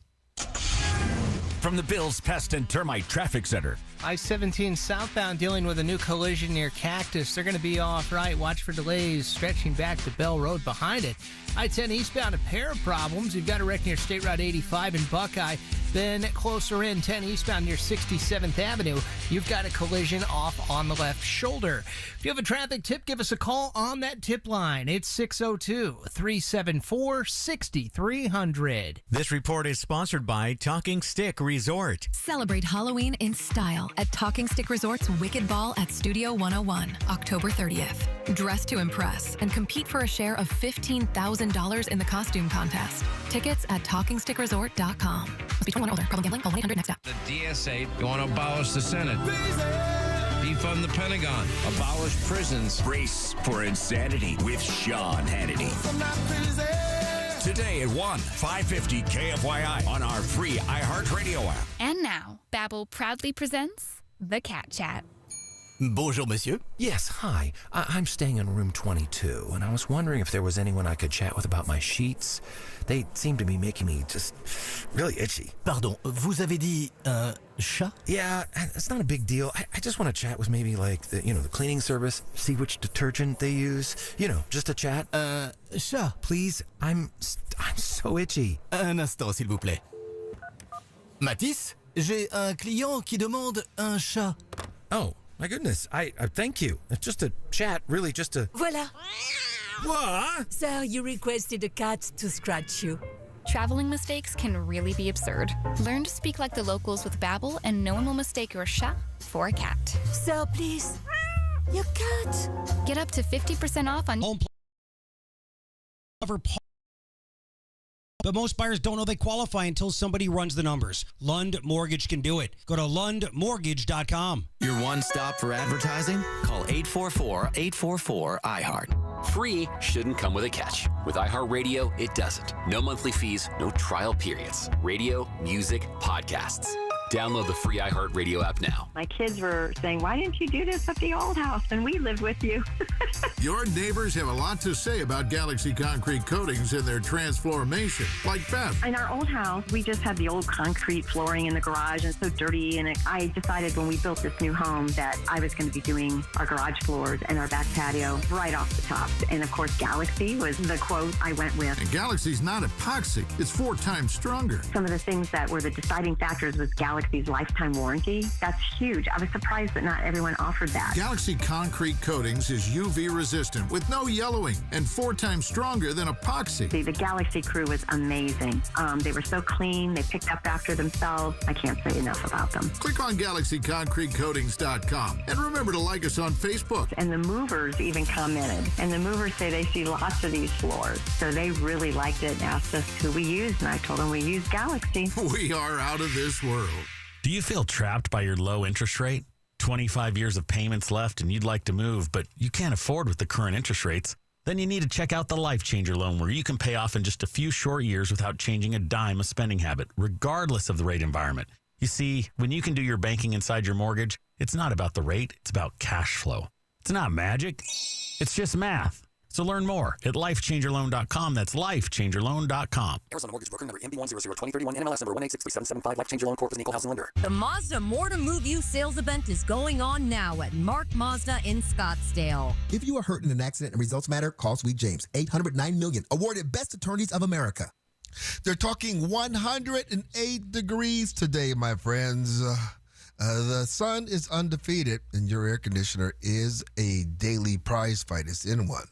From the Bills Pest and Termite Traffic Center. I-17 southbound dealing with a new collision near Cactus. They're going to be off right. Watch for delays stretching back to Bell Road behind it. I-10 eastbound, a pair of problems. You've got a wreck near State Route 85 in Buckeye. Then closer in, 10 eastbound near 67th Avenue. You've got a collision off on the left shoulder. If you have a traffic tip, give us a call on that tip line. It's 602-374-6300. This report is sponsored by Talking Stick Resort. Celebrate Halloween in style at Talking Stick Resort's Wicked Ball at Studio 101, October 30th. Dress to impress and compete for a share of $15,000 in the costume contest. Tickets at TalkingStickResort.com. Must be 21 or older. Problem gambling. Call 1-800-NEXT STEP. The DSA want to abolish the Senate. Defund the Pentagon. Abolish prisons. Brace for insanity with Sean Hannity. Today at 1, 550 KFYI on our free iHeartRadio app. And now, Babbel proudly presents The Cat Chat. Bonjour, monsieur. Yes, hi. I'm staying in room 22, and I was wondering if there was anyone I could chat with about my sheets. They seem to be making me just really itchy. Pardon, vous avez dit un chat? Yeah, it's not a big deal. I just want to chat with maybe like the cleaning service, see which detergent they use. Just a chat. Chat. Please, I'm so itchy. Un instant, s'il vous plaît. Matisse, j'ai un client qui demande un chat. Oh, my goodness. I thank you. Just a chat, really, just a... Voilà. What? Sir, you requested a cat to scratch you. Traveling mistakes can really be absurd. Learn to speak like the locals with Babbel, and no one will mistake your chat for a cat. Sir, please. Your cat. Get up to 50% off on... Home But most buyers don't know they qualify until somebody runs the numbers. Lund Mortgage can do it. Go to lundmortgage.com. Your one stop for advertising? Call 844-844-iHeart. Free shouldn't come with a catch. With iHeartRadio, it doesn't. No monthly fees, no trial periods. Radio, music, podcasts. Download the free iHeartRadio app now. My kids were saying, why didn't you do this at the old house when we lived with you? Your neighbors have a lot to say about Galaxy Concrete Coatings and their transformation, like Beth. In our old house, we just had the old concrete flooring in the garage and so dirty. And I decided when we built this new home that I was going to be doing our garage floors and our back patio right off the top. And of course, Galaxy was the quote I went with. And Galaxy's not epoxy. It's 4 times stronger. Some of the things that were the deciding factors was Galaxy's lifetime warranty. That's huge. I was surprised that not everyone offered that. Galaxy Concrete Coatings is UV resistant with no yellowing and 4 times stronger than epoxy. The Galaxy crew was amazing. They were so clean. They picked up after themselves. I can't say enough about them. Click on GalaxyConcreteCoatings.com and remember to like us on Facebook. And the movers even commented. And the movers say they see lots of these floors. So they really liked it and asked us who we used. And I told them we use Galaxy. We are out of this world. Do you feel trapped by your low interest rate? 25 years of payments left and you'd like to move, but you can't afford with the current interest rates? Then you need to check out the Life Changer loan where you can pay off in just a few short years without changing a dime of spending habit, regardless of the rate environment. You see, when you can do your banking inside your mortgage, it's not about the rate, it's about cash flow. It's not magic, it's just math. So learn more at lifechangerloan.com. That's lifechangerloan.com. Arizona Mortgage Broker number MB1002031 NMLS number 1863775. Life Changer Loan Corp is an equal housing lender. The Mazda More to Move You sales event is going on now at Mark Mazda in Scottsdale. If you are hurt in an accident and results matter, call Sweet James. $809 million. Awarded Best Attorneys of America. They're talking 108 degrees today, my friends. The sun is undefeated, and your air conditioner is a daily prize fight. It's in one.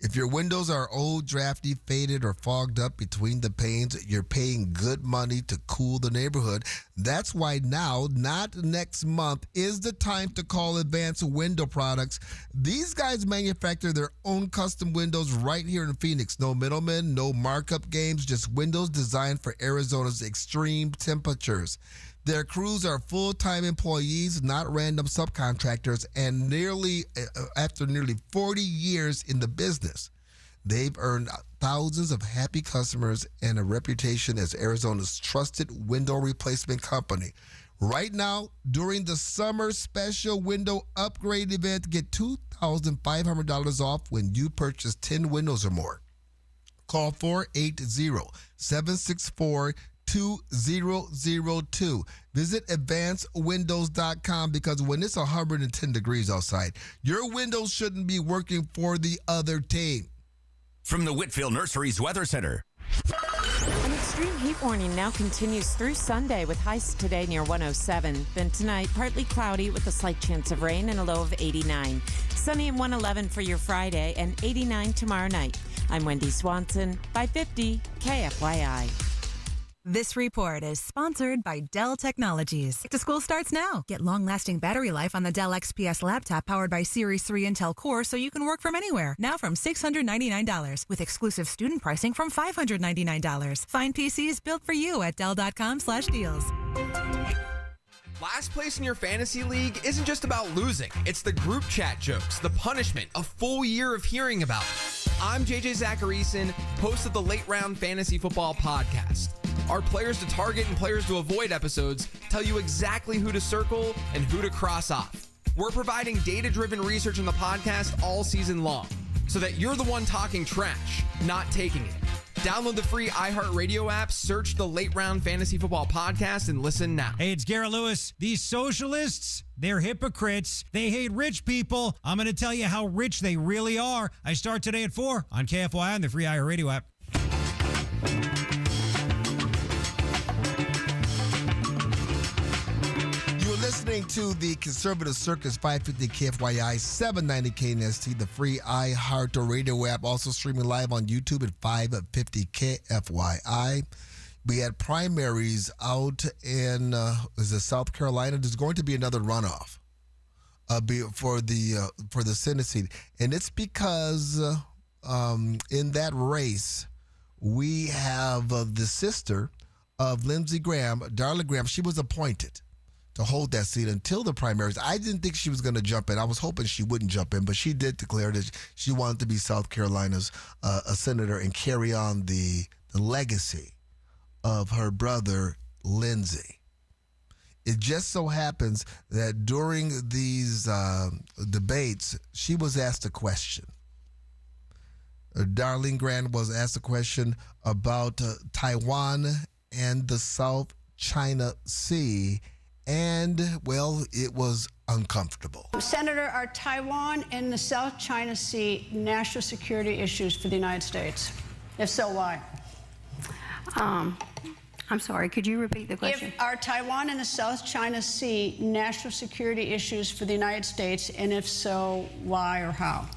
If your windows are old, drafty, faded, or fogged up between the panes, you're paying good money to cool the neighborhood. That's why now, not next month, is the time to call Advanced Window Products. These guys manufacture their own custom windows right here in Phoenix. No middlemen, no markup games, just windows designed for Arizona's extreme temperatures. Their crews are full-time employees, not random subcontractors, and after nearly 40 years in the business, they've earned thousands of happy customers and a reputation as Arizona's trusted window replacement company. Right now, during the summer special window upgrade event, get $2,500 off when you purchase 10 windows or more. Call 480-764-2002. Visit advancedwindows.com because when it's 110 degrees outside, your windows shouldn't be working for the other team. From the Whitfield Nurseries Weather Center. An extreme heat warning now continues through Sunday with highs today near 107. Then tonight, partly cloudy with a slight chance of rain and a low of 89. Sunny and 111 for your Friday and 89 tomorrow night. I'm Wendy Swanson, 550 KFYI. This report is sponsored by Dell Technologies. Back to school starts now. Get long-lasting battery life on the Dell XPS laptop powered by Series 3 Intel Core so you can work from anywhere. Now from $699 with exclusive student pricing from $599. Find PCs built for you at Dell.com/deals. Last place in your fantasy league isn't just about losing. It's the group chat jokes, the punishment, a full year of hearing about. I'm JJ Zacharyson, host of the Late Round Fantasy Football Podcast. Our players to target and players to avoid episodes tell you exactly who to circle and who to cross off. We're providing data-driven research on the podcast all season long so that you're the one talking trash, not taking it. Download the free iHeartRadio app, search the Late Round Fantasy Football Podcast, and listen now. Hey, it's Garrett Lewis. These socialists, they're hypocrites. They hate rich people. I'm going to tell you how rich they really are. I start today at 4 on KFYI and the free iHeartRadio app. Listening to the Conservative Circus 550 KFYI 790 KNST, the free iHeartRadio app, also streaming live on YouTube at 550 KFYI. We had primaries out in South Carolina. There's going to be another runoff for the Senate seat, and it's because in that race we have the sister of Lindsey Graham, Darla Graham. She was appointed to hold that seat until the primaries. I didn't think she was going to jump in. I was hoping she wouldn't jump in, but she did declare that she wanted to be South Carolina's a senator and carry on the legacy of her brother, Lindsey. It just so happens that during these debates, she was asked a question. Darlene Grant was asked a question about Taiwan and the South China Sea. And, well, it was uncomfortable. Senator, are Taiwan and the South China Sea national security issues for the United States? If so, why? I'm sorry, could you repeat the question? Are Taiwan and the South China Sea national security issues for the United States? And if so, why or how?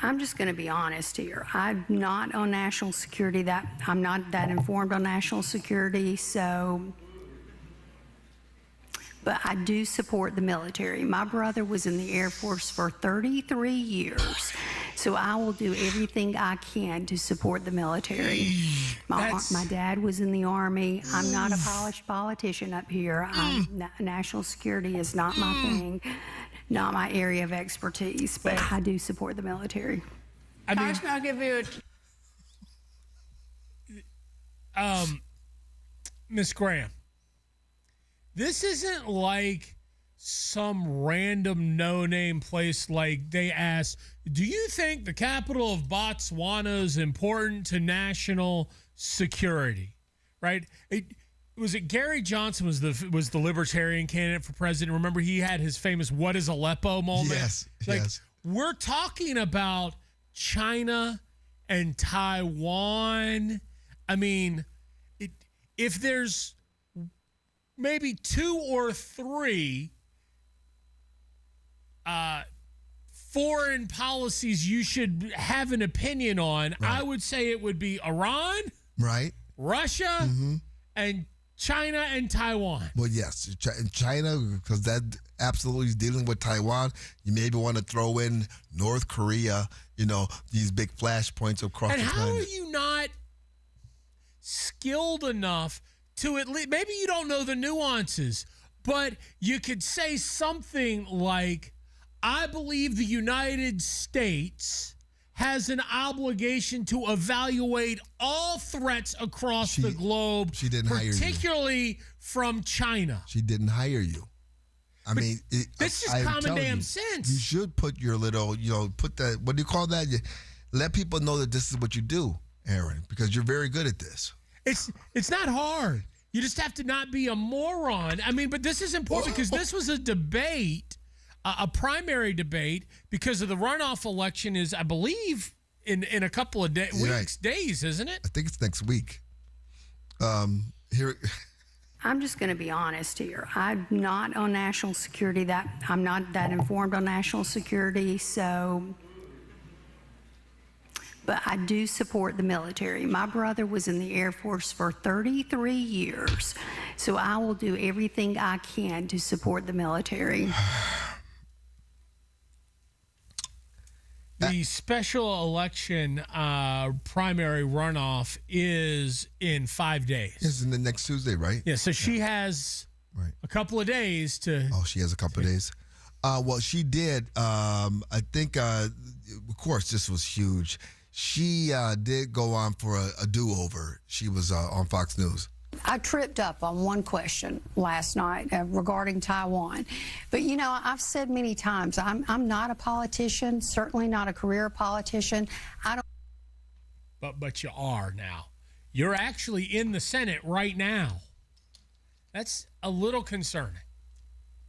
I'm just going to be honest here. I'm not on national security. I'm not that informed on national security, so... But I do support the military. My brother was in the Air Force for 33 years, so I will do everything I can to support the military. My dad was in the Army. I'm not a polished politician up here. National security is not my thing, not my area of expertise, but I do support the military. Congressman, I'll give you Ms. Graham. This isn't like some random no-name place like they asked, do you think the capital of Botswana is important to national security? Right? Was it Gary Johnson was the libertarian candidate for president? Remember, he had his famous "What is Aleppo" moment? Yes, yes. We're talking about China and Taiwan. I mean, if there's maybe 2 or 3 foreign policies you should have an opinion on, right, I would say it would be Iran, right, Russia, and China and Taiwan. Well, yes, China, because that absolutely is dealing with Taiwan. You maybe want to throw in North Korea, these big flashpoints across the planet. And how are you not skilled enough to at least, maybe you don't know the nuances, but you could say something like, I believe the United States has an obligation to evaluate all threats across the globe, she didn't hire you, particularly from China. She didn't hire you. I mean, this is common damn sense. You should put your little, put that, what do you call that? Let people know that this is what you do, Aaron, because you're very good at this. It's not hard. You just have to not be a moron. I mean, but this is important because this was a debate, a primary debate, because of the runoff election is, I believe, in a couple of days, isn't it? I think it's next week. Here. I'm just going to be honest here. I'm not on national security. I'm not that informed on national security, so... But I do support the military. My brother was in the Air Force for 33 years, so I will do everything I can to support the military. The special election primary runoff is in 5 days. It's in the next Tuesday, right? Yeah, so she has a couple of days to... Oh, she has a couple of days. Well, she did. I think, of course, this was huge. She did go on for a do-over. She was on Fox News. I tripped up on one question last night regarding Taiwan. But, you know, I've said many times, I'm not a politician, certainly not a career politician. I don't. But you are now. You're actually in the Senate right now. That's a little concerning.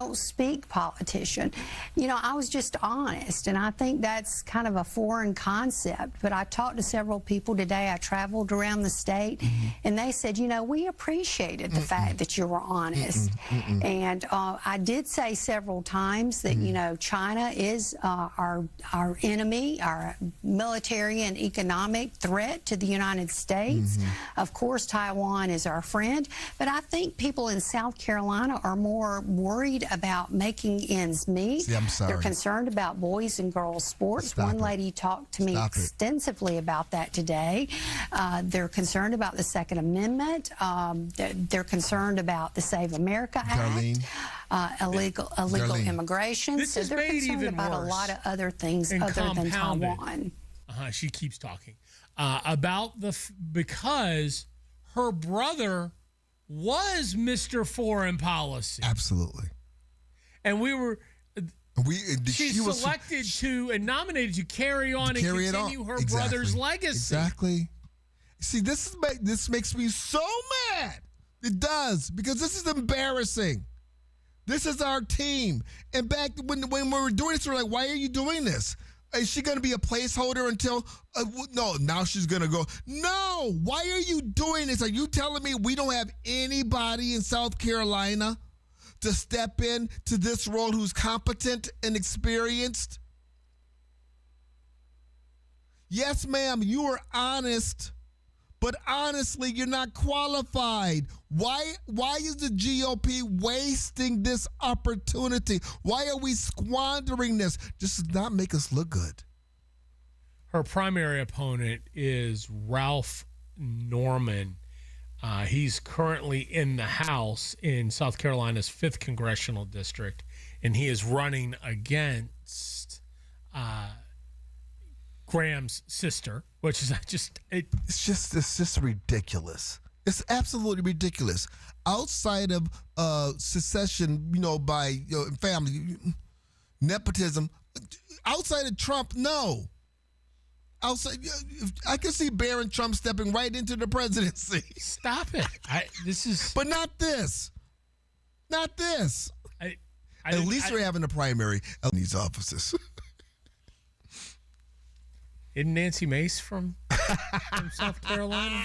Don't speak politician. You know, I was just honest, and I think that's kind of a foreign concept. But I talked to several people today. I traveled around the state, and they said, you know, we appreciated the fact that you were honest. And I did say several times that, you know, China is our enemy, our military and economic threat to the United States. Of course, Taiwan is our friend. But I think people in South Carolina are more worried about making ends meet. See, I'm sorry. They're concerned about boys and girls sports. One lady talked to me extensively about that today. They're concerned about the Second Amendment. They're concerned about the Save America Act, illegal immigration. So they're concerned about a lot of other things other than Taiwan. She keeps talking about because her brother was Mr. Foreign Policy. Absolutely. And she's selected to and nominated to carry on and continue her brother's legacy. Exactly. See, this makes me so mad. It does, because this is embarrassing. This is our team. And back when we were doing this, we were like, why are you doing this? Is she going to be a placeholder until, no, now she's going to go. No, why are you doing this? Are you telling me we don't have anybody in South Carolina to step in to this role who's competent and experienced? Yes, ma'am, you are honest, but honestly, you're not qualified. Why is the GOP wasting this opportunity? Why are we squandering this? Just does not make us look good. Her primary opponent is Ralph Norman. He's currently in the House in South Carolina's 5th Congressional District, and he is running against Graham's sister, which is it's just ridiculous. It's absolutely ridiculous. Outside of secession, by family, nepotism, outside of Trump, no. Outside, I can see Barron Trump stepping right into the presidency. Stop it! But not this. Not this. At least we're having a primary in these offices. Isn't Nancy Mace from South Carolina?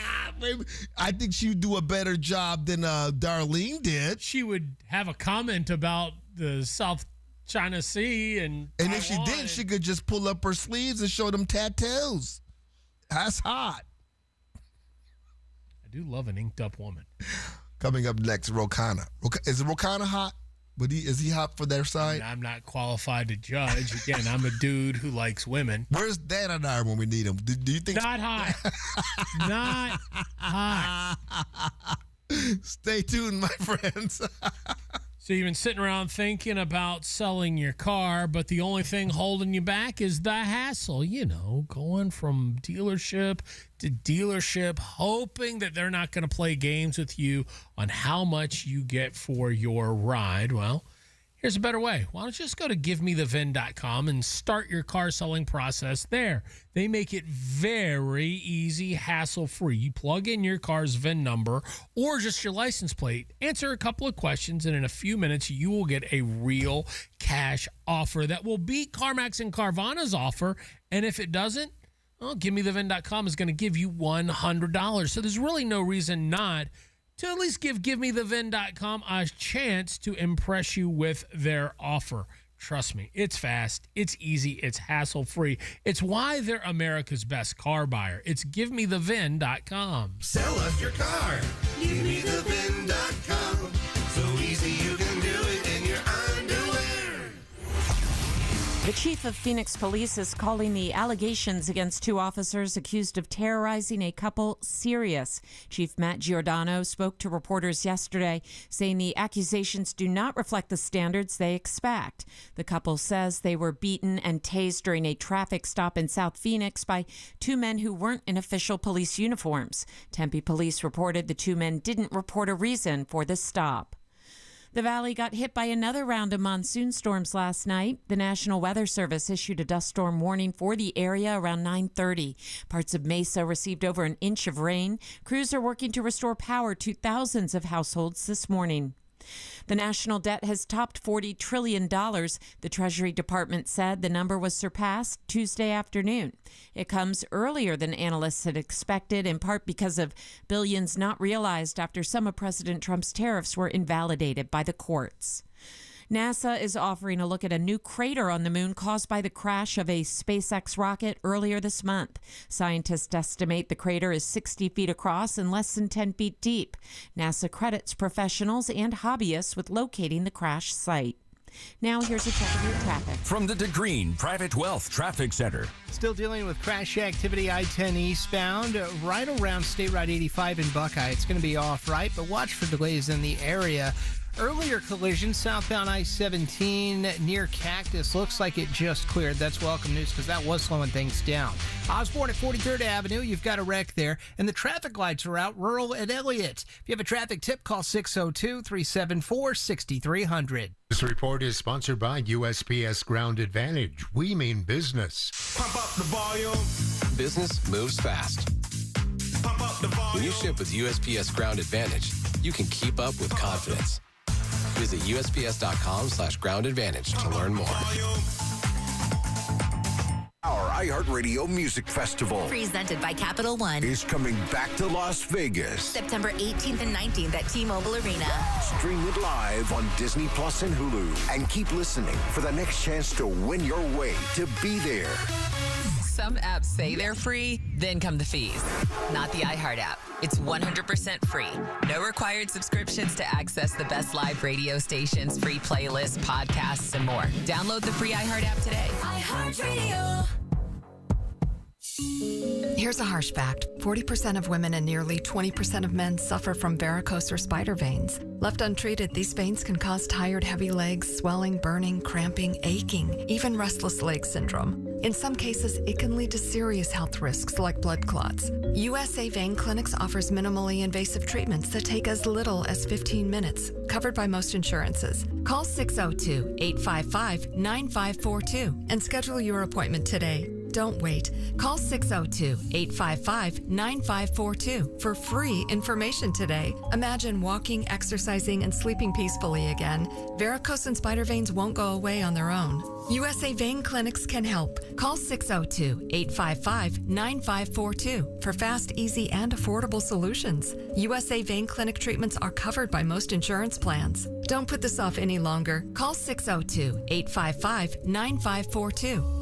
I think she would do a better job than Darlene did. She would have a comment about the South China Sea and Taiwan. If she did, she could just pull up her sleeves and show them tattoos. That's hot. I do love an inked up woman. Coming up next, Rokana. Is Rokana hot? Is he hot for their side? I'm not qualified to judge. Again, I'm a dude who likes women. Where's Dan and I when we need him? Do you think? Not hot. Not hot. Stay tuned, my friends. So you've been sitting around thinking about selling your car, but the only thing holding you back is the hassle. Going from dealership to dealership, hoping that they're not going to play games with you on how much you get for your ride. Well, here's a better way. Why don't you just go to givemethevin.com and start your car selling process there? They make it very easy, hassle-free. You plug in your car's VIN number or just your license plate, answer a couple of questions, and in a few minutes, you will get a real cash offer that will beat CarMax and Carvana's offer. And if it doesn't, well, givemethevin.com is going to give you $100. So there's really no reason not to at least give givemethevin.com a chance to impress you with their offer. Trust me, it's fast, it's easy, it's hassle-free. It's why they're America's best car buyer. It's givemethevin.com. Sell us your car. Givemethevin.com. So easy you can do it in your underwear. The chief of Phoenix Police is calling the allegations against 2 officers accused of terrorizing a couple serious. Chief Matt Giordano spoke to reporters yesterday, saying the accusations do not reflect the standards they expect. The couple says they were beaten and tased during a traffic stop in South Phoenix by 2 men who weren't in official police uniforms. Tempe police reported the 2 men didn't report a reason for the stop. The valley got hit by another round of monsoon storms last night. The National Weather Service issued a dust storm warning for the area around 9:30. Parts of Mesa received over an inch of rain. Crews are working to restore power to thousands of households this morning. The national debt has topped $40 trillion. The Treasury Department said the number was surpassed Tuesday afternoon. It comes earlier than analysts had expected, in part because of billions not realized after some of President Trump's tariffs were invalidated by the courts. NASA is offering a look at a new crater on the moon caused by the crash of a SpaceX rocket earlier this month. Scientists estimate the crater is 60 feet across and less than 10 feet deep. NASA credits professionals and hobbyists with locating the crash site. Now here's a check of your traffic. From the DeGreen Private Wealth Traffic Center. Still dealing with crash activity I-10 eastbound, right around State Route 85 in Buckeye. It's going to be off right, but watch for delays in the area. Earlier collision southbound I-17 near Cactus. Looks like it just cleared. That's welcome news because that was slowing things down. Osborne at 43rd Avenue. You've got a wreck there. And the traffic lights are out. Rural at Elliott. If you have a traffic tip, call 602-374-6300. This report is sponsored by USPS Ground Advantage. We mean business. Pump up the volume. Business moves fast. Pump up the volume. When you ship with USPS Ground Advantage, you can keep up with confidence. Visit USPS.com/Ground Advantage to learn more. Our iHeartRadio Music Festival, Presented by Capital One, is coming back to Las Vegas. September 18th and 19th at T-Mobile Arena. Stream it live on Disney Plus and Hulu. And keep listening for the next chance to win your way to be there. Some apps say they're free, then come the fees. Not the iHeart app. It's 100% free. No required subscriptions to access the best live radio stations, free playlists, podcasts, and more. Download the free iHeart app today. iHeartRadio. Here's a harsh fact. 40% of women and nearly 20% of men suffer from varicose or spider veins. Left untreated, these veins can cause tired, heavy legs, swelling, burning, cramping, aching, even restless leg syndrome. In some cases, it can lead to serious health risks like blood clots. USA Vein Clinics offers minimally invasive treatments that take as little as 15 minutes, covered by most insurances. Call 602-855-9542 and schedule your appointment today. Don't wait. Call 602-855-9542 for free information today. Imagine walking, exercising, and sleeping peacefully again. Varicose and spider veins won't go away on their own. USA Vein Clinics can help. Call 602-855-9542 for fast, easy, and affordable solutions. USA Vein Clinic treatments are covered by most insurance plans. Don't put this off any longer. Call 602-855-9542.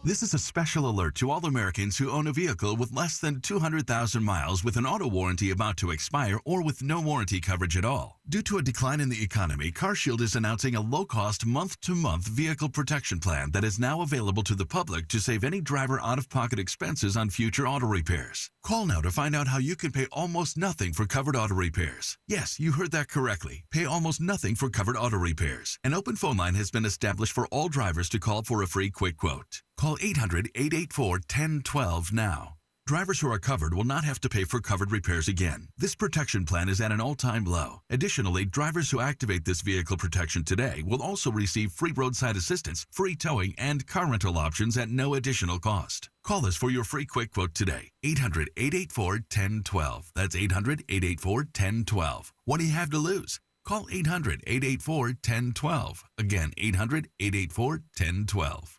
This is a special alert to all Americans who own a vehicle with less than 200,000 miles with an auto warranty about to expire or with no warranty coverage at all. Due to a decline in the economy, CarShield is announcing a low-cost month-to-month vehicle protection plan that is now available to the public to save any driver out-of-pocket expenses on future auto repairs. Call now to find out how you can pay almost nothing for covered auto repairs. Yes, you heard that correctly. Pay almost nothing for covered auto repairs. An open phone line has been established for all drivers to call for a free quick quote. Call 800-884-1012 now. Drivers who are covered will not have to pay for covered repairs again. This protection plan is at an all-time low. Additionally, drivers who activate this vehicle protection today will also receive free roadside assistance, free towing, and car rental options at no additional cost. Call us for your free quick quote today. 800-884-1012. That's 800-884-1012. What do you have to lose? Call 800-884-1012. Again, 800-884-1012.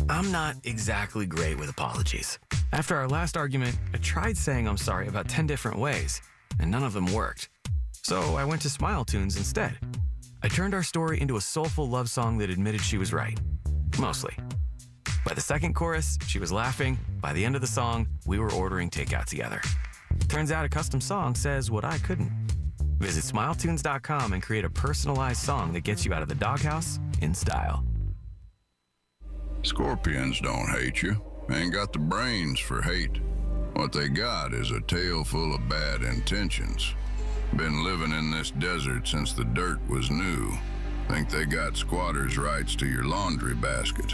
I'm not exactly great with apologies. After our last argument, I tried saying I'm sorry about 10 different ways, and none of them worked. So I went to Smile Tunes instead. I turned our story into a soulful love song that admitted she was right. Mostly. By the second chorus, she was laughing. By the end of the song, we were ordering takeout together. Turns out a custom song says what I couldn't. Visit smiletunes.com and create a personalized song that gets you out of the doghouse in style. Scorpions don't hate you. Ain't got the brains for hate. What they got is a tail full of bad intentions. Been living in this desert since the dirt was new. Think they got squatters' rights to your laundry basket.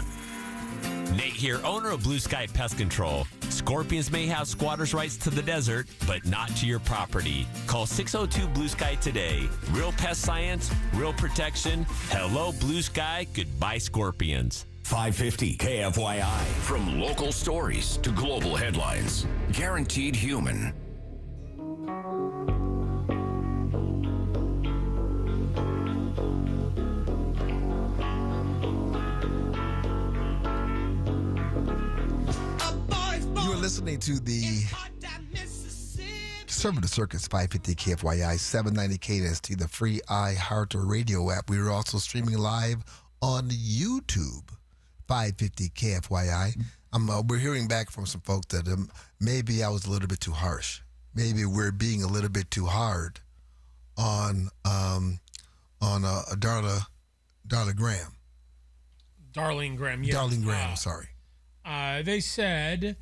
Nate here, owner of Blue Sky Pest Control. Scorpions may have squatters' rights to the desert, but not to your property. Call 602 Blue Sky today. Real pest science, real protection. Hello, Blue Sky. Goodbye, Scorpions. 550 KFYI. From local stories to global headlines. Guaranteed human. You are listening to the Conservative Circus, 550 KFYI, 790 KNST, the free iHeart Radio app. We are also streaming live on YouTube, 550 KFYI. We're hearing back from some folks that maybe I was a little bit too harsh. Maybe we're being a little bit too hard on Darla Graham. Darlene Graham, yeah. Darlene Graham, sorry. They said,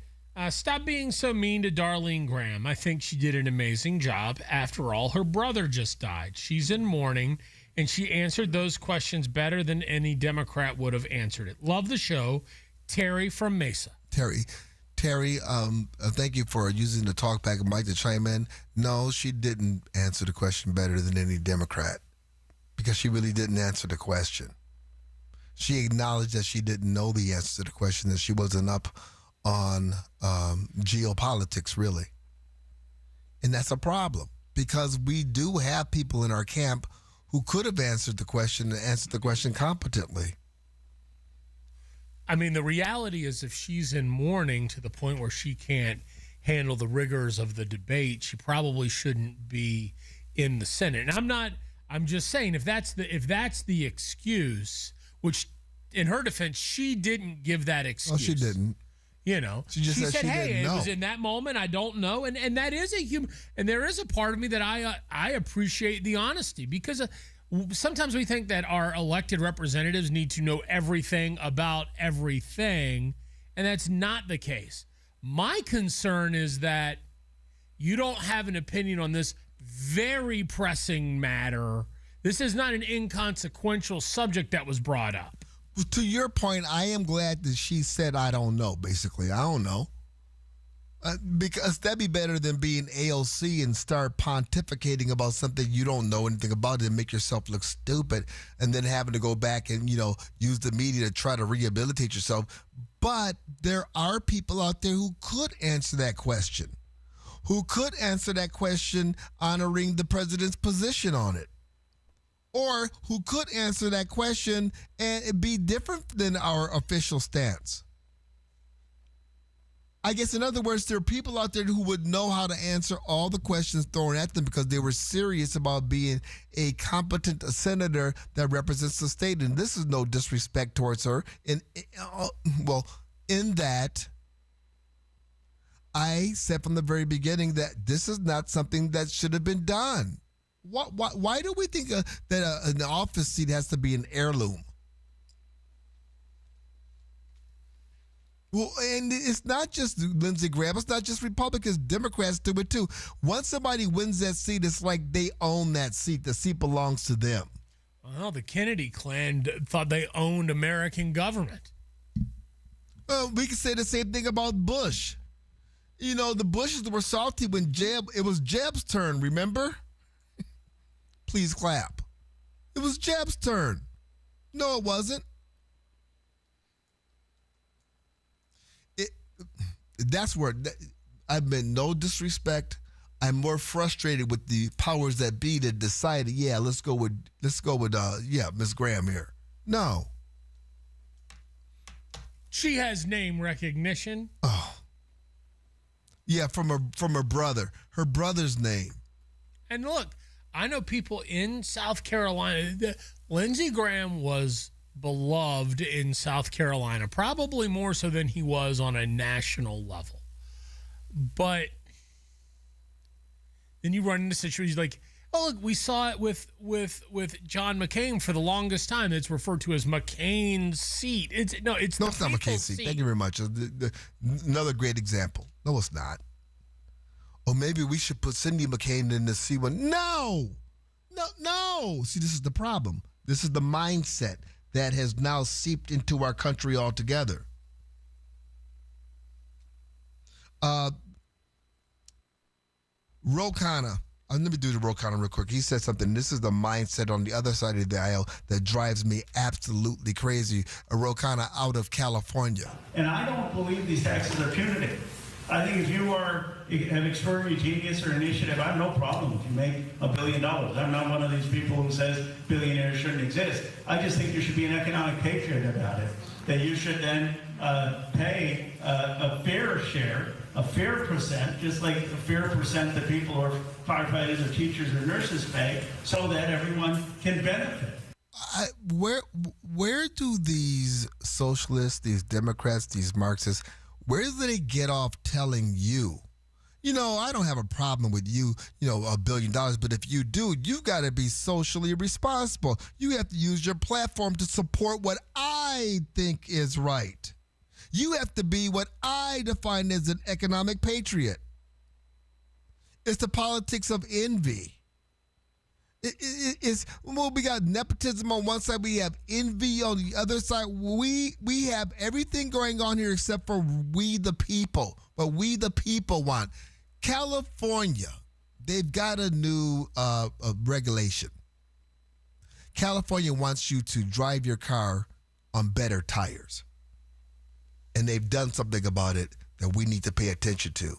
stop being so mean to Darlene Graham. I think she did an amazing job. After all, her brother just died. She's in mourning, and she answered those questions better than any Democrat would have answered it. Love the show. Terry from Mesa. Terry, thank you for using the talkback mic to chime in. No, she didn't answer the question better than any Democrat because she really didn't answer the question. She acknowledged that she didn't know the answer to the question, that she wasn't up on geopolitics, really. And that's a problem because we do have people in our camp who could have answered the question and answered the question competently. I mean, the reality is if she's in mourning to the point where she can't handle the rigors of the debate, she probably shouldn't be in the Senate. And I'm just saying if that's the excuse, which in her defense, she didn't give that excuse. Oh, she didn't. You know, she just said hey, it was in that moment. I don't know. And that is a human. And there is a part of me that I appreciate the honesty because sometimes we think that our elected representatives need to know everything about everything. And that's not the case. My concern is that you don't have an opinion on this very pressing matter. This is not an inconsequential subject that was brought up. To your point, I am glad that she said, I don't know, basically. I don't know. Because that'd be better than being AOC and start pontificating about something you don't know anything about and make yourself look stupid and then having to go back and, use the media to try to rehabilitate yourself. But there are people out there who could answer that question, honoring the president's position on it. Or who could answer that question and it be different than our official stance. I guess, in other words, there are people out there who would know how to answer all the questions thrown at them because they were serious about being a competent senator that represents the state. And this is no disrespect towards her. In that, I said from the very beginning that this is not something that should have been done. Why do we think that an office seat has to be an heirloom? Well, and it's not just Lindsey Graham. It's not just Republicans. Democrats do it too. Once somebody wins that seat, it's like they own that seat. The seat belongs to them. Well, the Kennedy clan thought they owned American government. We could say the same thing about Bush. The Bushes were salty when it was Jeb's turn, remember? Please clap. It was Jeb's turn. No, it wasn't. That's where I've been no disrespect. I'm more frustrated with the powers that be that decided, let's go with Miss Graham here. No. She has name recognition. Oh. Yeah, from her brother. Her brother's name. And look, I know people in South Carolina. Lindsey Graham was beloved in South Carolina, probably more so than he was on a national level. But then you run into situations like, Oh, look, we saw it with John McCain for the longest time. It's referred to as McCain's seat. It's not McCain's seat. Thank you very much. Another great example. No, it's not. Or maybe we should put Cindy McCain in the C1. No. See, this is the problem. This is the mindset that has now seeped into our country altogether. Ro Khanna. Let me do the Ro Khanna real quick. He said something. This is the mindset on the other side of the aisle that drives me absolutely crazy. Ro Khanna out of California. And I don't believe these taxes are punitive. I think if you have extraordinary genius or initiative, I have no problem if you make $1 billion. I'm not one of these people who says billionaires shouldn't exist. I just think you should be an economic patriot about it. That you should then pay a fair share, a fair percent, just like a fair percent that people who are firefighters or teachers or nurses pay, so that everyone can benefit. Where do these socialists, these Democrats, these Marxists, where do they get off telling you, I don't have a problem with you, $1 billion, but if you do, you've got to be socially responsible. You have to use your platform to support what I think is right. You have to be what I define as an economic patriot. It's the politics of envy. We got nepotism on one side, we have envy on the other side. We have everything going on here except for we the people. What we the people want. California, they've got a new regulation. California wants you to drive your car on better tires. And they've done something about it that we need to pay attention to.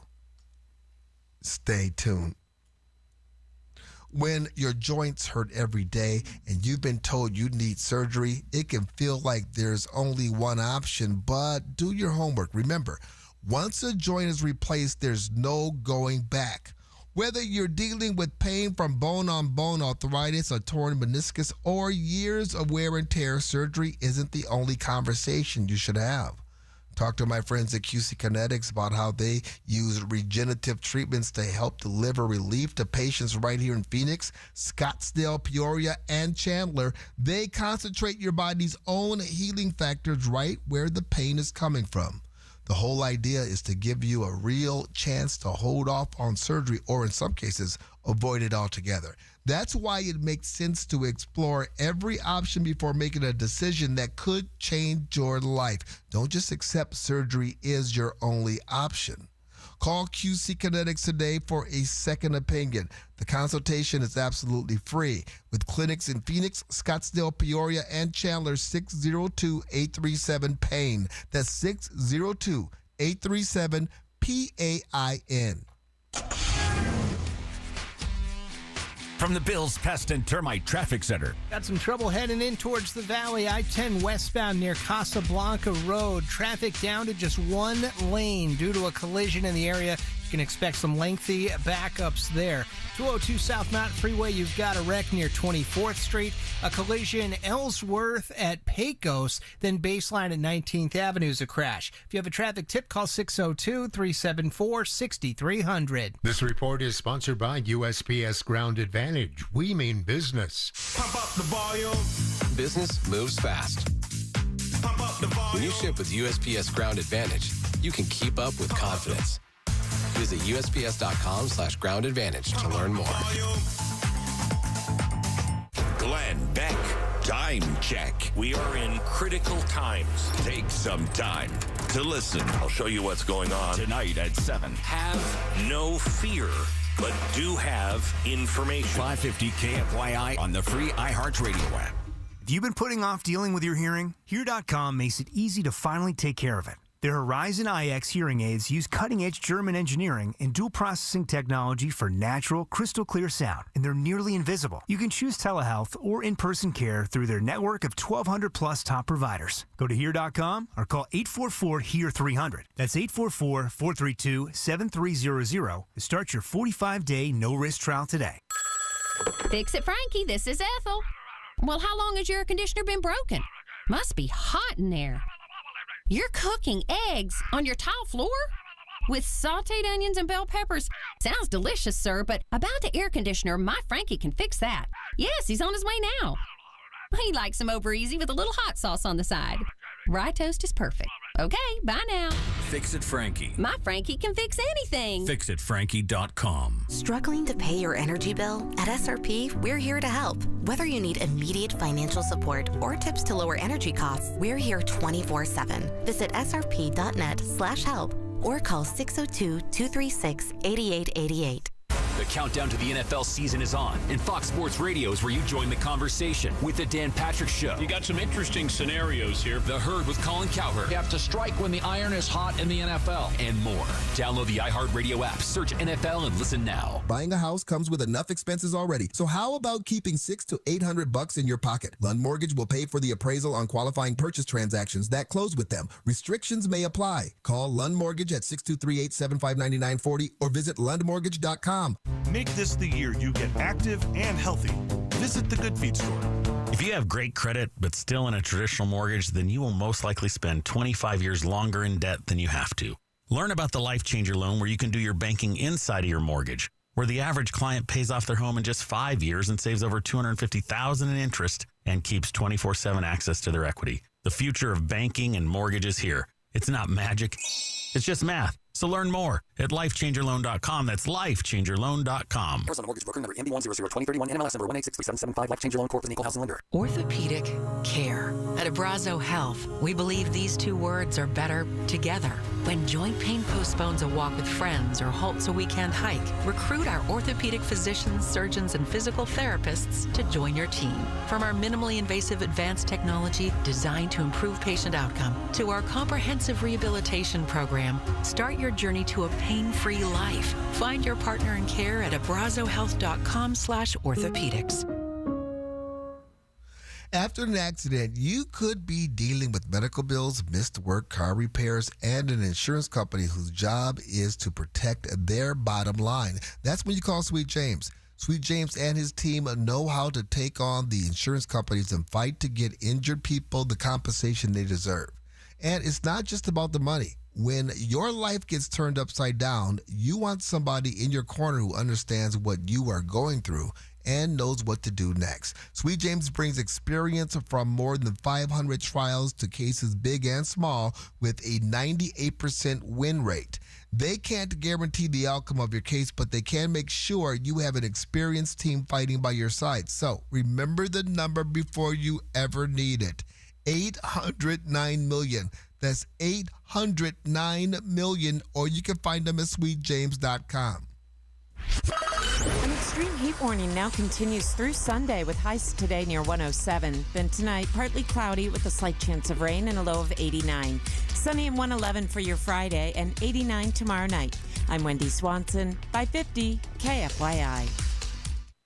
Stay tuned. When your joints hurt every day and you've been told you need surgery, it can feel like there's only one option, but do your homework. Remember, once a joint is replaced, there's no going back. Whether you're dealing with pain from bone-on-bone arthritis, a torn meniscus, or years of wear and tear, surgery isn't the only conversation you should have. Talk to my friends at QC Kinetics about how they use regenerative treatments to help deliver relief to patients right here in Phoenix, Scottsdale, Peoria, and Chandler. They concentrate your body's own healing factors right where the pain is coming from. The whole idea is to give you a real chance to hold off on surgery or, in some cases, avoid it altogether. That's why it makes sense to explore every option before making a decision that could change your life. Don't just accept surgery is your only option. Call QC Kinetics today for a second opinion. The consultation is absolutely free. With clinics in Phoenix, Scottsdale, Peoria, and Chandler, 602-837-PAIN. That's 602-837-PAIN. From the Bills Pest and Termite Traffic Center. Got some trouble heading in towards the valley. I-10 westbound near Casablanca Road. Traffic down to just one lane due to a collision in the area. You can expect some lengthy backups there. 202 South Mountain Freeway, you've got a wreck near 24th Street. A collision Ellsworth at Pecos. Then Baseline at 19th Avenue is a crash. If you have a traffic tip, call 602-374-6300. This report is sponsored by USPS Ground Advantage. We mean business. Pump up the volume. Business moves fast. Pump up the volume. When you ship with USPS Ground Advantage, you can keep up with confidence. Visit USPS.com/Ground Advantage to learn more. Glenn Beck, time check. We are in critical times. Take some time to listen. I'll show you what's going on tonight at 7. Have no fear, but do have information. 550 KFYI on the free iHeartRadio app. If you've been putting off dealing with your hearing, Hear.com makes it easy to finally take care of it. Their Horizon IX hearing aids use cutting-edge German engineering and dual processing technology for natural, crystal clear sound, and they're nearly invisible. You can choose telehealth or in-person care through their network of 1,200-plus top providers. Go to Hear.com or call 844-HEAR-300. That's 844-432-7300 to start your 45-day no-risk trial today. Fix it, Frankie. This is Ethel. Well, how long has your air conditioner been broken? Must be hot in there. You're cooking eggs on your tile floor? with sauteed onions and bell peppers. Sounds delicious, sir, but about the air conditioner, my Frankie can fix that. Yes, he's on his way now. He likes them over easy with a little hot sauce on the side. Rye toast is perfect. Okay, bye now. Fix It Frankie. My Frankie can fix anything. FixItFrankie.com. Struggling to pay your energy bill? At SRP, we're here to help. Whether you need immediate financial support or tips to lower energy costs, we're here 24/7. Visit srp.net/help or call 602-236-8888. The countdown to the NFL season is on, and Fox Sports Radio is where you join the conversation with the Dan Patrick Show. You got some interesting scenarios here. The Herd with Colin Cowherd. You have to strike when the iron is hot in the NFL. And more. Download the iHeartRadio app, search NFL, and listen now. Buying a house comes with enough expenses already, so how about keeping $600 to $800 in your pocket? Lund Mortgage will pay for the appraisal on qualifying purchase transactions that close with them. Restrictions may apply. Call Lund Mortgage at 623-875-9940 or visit lundmortgage.com. Make this the year you get active and healthy. Visit the Good Feet store. If you have great credit but still in a traditional mortgage, then you will most likely spend 25 years longer in debt than you have to. Learn about the Life Changer loan where you can do your banking inside of your mortgage, where the average client pays off their home in just 5 years and saves over $250,000 in interest and keeps 24/7 access to their equity. The future of banking and mortgage is here. It's not magic. It's just math. So learn more at lifechangerloan.com. That's lifechangerloan.com. Arizona Mortgage Broker number MB1002031, NMLS number 1863775, Life Changer Loan Corp. An equal housing lender. Orthopedic care. At Abrazo Health, we believe these two words are better together. When joint pain postpones a walk with friends or halts a weekend hike, recruit our orthopedic physicians, surgeons, and physical therapists to join your team. From our minimally invasive advanced technology designed to improve patient outcome to our comprehensive rehabilitation program, start your journey to a pain-free life. Find your partner in care at abrazohealth.com/orthopedics. After an accident, you could be dealing with medical bills, missed work, car repairs, and an insurance company whose job is to protect their bottom line. That's when you call Sweet James. Sweet James and his team know how to take on the insurance companies and fight to get injured people the compensation they deserve. And it's not just about the money. When your life gets turned upside down, you want somebody in your corner who understands what you are going through and knows what to do next. Sweet James brings experience from more than 500 trials to cases big and small with a 98% win rate. They can't guarantee the outcome of your case, but they can make sure you have an experienced team fighting by your side. So remember the number before you ever need it. 809 million. That's 809 million, or you can find them at sweetjames.com. An extreme heat warning now continues through Sunday with highs today near 107. Then tonight, partly cloudy with a slight chance of rain and a low of 89. Sunny and 111 for your Friday and 89 tomorrow night. I'm Wendy Swanson, 550 KFYI.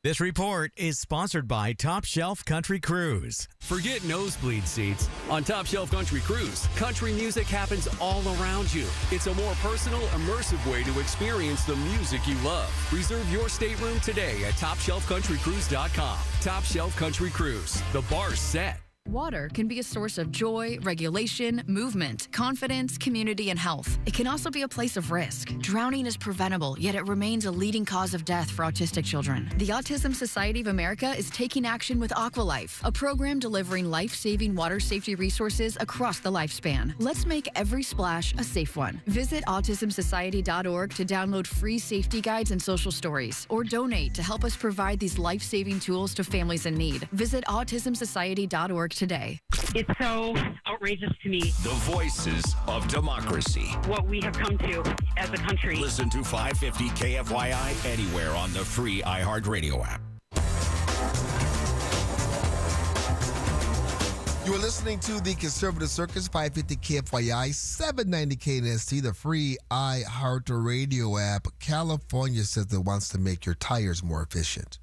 This report is sponsored by Top Shelf Country Cruise. Forget nosebleed seats. On Top Shelf Country Cruise, country music happens all around you. It's a more personal, immersive way to experience the music you love. Reserve your stateroom today at TopShelfCountryCruise.com. Top Shelf Country Cruise. The bar's set. Water can be a source of joy, regulation, movement, confidence, community, and health. It can also be a place of risk. Drowning is preventable, yet it remains a leading cause of death for autistic children. The Autism Society of America is taking action with AquaLife, a program delivering life-saving water safety resources across the lifespan. Let's make every splash a safe one. Visit autismsociety.org to download free safety guides and social stories, or donate to help us provide these life-saving tools to families in need. Visit autismsociety.org today. It's so outrageous to me. The voices of democracy. What we have come to as a country. Listen to 550 KFYI anywhere on the free iHeartRadio app. You are listening to the Conservative Circus, 550 KFYI, 790 KNST, the free iHeartRadio app. California says it wants to make your tires more efficient.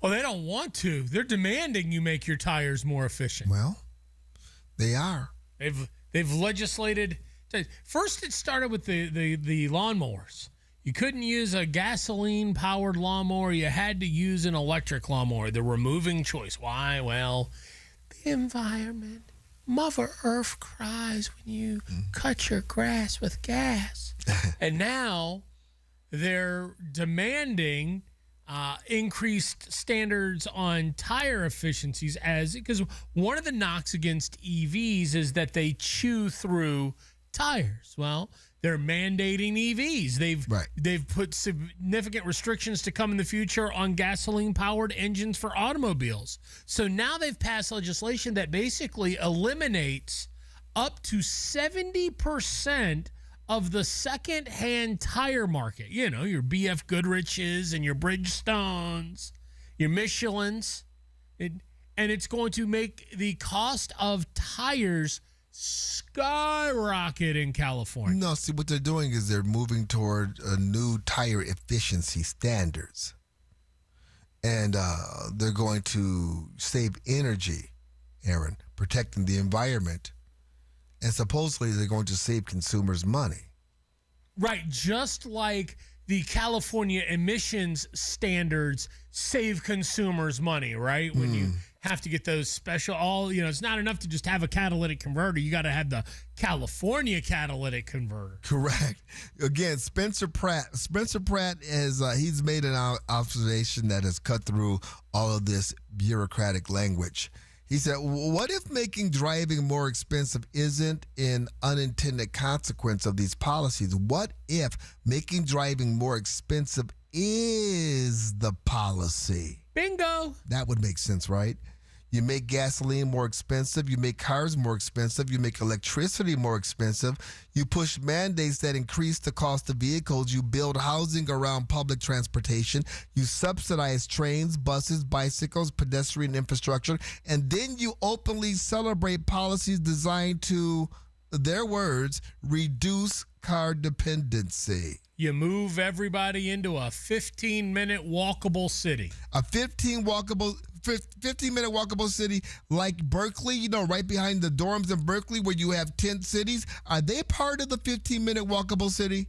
Well, they don't want to. They're demanding you make your tires more efficient. Well, they are. They've legislated. First, it started with the lawnmowers. You couldn't use a gasoline-powered lawnmower. You had to use an electric lawnmower. The removing choice. Why? Well, the environment. Mother Earth cries when you cut your grass with gas. And now they're demanding increased standards on tire efficiencies because one of the knocks against EVs is that they chew through tires. Well, they're mandating EVs. They've put significant restrictions to come in the future on gasoline-powered engines for automobiles. So now they've passed legislation that basically eliminates up to 70% of the second-hand tire market. You know, your BF Goodrich's and your Bridgestones, your Michelins. And it's going to make the cost of tires skyrocket in California. No, see, what they're doing is they're moving toward new tire efficiency standards. And they're going to save energy, Aaron, protecting the environment. And supposedly they're going to save consumers money. Right, just like the California emissions standards save consumers money, right? When you have to get those special, it's not enough to just have a catalytic converter. You got to have the California catalytic converter. Correct. Again, Spencer Pratt has he's made an observation that has cut through all of this bureaucratic language. He said, what if making driving more expensive isn't an unintended consequence of these policies? What if making driving more expensive is the policy? Bingo. That would make sense, right? You make gasoline more expensive. You make cars more expensive. You make electricity more expensive. You push mandates that increase the cost of vehicles. You build housing around public transportation. You subsidize trains, buses, bicycles, pedestrian infrastructure. And then you openly celebrate policies designed to, their words, reduce car dependency. You move everybody into a 15-minute walkable city. A 15-minute walkable city like Berkeley, right behind the dorms in Berkeley where you have tent cities. Are they part of the 15-minute walkable city?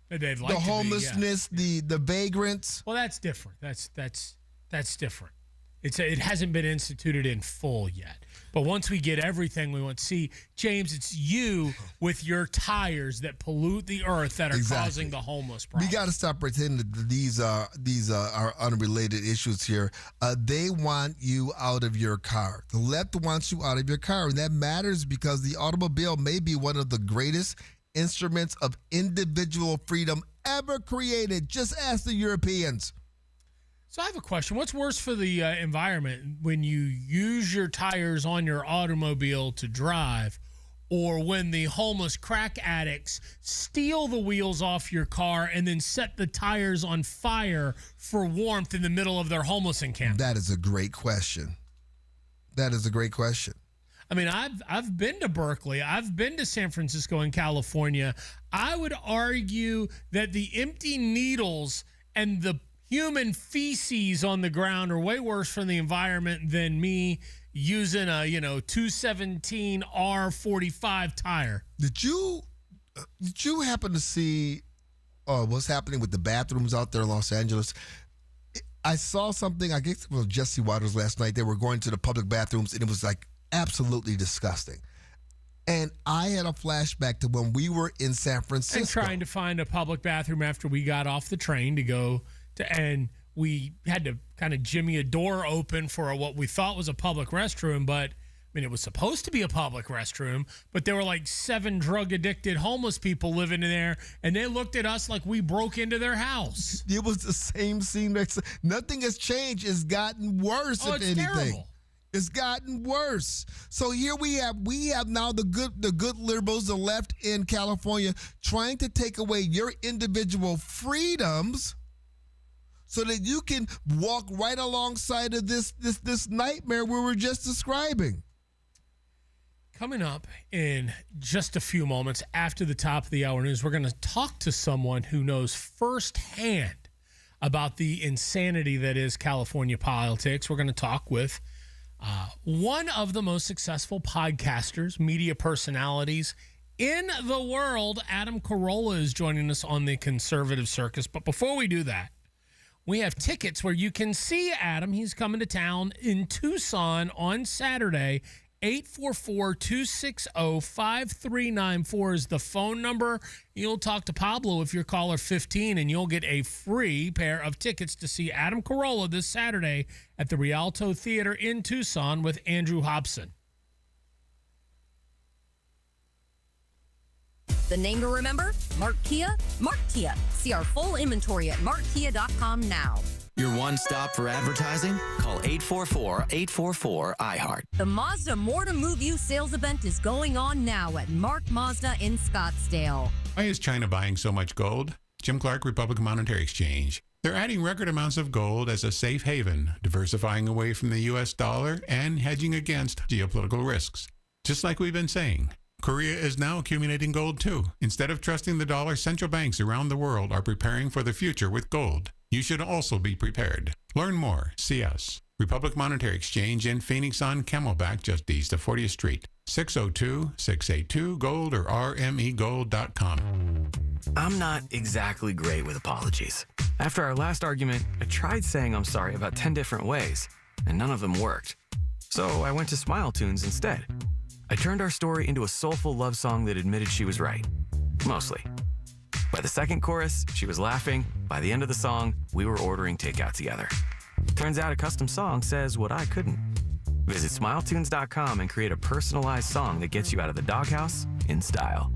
They'd like the homelessness, yeah. the vagrants. Well, that's different. That's different. It hasn't been instituted in full yet. But once we get everything we want, see, James, it's you with your tires that pollute the earth that are causing the homeless problem. We got to stop pretending that these are unrelated issues here. They want you out of your car. The left wants you out of your car, and that matters because the automobile may be one of the greatest instruments of individual freedom ever created. Just ask the Europeans. So I have a question. What's worse for the environment, when you use your tires on your automobile to drive, or when the homeless crack addicts steal the wheels off your car and then set the tires on fire for warmth in the middle of their homeless encampment? That is a great question. I mean, I've been to Berkeley. I've been to San Francisco and California. I would argue that the empty needles and the human feces on the ground are way worse for the environment than me using a 217 R45 tire. Did you happen to see what's happening with the bathrooms out there in Los Angeles? I saw something, I guess it was Jesse Waters last night. They were going to the public bathrooms and it was like absolutely disgusting. And I had a flashback to when we were in San Francisco. And trying to find a public bathroom after we got off the train to go and we had to kind of jimmy a door open for what we thought was a public restroom, but it was supposed to be a public restroom, but there were like 7 drug-addicted homeless people living in there, and they looked at us like we broke into their house. It was the same scene. Nothing has changed. It's gotten worse, if anything. Terrible. It's gotten worse. So here we have now the good liberals, the left in California, trying to take away your individual freedoms so that you can walk right alongside of this nightmare we were just describing. Coming up in just a few moments after the top of the hour news, we're going to talk to someone who knows firsthand about the insanity that is California politics. We're going to talk with one of the most successful podcasters, media personalities in the world. Adam Carolla is joining us on the Conservative Circus. But before we do that, we have tickets where you can see Adam. He's coming to town in Tucson on Saturday 844-260-5394 is the phone number. You'll talk to Pablo if you're caller 15, and you'll get a free pair of tickets to see Adam Carolla this Saturday at the Rialto Theater in Tucson with Andrew Hobson. The name to remember? Mark Kia? Mark Kia. See our full inventory at markkia.com now. Your one stop for advertising? Call 844-844-iHeart. The Mazda More to Move You sales event is going on now at Mark Mazda in Scottsdale. Why is China buying so much gold? Jim Clark, Republic Monetary Exchange. They're adding record amounts of gold as a safe haven, diversifying away from the U.S. dollar and hedging against geopolitical risks. Just like we've been saying, Korea is now accumulating gold too. Instead of trusting the dollar, central banks around the world are preparing for the future with gold. You should also be prepared. Learn more. See us. Republic Monetary Exchange in Phoenix on Camelback, just east of 40th Street. 602-682-GOLD or rmegold.com. I'm not exactly great with apologies. After our last argument, I tried saying I'm sorry about 10 different ways, and none of them worked. So I went to Smile Tunes instead. I turned our story into a soulful love song that admitted she was right. Mostly. By the second chorus, she was laughing. By the end of the song, we were ordering takeout together. Turns out a custom song says what I couldn't. Visit smiletunes.com and create a personalized song that gets you out of the doghouse in style.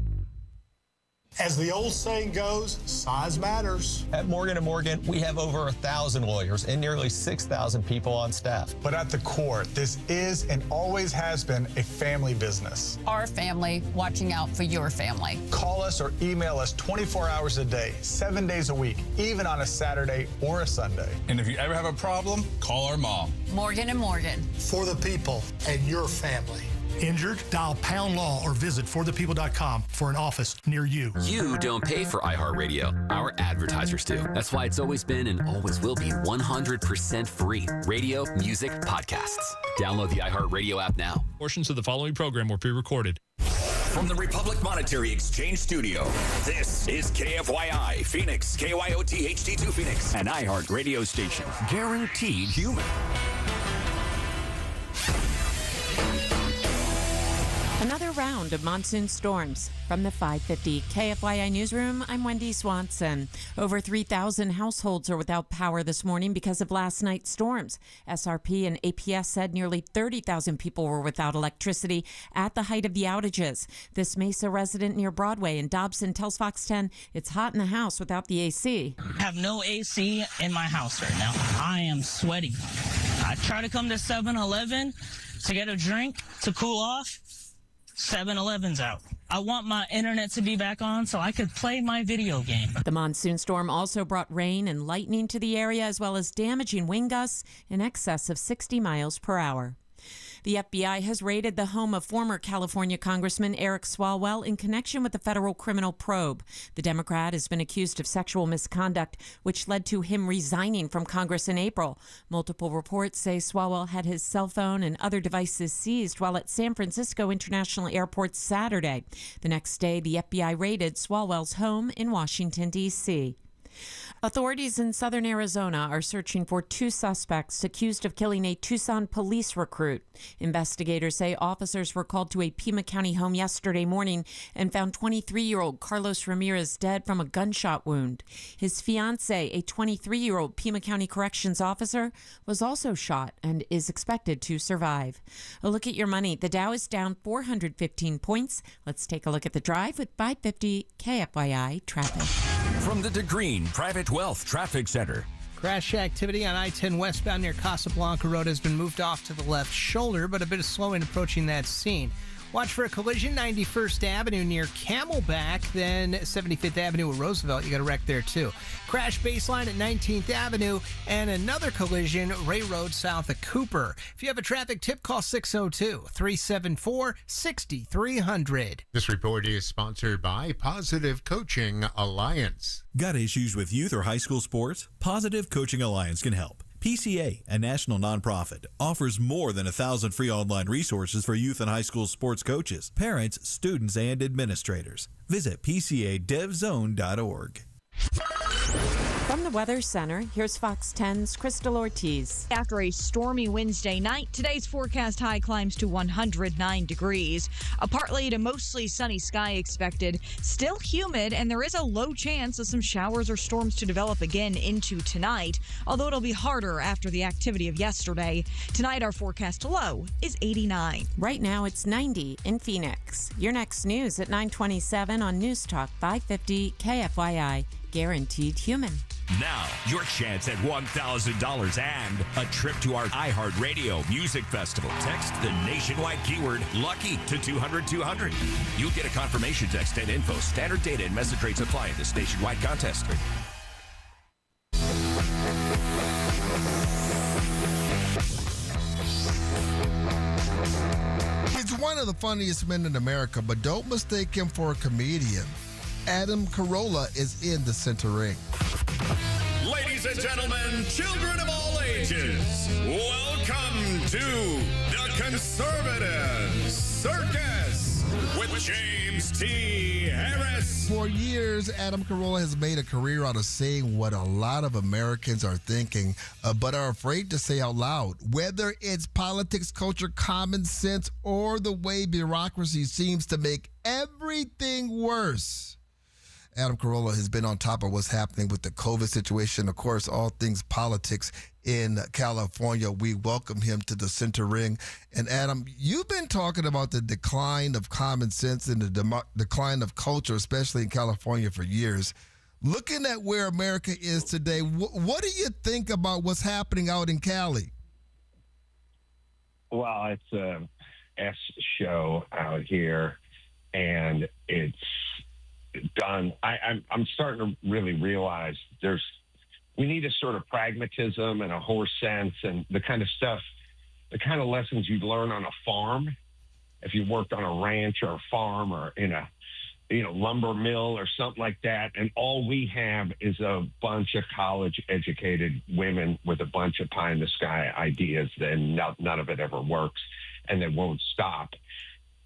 As the old saying goes, size matters. At Morgan & Morgan, we have over 1,000 lawyers and nearly 6,000 people on staff. But at the core, this is and always has been a family business. Our family watching out for your family. Call us or email us 24 hours a day, 7 days a week, even on a Saturday or a Sunday. And if you ever have a problem, call our mom. Morgan & Morgan. For the people and your family. Injured? Dial pound law or visit forthepeople.com for an office near you. You don't pay for iHeartRadio. Our advertisers do. That's why it's always been and always will be 100% free. Radio, music, podcasts. Download the iHeartRadio app now. Portions of the following program were pre-recorded. From the Republic Monetary Exchange Studio, this is KFYI Phoenix, KYOT HD2 Phoenix, an iHeart radio station. Guaranteed human. Another round of monsoon storms. From the 550 KFYI Newsroom, I'm Wendy Swanson. Over 3,000 households are without power this morning because of last night's storms. SRP and APS said nearly 30,000 people were without electricity at the height of the outages. This Mesa resident near Broadway in Dobson tells Fox 10 it's hot in the house without the AC. I have no AC in my house right now. I am sweating. I try to come to 7-Eleven to get a drink to cool off. 7-Eleven's out. I want my internet to be back on so I could play my video game. The monsoon storm also brought rain and lightning to the area, as well as damaging wind gusts in excess of 60 miles per hour. The FBI has raided the home of former California Congressman Eric Swalwell in connection with the federal criminal probe. The Democrat has been accused of sexual misconduct, which led to him resigning from Congress in April. Multiple reports say Swalwell had his cell phone and other devices seized while at San Francisco International Airport Saturday. The next day, the FBI raided Swalwell's home in Washington, D.C. Authorities in southern Arizona are searching for two suspects accused of killing a Tucson police recruit. Investigators say officers were called to a Pima County home yesterday morning and found 23-year-old Carlos Ramirez dead from a gunshot wound. His fiancée, a 23-year-old Pima County corrections officer, was also shot and is expected to survive. A look at your money. The Dow is down 415 points. Let's take a look at the drive with 550 KFYI traffic. From the DeGreen Private Wealth Traffic Center. Crash activity on I-10 westbound near Casablanca Road has been moved off to the left shoulder, but a bit of slowing approaching that scene. Watch for a collision, 91st Avenue near Camelback, then 75th Avenue at Roosevelt. You got a wreck there, too. Crash baseline at 19th Avenue, and another collision, Ray Road south of Cooper. If you have a traffic tip, call 602-374-6300. This report is sponsored by Positive Coaching Alliance. Got issues with youth or high school sports? Positive Coaching Alliance can help. PCA, a national nonprofit, offers more than 1,000 free online resources for youth and high school sports coaches, parents, students, and administrators. Visit PCADevZone.org. From the Weather Center, here's Fox 10's Crystal Ortiz. After a stormy Wednesday night, today's forecast high climbs to 109 degrees. A partly to mostly sunny sky expected, still humid, and there is a low chance of some showers or storms to develop again into tonight, although it'll be harder after the activity of yesterday. Tonight, our forecast low is 89. Right now, it's 90 in Phoenix. Your next news at 9:27 on News Talk 550 KFYI. Guaranteed human. Now, your chance at $1,000 and a trip to our iHeartRadio Music Festival. Text the nationwide keyword LUCKY to 200-200. You'll get a confirmation text and info. Standard data and message rates apply in this nationwide contest. He's one of the funniest men in America, but don't mistake him for a comedian. Adam Carolla is in the center ring. Ladies and gentlemen, children of all ages, welcome to the Conservative Circus with James T. Harris. For years, Adam Carolla has made a career out of saying what a lot of Americans are thinking, but are afraid to say out loud. Whether it's politics, culture, common sense, or the way bureaucracy seems to make everything worse. Adam Carolla has been on top of what's happening with the COVID situation. Of course, all things politics in California. We welcome him to the center ring. And Adam, you've been talking about the decline of common sense and the decline of culture, especially in California, for years. Looking at where America is today, what do you think about what's happening out in Cali? Well, it's a S show out here, and it's done. I'm starting to really realize we need a sort of pragmatism and a horse sense and the kind of stuff, the kind of lessons you'd learn on a farm if you worked on a ranch or a farm or in a lumber mill or something like that. And all we have is a bunch of college-educated women with a bunch of pie-in-the-sky ideas, and none of it ever works, and they won't stop.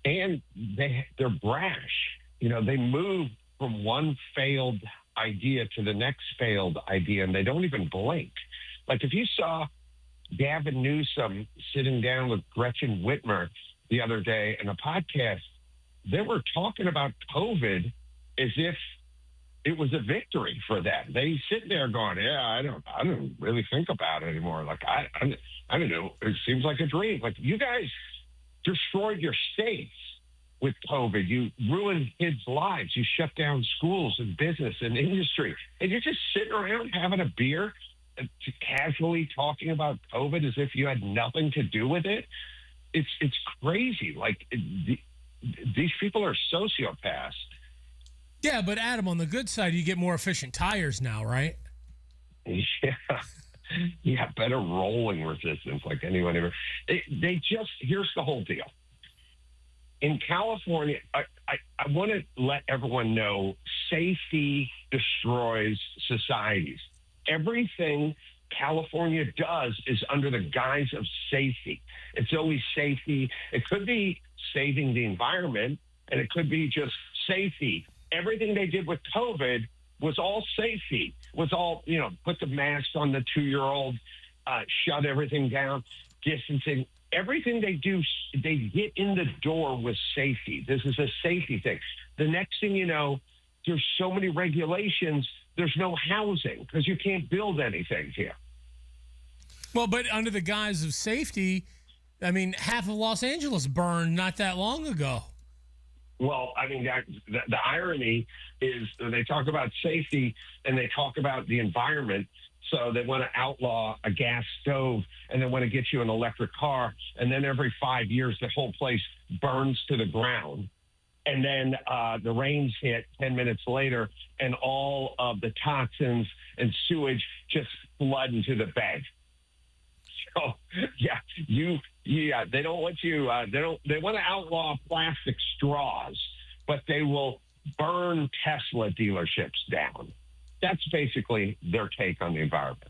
And they're brash. They move from one failed idea to the next failed idea, and they don't even blink. Like if you saw Gavin Newsom sitting down with Gretchen Whitmer the other day in a podcast, they were talking about COVID as if it was a victory for them. They sit there going, I don't really think about it anymore. Like, I don't know. It seems like a dream. Like, you guys destroyed your states with COVID. You ruined kids' lives. You shut down schools and business and industry. And you're just sitting around having a beer, casually talking about COVID as if you had nothing to do with it. It's crazy. Like, these people are sociopaths. Yeah, but Adam, on the good side, you get more efficient tires now, right? Yeah, better rolling resistance, like anyone ever. They just, here's the whole deal. In California, I want to let everyone know safety destroys societies. Everything California does is under the guise of safety. It's always safety. It could be saving the environment, and it could be just safety. Everything they did with COVID was all safety, was all, put the mask on the 2-year-old, shut everything down, distancing. Everything they do, they get in the door with safety. This is a safety thing. The next thing you know, there's so many regulations, there's no housing because you can't build anything here. Well, but under the guise of safety, I mean, half of Los Angeles burned not that long ago. Well, I mean, the irony is they talk about safety and they talk about the environment. So they want to outlaw a gas stove and they want to get you an electric car. And then every 5 years, the whole place burns to the ground. And then the rains hit 10 minutes later and all of the toxins and sewage just flood into the bed. So, they don't want you, they want to outlaw plastic straws, but they will burn Tesla dealerships down. That's basically their take on the environment.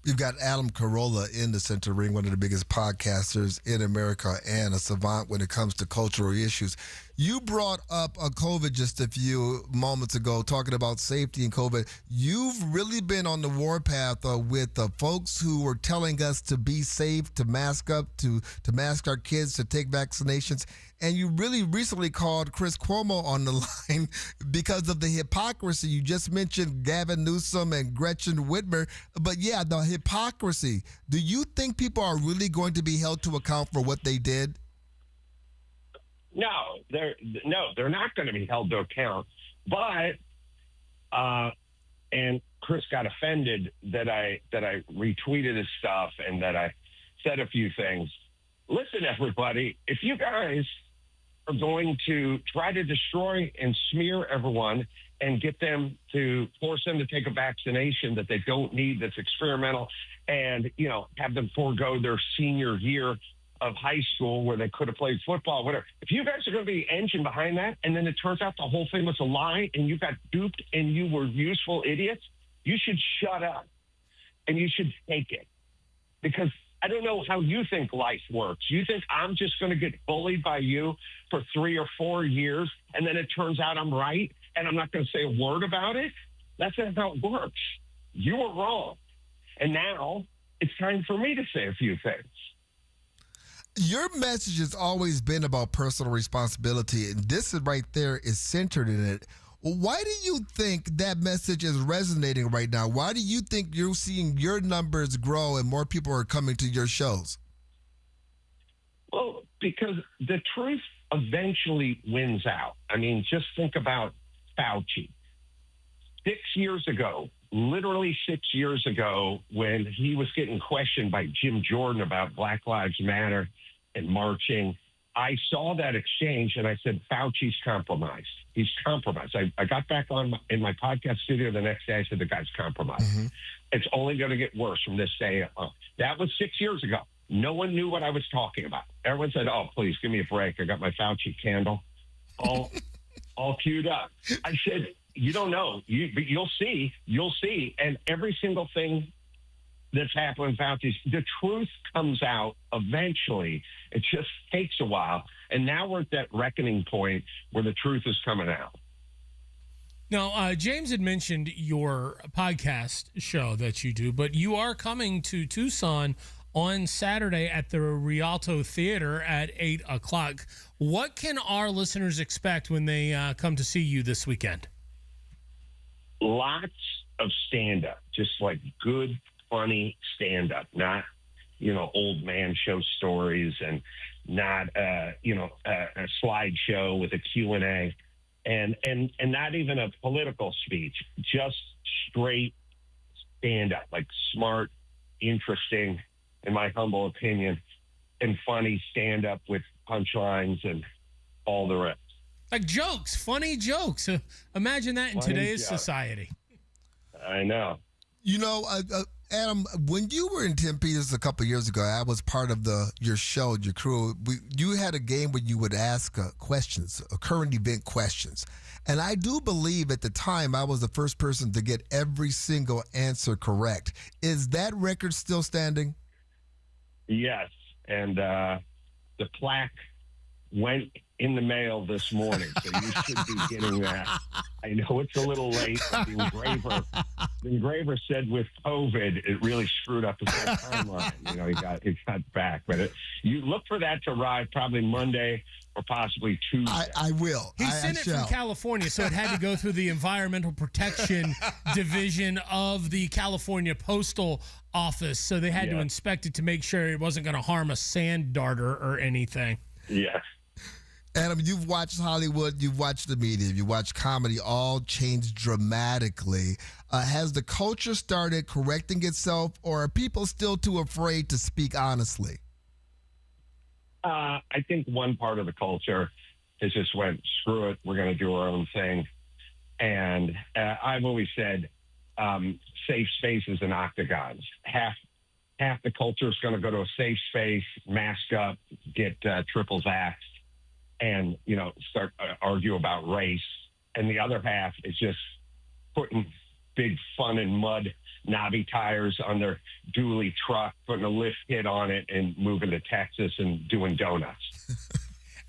We've got Adam Carolla in the center ring, one of the biggest podcasters in America and a savant when it comes to cultural issues. You brought up COVID just a few moments ago, talking about safety and COVID. You've really been on the warpath with folks who were telling us to be safe, to mask up, to mask our kids, to take vaccinations. And you really recently called Chris Cuomo on the line because of the hypocrisy. You just mentioned Gavin Newsom and Gretchen Whitmer. But yeah, the hypocrisy. Do you think people are really going to be held to account for what they did? No, they're not going to be held to account. But and Chris got offended that I retweeted his stuff and that I said a few things. Listen, everybody, if you guys are going to try to destroy and smear everyone and get them to force them to take a vaccination that they don't need, that's experimental, and have them forego their senior year of high school where they could have played football, whatever. If you guys are going to be the engine behind that, and then it turns out the whole thing was a lie and you got duped and you were useful idiots, you should shut up and you should take it. Because I don't know how you think life works. You think I'm just going to get bullied by you for 3 or 4 years and then it turns out I'm right and I'm not going to say a word about it? That's not how it works. You were wrong. And now it's time for me to say a few things. Your message has always been about personal responsibility, and this is right there is centered in it. Why do you think that message is resonating right now? Why do you think you're seeing your numbers grow and more people are coming to your shows? Well, because the truth eventually wins out. I mean, just think about Fauci. 6 years ago, literally 6 years ago, when he was getting questioned by Jim Jordan about Black Lives Matter and marching, I saw that exchange and I said, Fauci's compromised. He's compromised. I got back in my podcast studio the next day. I said, the guy's compromised. Mm-hmm. It's only going to get worse from this day on. That was 6 years ago. No one knew what I was talking about. Everyone said, oh, please give me a break. I got my Fauci candle all queued up. I said, you don't know. You'll see. You'll see. And every single thing that's happened with Fauci, the truth comes out eventually. It just takes a while. And now we're at that reckoning point where the truth is coming out. Now, James had mentioned your podcast show that you do, but you are coming to Tucson on Saturday at the Rialto Theater at 8 o'clock. What can our listeners expect when they come to see you this weekend? Lots of stand-up, just like good, funny stand-up, not, old man show stories and not, a slideshow with a Q&A and not even a political speech, just straight stand-up, like smart, interesting, in my humble opinion, and funny stand-up with punchlines and all the rest. Like jokes, funny jokes. Imagine that in today's society. I know. Adam, when you were in Tempe a couple of years ago, I was part of your show, your crew. You had a game where you would ask questions, current event questions. And I do believe at the time I was the first person to get every single answer correct. Is that record still standing? Yes. And the plaque went in the mail this morning, so you should be getting that. I know it's a little late. The engraver said with COVID, it really screwed up his whole timeline. He got back. But you look for that to arrive probably Monday or possibly Tuesday. I will. He sent it from California, so it had to go through the Environmental Protection Division of the California Postal Office, so they had to inspect it to make sure it wasn't going to harm a sand darter or anything. Yeah. Adam, you've watched Hollywood, you've watched the media, you've watched comedy, all changed dramatically. Has the culture started correcting itself, or are people still too afraid to speak honestly? I think one part of the culture has just went, screw it, we're going to do our own thing. And I've always said safe spaces and octagons. Half the culture is going to go to a safe space, mask up, get triples axed, and, start argue about race. And the other half is just putting big fun and mud knobby tires on their dually truck, putting a lift kit on it and moving to Texas and doing donuts.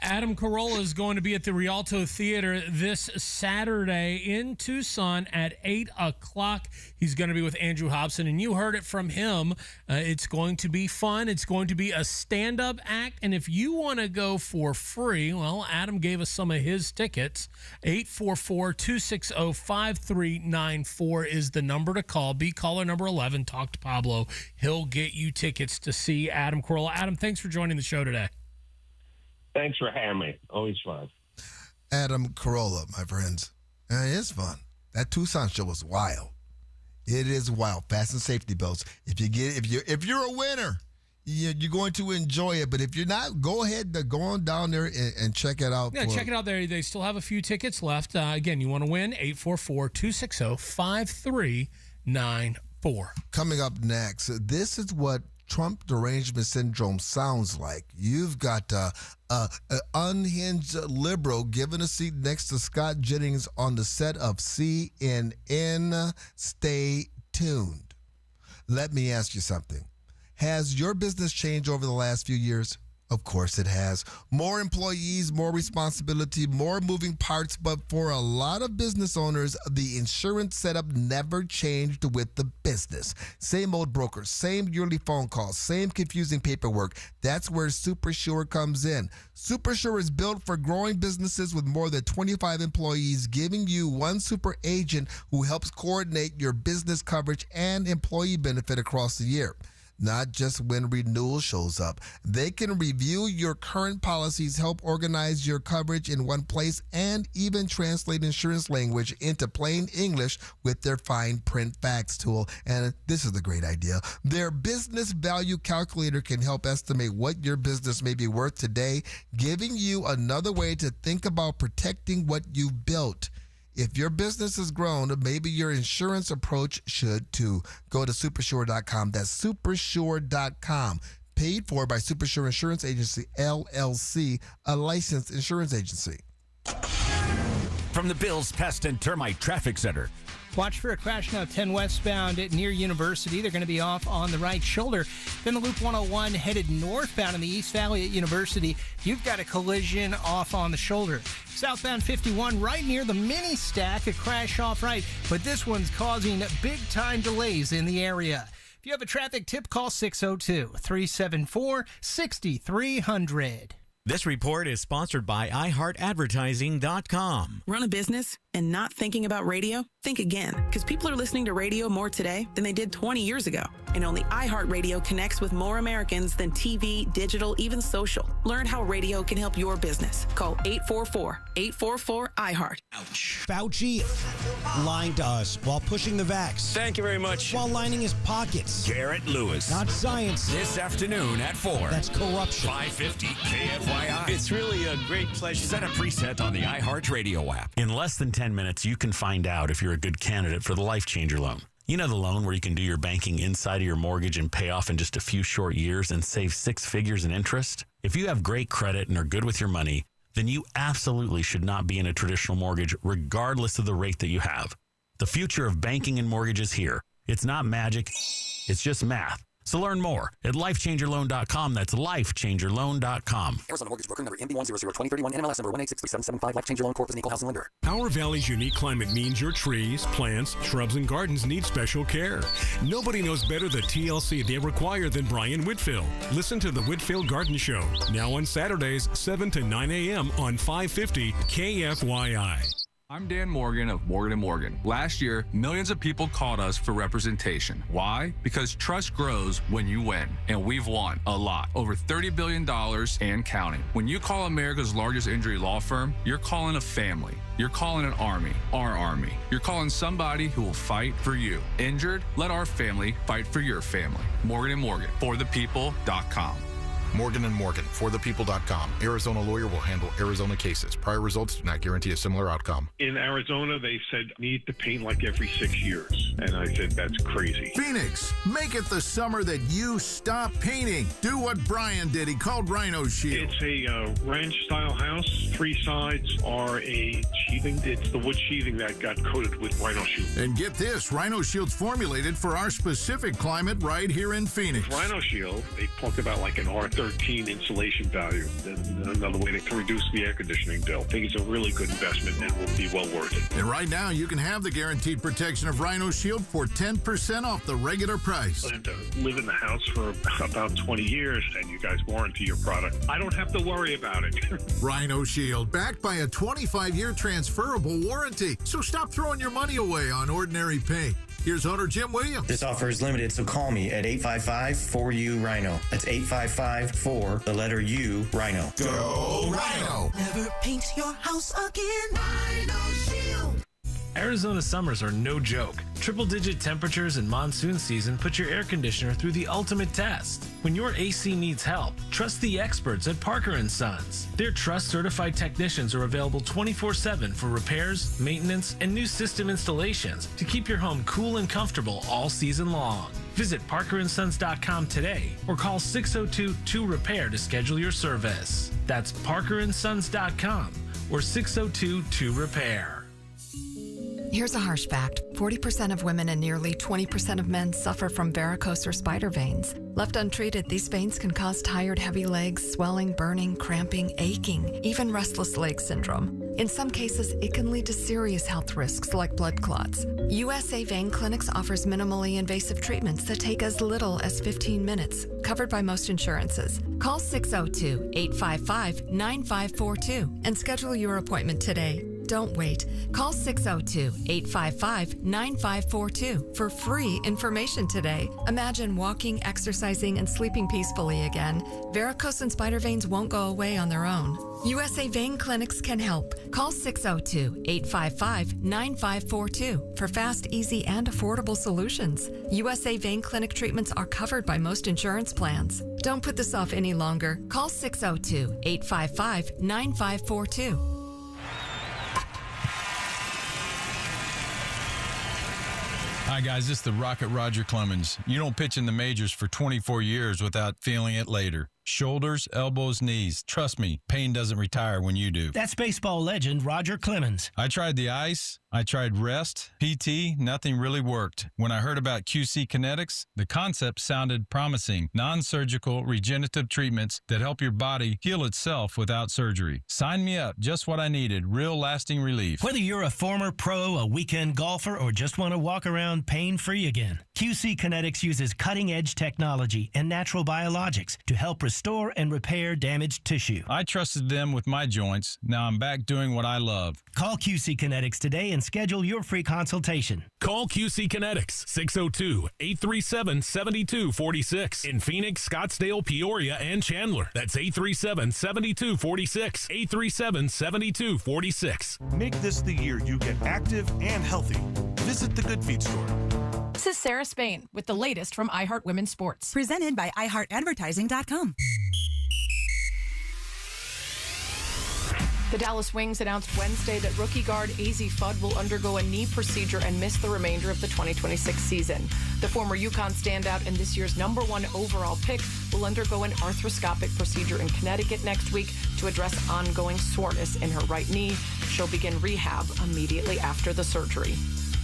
Adam Carolla is going to be at the Rialto Theater this Saturday in Tucson at 8 o'clock. He's going to be with Andrew Hobson, and you heard it from him. It's going to be fun. It's going to be a stand-up act, and if you want to go for free, well, Adam gave us some of his tickets. 844-260-5394 is the number to call. Be caller number 11. Talk to Pablo. He'll get you tickets to see Adam Carolla. Adam, thanks for joining the show today. Thanks for having me. Always fun. Adam Carolla, my friends. It is fun. That Tucson show was wild. It is wild. Fasten safety belts. If you're a winner, you're going to enjoy it. But if you're not, go ahead to go on down there and check it out. Yeah, check it out there. They still have a few tickets left. Again, you want to win? 844-260-5394. Coming up next, this is what Trump derangement syndrome sounds like. You've got an unhinged liberal given a seat next to Scott Jennings on the set of CNN. Stay tuned. Let me ask you something. Has your business changed over the last few years? Of course it has. More employees, more responsibility, more moving parts, but for a lot of business owners, the insurance setup never changed with the business. Same old brokers, same yearly phone calls, same confusing paperwork. That's where SuperSure comes in. SuperSure is built for growing businesses with more than 25 employees, giving you one super agent who helps coordinate your business coverage and employee benefit across the year. Not just when renewal shows up. They can review your current policies, help organize your coverage in one place, and even translate insurance language into plain English with their fine print facts tool. And this is the great idea. Their business value calculator can help estimate what your business may be worth today, giving you another way to think about protecting what you've built. If your business has grown, maybe your insurance approach should too. Go to supersure.com. That's supersure.com. Paid for by Supersure Insurance Agency, LLC, a licensed insurance agency. From the Bills Pest and Termite Traffic Center. Watch for a crash now 10 westbound near University. They're going to be off on the right shoulder. Then the Loop 101 headed northbound in the East Valley at University. You've got a collision off on the shoulder. Southbound 51 right near the mini stack, a crash off right. But this one's causing big-time delays in the area. If you have a traffic tip, call 602-374-6300. This report is sponsored by iHeartAdvertising.com. Run a business and not thinking about radio? Think again, because people are listening to radio more today than they did 20 years ago. And only iHeartRadio connects with more Americans than TV, digital, even social. Learn how radio can help your business. Call 844-844-iHeart. Ouch. Fauci lying to us while pushing the vax. Thank you very much. While lining his pockets. Garrett Lewis. Not science. This afternoon at 4. That's corruption. 550 KFYI. It's really a great pleasure. Set a preset on the iHeartRadio app. In less than 10 minutes, you can find out if you're a good candidate for the Life Changer loan. You know the loan where you can do your banking inside of your mortgage and pay off in just a few short years and save 6 figures in interest? If you have great credit and are good with your money, then you absolutely should not be in a traditional mortgage regardless of the rate that you have. The future of banking and mortgage is here. It's not magic. It's just math. So learn more at lifechangerloan.com. That's lifechangerloan.com. Arizona Mortgage Broker number MB1002031, NMLS number 1863775. Life Changer Loan Corp is an equal housing lender. Our valley's unique climate means your trees, plants, shrubs, and gardens need special care. Nobody knows better the TLC they require than Brian Whitfield. Listen to the Whitfield Garden Show, now on Saturdays, 7 to 9 a.m. on 550 KFYI. I'm Dan Morgan of Morgan & Morgan. Last year, millions of people called us for representation. Why? Because trust grows when you win, and we've won a lot. Over $30 billion and counting. When you call America's largest injury law firm, you're calling a family. You're calling an army, our army. You're calling somebody who will fight for you. Injured? Let our family fight for your family. Morgan & Morgan, forthepeople.com. Morgan & Morgan, forthepeople.com. Arizona lawyer will handle Arizona cases. Prior results do not guarantee a similar outcome. In Arizona, they said, need to paint like every 6 years. And I said, that's crazy. Phoenix, make it the summer that you stop painting. Do what Brian did. He called Rhino Shield. It's a ranch-style house. 3 sides are a sheathing. It's the wood sheathing that got coated with Rhino Shield. And get this, Rhino Shield's formulated for our specific climate right here in Phoenix. With Rhino Shield, they talk about like an R13 insulation value. And another way to reduce the air conditioning bill. I think it's a really good investment and will be well worth it. And right now, you can have the guaranteed protection of Rhino Shield for 10% off the regular price. I have to live in the house for about 20 years, and you guys warranty your product. I don't have to worry about it. Rhino Shield, backed by a 25-year transferable warranty. So stop throwing your money away on ordinary paint. Here's owner Jim Williams. This offer is limited, so call me at 855-4U-RHINO. That's 855-4-U-RHINO. Go Rhino! Never paint your house again. Rhino Shield. Arizona summers are no joke. Triple-digit temperatures and monsoon season put your air conditioner through the ultimate test. When your AC needs help, trust the experts at Parker & Sons. Their trust-certified technicians are available 24/7 for repairs, maintenance, and new system installations to keep your home cool and comfortable all season long. Visit parkerandsons.com today or call 602-2-REPAIR to schedule your service. That's parkerandsons.com or 602-2-REPAIR. Here's a harsh fact. 40% of women and nearly 20% of men suffer from varicose or spider veins. Left untreated, these veins can cause tired, heavy legs, swelling, burning, cramping, aching, even restless leg syndrome. In some cases, it can lead to serious health risks like blood clots. USA Vein Clinics offers minimally invasive treatments that take as little as 15 minutes, covered by most insurances. Call 602-855-9542 and schedule your appointment today. Don't wait. Call 602-855-9542 for free information today. Imagine walking, exercising, and sleeping peacefully again. Varicose and spider veins won't go away on their own. USA Vein Clinics can help. Call 602-855-9542 for fast, easy, and affordable solutions. USA Vein Clinic treatments are covered by most insurance plans. Don't put this off any longer. Call 602-855-9542. Hi, guys. This is the Rocket Roger Clemens. You don't pitch in the majors for 24 years without feeling it later. Shoulders, elbows, knees. Trust me, pain doesn't retire when you do. That's baseball legend Roger Clemens. I tried the ice. I tried rest, PT, nothing really worked. When I heard about QC Kinetics, the concept sounded promising. Non-surgical regenerative treatments that help your body heal itself without surgery. Sign me up, just what I needed, real lasting relief. Whether you're a former pro, a weekend golfer, or just want to walk around pain-free again, QC Kinetics uses cutting-edge technology and natural biologics to help restore and repair damaged tissue. I trusted them with my joints. Now I'm back doing what I love. Call QC Kinetics today and schedule your free consultation. Call QC Kinetics, 602-837-7246. In Phoenix, Scottsdale, Peoria, and Chandler. That's 837-7246. 837-7246. Make this the year you get active and healthy. Visit the Good Feet store. This is Sarah Spain with the latest from iHeart Women's Sports. Presented by iHeartAdvertising.com. The Dallas Wings announced Wednesday that rookie guard AZ Fudd will undergo a knee procedure and miss the remainder of the 2026 season. The former UConn standout and this year's #1 overall pick will undergo an arthroscopic procedure in Connecticut next week to address ongoing soreness in her right knee. She'll begin rehab immediately after the surgery.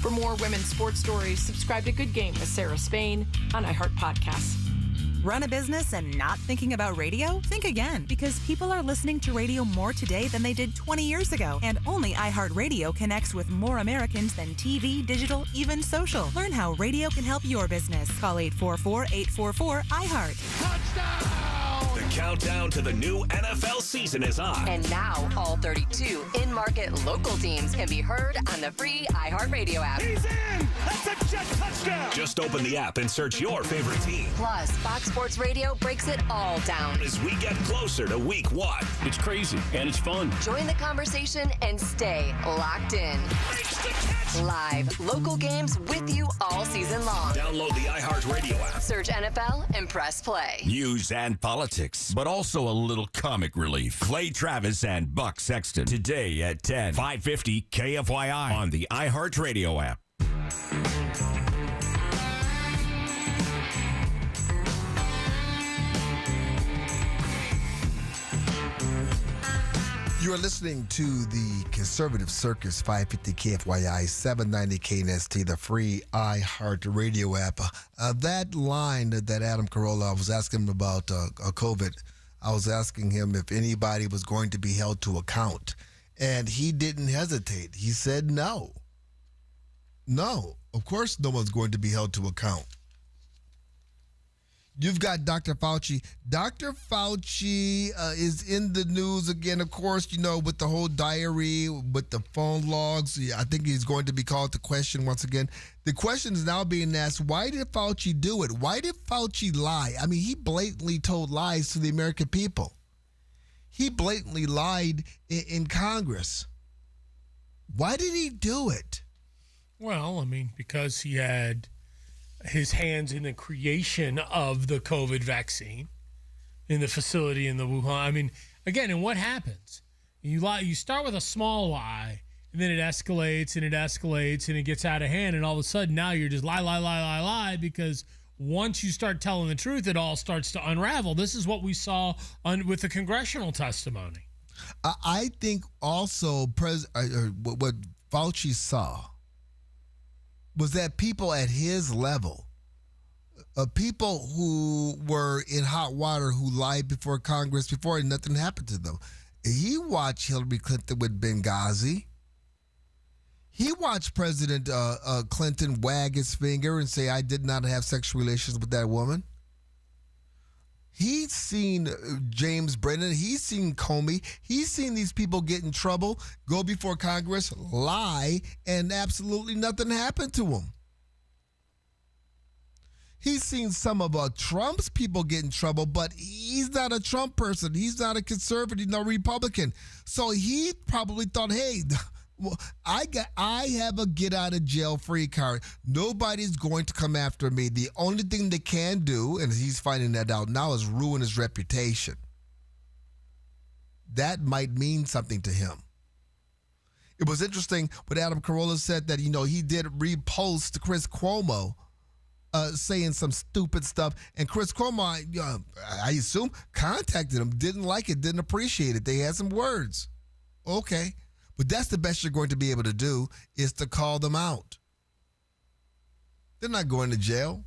For more women's sports stories, subscribe to Good Game with Sarah Spain on iHeart Podcasts. Run a business and not thinking about radio? Think again, because people are listening to radio more today than they did 20 years ago. And only iHeartRadio connects with more Americans than TV, digital, even social. Learn how radio can help your business. Call 844-844-iHeart. The countdown to the new NFL season is on. And now, all 32 in-market local teams can be heard on the free iHeartRadio app. He's in! That's a jet touchdown! Just open the app and search your favorite team. Plus, Fox Sports Radio breaks it all down. As we get closer to week 1. It's crazy, and it's fun. Join the conversation and stay locked in. Live, local games with you all season long. Download the iHeartRadio app. Search NFL and press play. News and politics. facts, but also a little comic relief. Clay Travis and Buck Sexton today at 10, 550 KFYI on the iHeartRadio app. You are listening to the Conservative Circus, 550 KFYI, 790 KNST, the free iHeartRadio app. That line that Adam Carolla, I was asking him about COVID. I was asking him if anybody was going to be held to account. And he didn't hesitate. He said no. No, of course no one's going to be held to account. You've got Dr. Fauci. Dr. Fauci is in the news again, of course, with the whole diary, with the phone logs. I think he's going to be called to question once again. The question is now being asked, why did Fauci do it? Why did Fauci lie? I mean, he blatantly told lies to the American people. He blatantly lied in Congress. Why did he do it? Well, I mean, because he had his hands in the creation of the COVID vaccine in the facility in the Wuhan. I mean, again, and what happens? You lie. You start with a small lie, and then it escalates and it escalates and it gets out of hand, and all of a sudden now you're just lie, because once you start telling the truth, it all starts to unravel. This is what we saw with the congressional testimony. I think also what Fauci saw was that people at his level, people who were in hot water, who lied before Congress before and nothing happened to them. He watched Hillary Clinton with Benghazi. He watched President Clinton wag his finger and say, I did not have sexual relations with that woman. He's seen James Brennan. He's seen Comey. He's seen these people get in trouble, go before Congress, lie, and absolutely nothing happened to them. He's seen some of Trump's people get in trouble, but he's not a Trump person. He's not a conservative, no Republican. So he probably thought, hey, I have a get out of jail free card. Nobody's going to come after me. The only thing they can do, and he's finding that out now, is ruin his reputation. That might mean something to him. It was interesting what Adam Carolla said that, he did repost Chris Cuomo saying some stupid stuff. And Chris Cuomo, I assume, contacted him, didn't like it, didn't appreciate it. They had some words. Okay. But that's the best you're going to be able to do, is to call them out. They're not going to jail.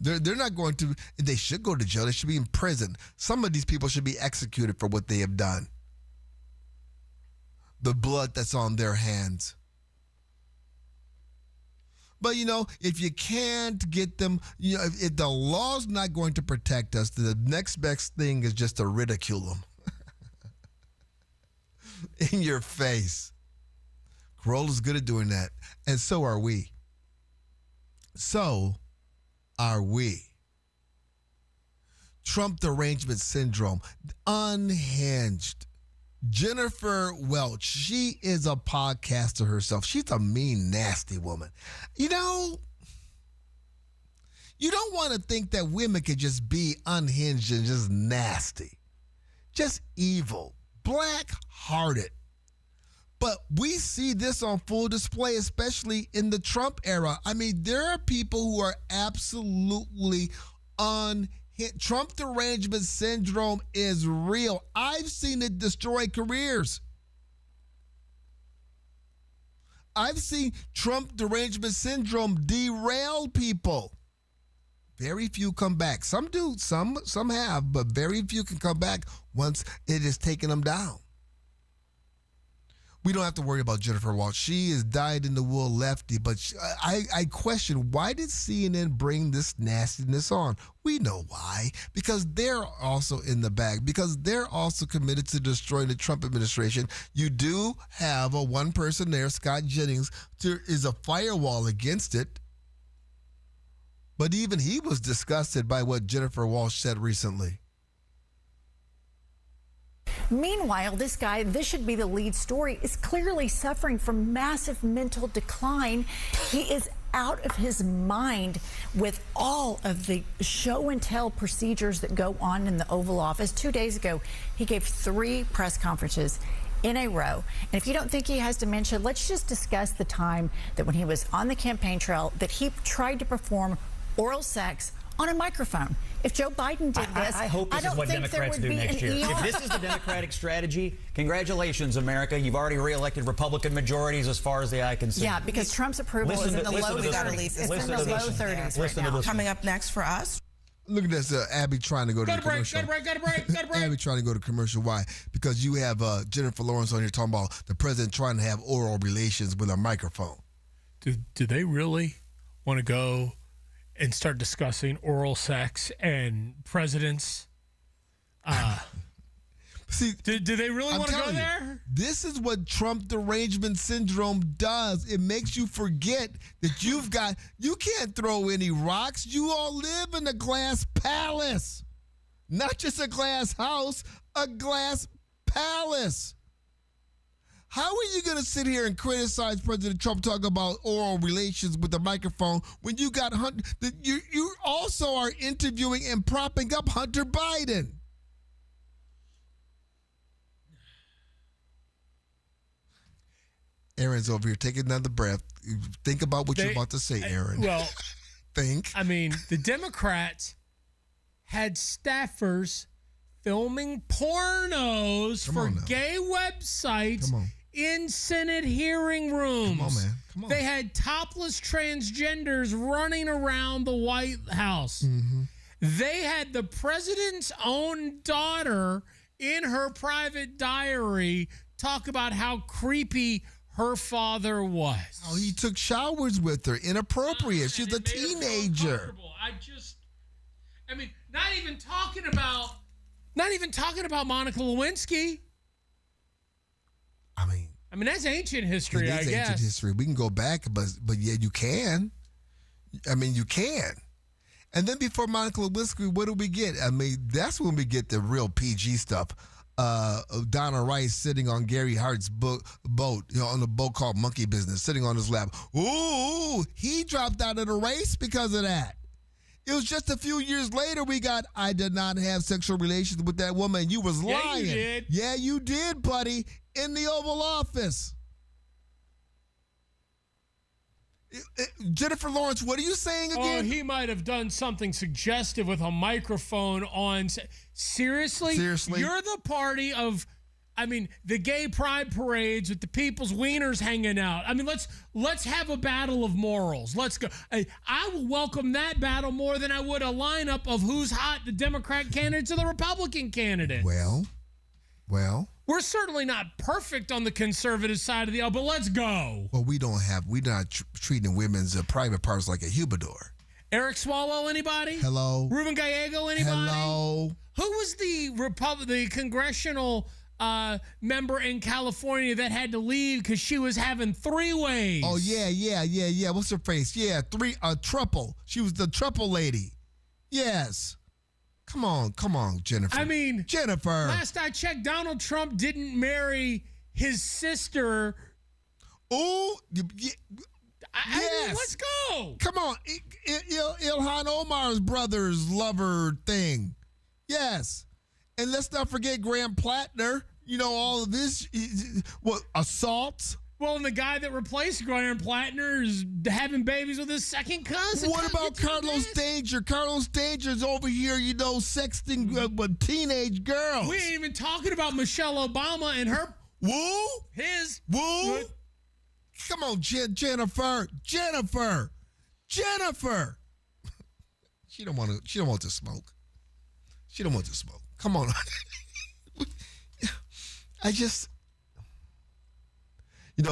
They're not going to, they should go to jail. They should be in prison. Some of these people should be executed for what they have done. The blood that's on their hands. But, if you can't get them, if the law's not going to protect us, the next best thing is just to ridicule them. In your face. Carolla's good at doing that. And so are we. So are we. Trump derangement syndrome. Unhinged. Jennifer Welch. She is a podcaster herself. She's a mean, nasty woman. You don't want to think that women could just be unhinged and just nasty. Just evil. Black-hearted. But we see this on full display, especially in the Trump era. I mean, there are people who are absolutely unhinged. Trump derangement syndrome is real. I've seen it destroy careers. I've seen Trump derangement syndrome derail people. Very few come back. Some do, some have, but very few can come back once it has taken them down. We don't have to worry about Jennifer Walsh. She is dyed-in-the-wool lefty, but I question, why did CNN bring this nastiness on? We know why. Because they're also in the bag. Because they're also committed to destroying the Trump administration. You do have a one person there, Scott Jennings, is a firewall against it. But even he was disgusted by what Jennifer Walsh said recently. Meanwhile, this guy, this should be the lead story, is clearly suffering from massive mental decline. He is out of his mind with all of the show and tell procedures that go on in the Oval Office. 2 days ago, he gave 3 press conferences in a row. And if you don't think he has dementia, let's just discuss the time that when he was on the campaign trail that he tried to perform oral sex on a microphone. If Joe Biden did this, I hope this is what Democrats do next year. If this is the Democratic strategy, congratulations, America. You've already reelected Republican majorities as far as the eye can see. Yeah, because Trump's approval is in the low 30s. It's in the low 30s right now. Coming up next for us. Look at this, Abby trying to go to the commercial. Got a break. Abby trying to go to commercial. Why? Because you have Jennifer Lawrence on here talking about the president trying to have oral relations with a microphone. Do they really want to go and start discussing oral sex and presidents? See, do they really want to go there? This is what Trump derangement syndrome does. It makes you forget that you can't throw any rocks. You all live in a glass palace. Not just a glass house, a glass palace. How are you going to sit here and criticize President Trump talking about oral relations with the microphone when you got Hunter? You also are interviewing and propping up Hunter Biden. Aaron's over here. Take another breath. Think about what you're about to say, Aaron. Well, think. I mean, the Democrats had staffers filming pornos for gay websites in Senate hearing rooms. Come on, man. Come on. They had topless transgenders running around the White House. Mm-hmm. They had the president's own daughter in her private diary talk about how creepy her father was. Oh, he took showers with her. Inappropriate. She's a teenager. I mean, not even talking about Monica Lewinsky. I mean that's ancient history, I guess. Ancient history. We can go back, but yeah, you can. I mean, you can. And then before Monica Lewinsky, what do we get? I mean, that's when we get the real PG stuff. Donna Rice sitting on Gary Hart's boat, on a boat called Monkey Business, sitting on his lap. Ooh, he dropped out of the race because of that. It was just a few years later we got, I did not have sexual relations with that woman. You was lying. Yeah, you did. Yeah, you did, buddy, in the Oval Office. Jennifer Lawrence, what are you saying again? Oh, he might have done something suggestive with a microphone on. Seriously? You're the party of, the gay pride parades with the people's wieners hanging out. I mean, let's have a battle of morals. Let's go. I will welcome that battle more than I would a lineup of who's hot, the Democrat candidates or the Republican candidates. Well. We're certainly not perfect on the conservative side of the aisle, but let's go. Well, we're not treating women's private parts like a humidor. Eric Swalwell, anybody? Hello. Ruben Gallego, anybody? Hello. Who was the congressional member in California that had to leave because she was having 3-ways? Oh, yeah. What's her face? Yeah, Truple. She was the Truple lady. Yes. Come on, Jennifer. Jennifer. Last I checked, Donald Trump didn't marry his sister. Oh, yes. Let's go. Come on. Ilhan Omar's brother's lover thing. Yes. And let's not forget Graham Plattner. All of this. Assaults? Well, and the guy that replaced Graham Plattner is having babies with his second cousin. What about Carlos Danger? Carlos Danger's over here, sexting with teenage girls. We ain't even talking about Michelle Obama and her. Woo? His. Woo? Come on, Jennifer. She don't want to smoke. She don't want to smoke. Come on.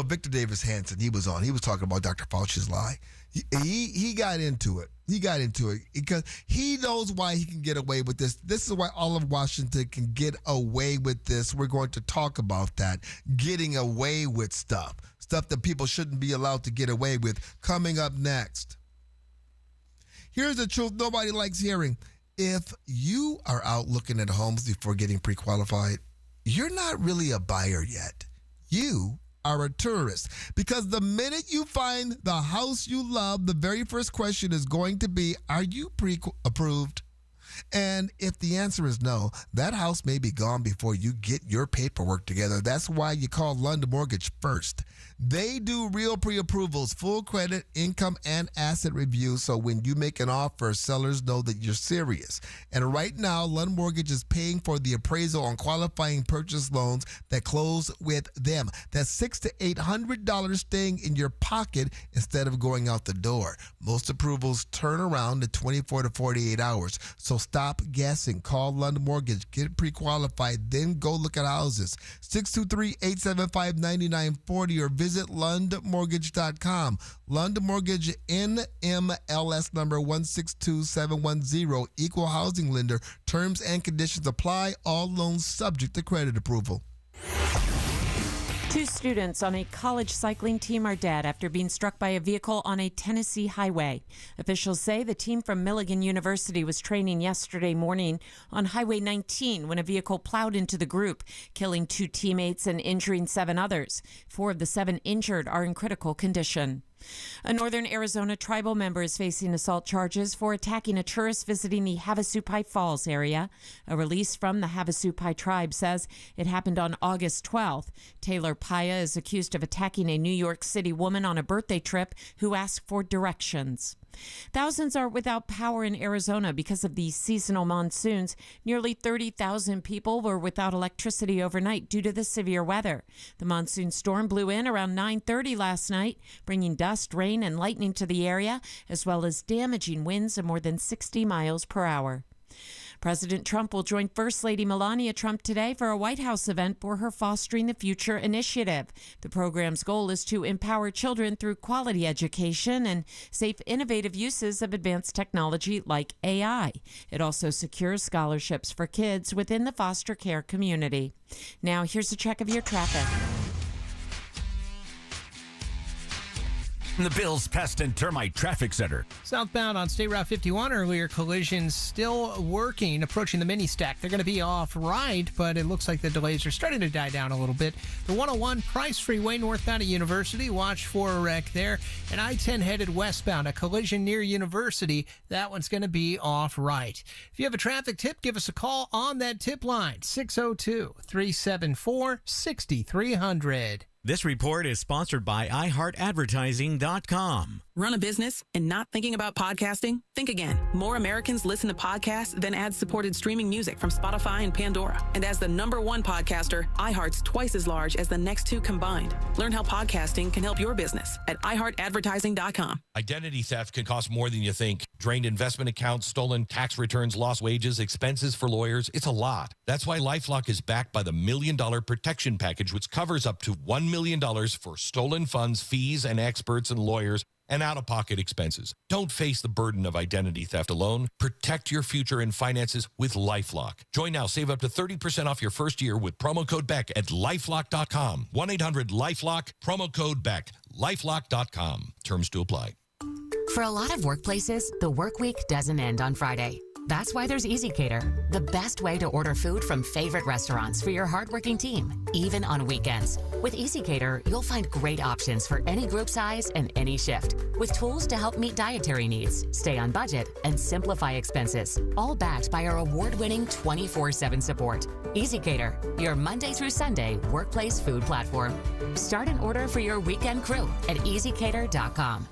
Victor Davis Hanson, he was talking about Dr. Fauci's lie. He got into it. Because he knows why he can get away with this. This is why all of Washington can get away with this. We're going to talk about that. Getting away with stuff that people shouldn't be allowed to get away with. Coming up next. Here's the truth nobody likes hearing. If you are out looking at homes before getting pre-qualified, you're not really a buyer yet. You are a tourist. Because the minute you find the house you love, the very first question is going to be, are you pre-approved? And if the answer is no, that house may be gone before you get your paperwork together. That's why you call London Mortgage first. They do real pre-approvals, full credit, income, and asset reviews. So when you make an offer, sellers know that you're serious. And right now, London Mortgage is paying for the appraisal on qualifying purchase loans that close with them. That's $600 to $800 staying in your pocket instead of going out the door. Most approvals turn around in 24 to 48 hours. So stop guessing. Call London Mortgage. Get pre-qualified. Then go look at houses. 623-875-9940 or visit LondonMortgage.com. London Mortgage, NMLS number 162710. Equal housing lender. Terms and conditions apply. All loans subject to credit approval. 2 students on a college cycling team are dead after being struck by a vehicle on a Tennessee highway. Officials say the team from Milligan University was training yesterday morning on Highway 19 when a vehicle plowed into the group, killing 2 teammates and injuring 7 others. 4 of the 7 injured are in critical condition. A northern Arizona tribal member is facing assault charges for attacking a tourist visiting the Havasupai Falls area. A release from the Havasupai tribe says it happened on August 12th. Taylor Paya is accused of attacking a New York City woman on a birthday trip who asked for directions. Thousands are without power in Arizona because of the seasonal monsoons. Nearly 30,000 people were without electricity overnight due to the severe weather. The monsoon storm blew in around 9:30 last night, bringing dust, rain, and lightning to the area, as well as damaging winds of more than 60 miles per hour. President Trump will join First Lady Melania Trump today for a White House event for her Fostering the Future initiative. The program's goal is to empower children through quality education and safe, innovative uses of advanced technology like AI. It also secures scholarships for kids within the foster care community. Now, here's a check of your traffic. The Bills Pest and Termite Traffic Center. Southbound on State Route 51, earlier collisions still working, approaching the mini stack. They're going to be off right, but it looks like the delays are starting to die down a little bit. The 101 Price Freeway northbound at University, watch for a wreck there. And I-10 headed westbound, a collision near University. That one's going to be off right. If you have a traffic tip, give us a call on that tip line, 602-374-6300. This report is sponsored by iHeartAdvertising.com. Run a business and not thinking about podcasting? Think again. More Americans listen to podcasts than ad-supported streaming music from Spotify and Pandora. And as the #1 podcaster, iHeart's twice as large as the next 2 combined. Learn how podcasting can help your business at iHeartAdvertising.com. Identity theft can cost more than you think. Drained investment accounts, stolen tax returns, lost wages, expenses for lawyers. It's a lot. That's why LifeLock is backed by the $1 Million Protection Package, which covers up to $1 million for stolen funds, fees, and experts and lawyers, and out-of-pocket expenses. Don't face the burden of identity theft alone. Protect your future and finances with LifeLock. Join now. Save up to 30% off your first year with promo code BECK at LifeLock.com. 1-800-LifeLock, promo code BECK. LifeLock.com. Terms to apply. For a lot of workplaces, the work week doesn't end on Friday. That's why there's EasyCater, the best way to order food from favorite restaurants for your hardworking team, even on weekends. With EasyCater, you'll find great options for any group size and any shift, with tools to help meet dietary needs, stay on budget, and simplify expenses, all backed by our award-winning 24/7 support. EasyCater, your Monday through Sunday workplace food platform. Start an order for your weekend crew at EasyCater.com.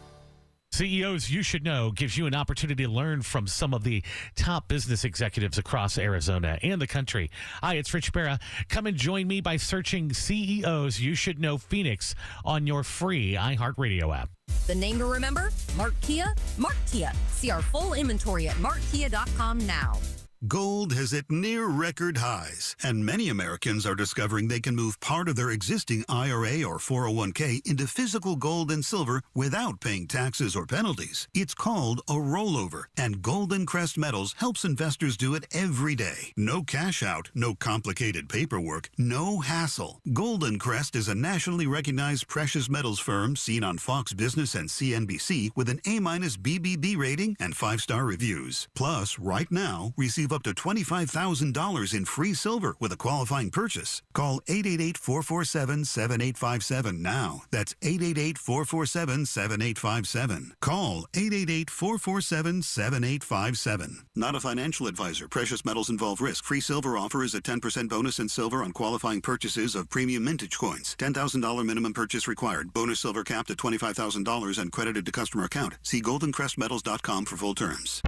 CEOs You Should Know gives you an opportunity to learn from some of the top business executives across Arizona and the country. Hi, it's Rich Barra. Come and join me by searching CEOs You Should Know Phoenix on your free iHeartRadio app. The name to remember? Mark Kia. Mark Kia. See our full inventory at markkia.com now. Gold has hit near record highs, and many Americans are discovering they can move part of their existing IRA or 401k into physical gold and silver without paying taxes or penalties. It's called a rollover, and Golden Crest Metals helps investors do it every day. No cash out, no complicated paperwork, no hassle. Golden Crest is a nationally recognized precious metals firm seen on Fox Business and CNBC with an A- BBB rating and 5-star reviews. Plus, right now, receive a up to $25,000 in free silver with a qualifying purchase. Call 888-447-7857 now. That's 888-447-7857. Call 888-447-7857. Not a financial advisor. Precious metals involve risk. Free silver offer is a 10% bonus in silver on qualifying purchases of premium mintage coins. $10,000 minimum purchase required. Bonus silver capped at $25,000 and credited to customer account. See goldencrestmetals.com for full terms.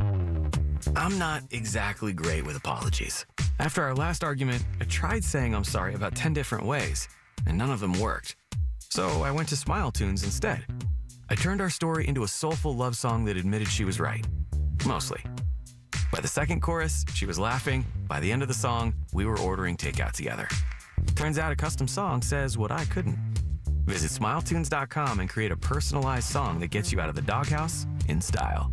I'm not exactly great with apologies. After our last argument, I tried saying I'm sorry about 10 different ways, and none of them worked. So I went to Smile Tunes instead. I turned our story into a soulful love song that admitted she was right. Mostly. By the second chorus, she was laughing. By the end of the song, we were ordering takeout together. Turns out a custom song says what I couldn't. Visit smiletunes.com and create a personalized song that gets you out of the doghouse in style.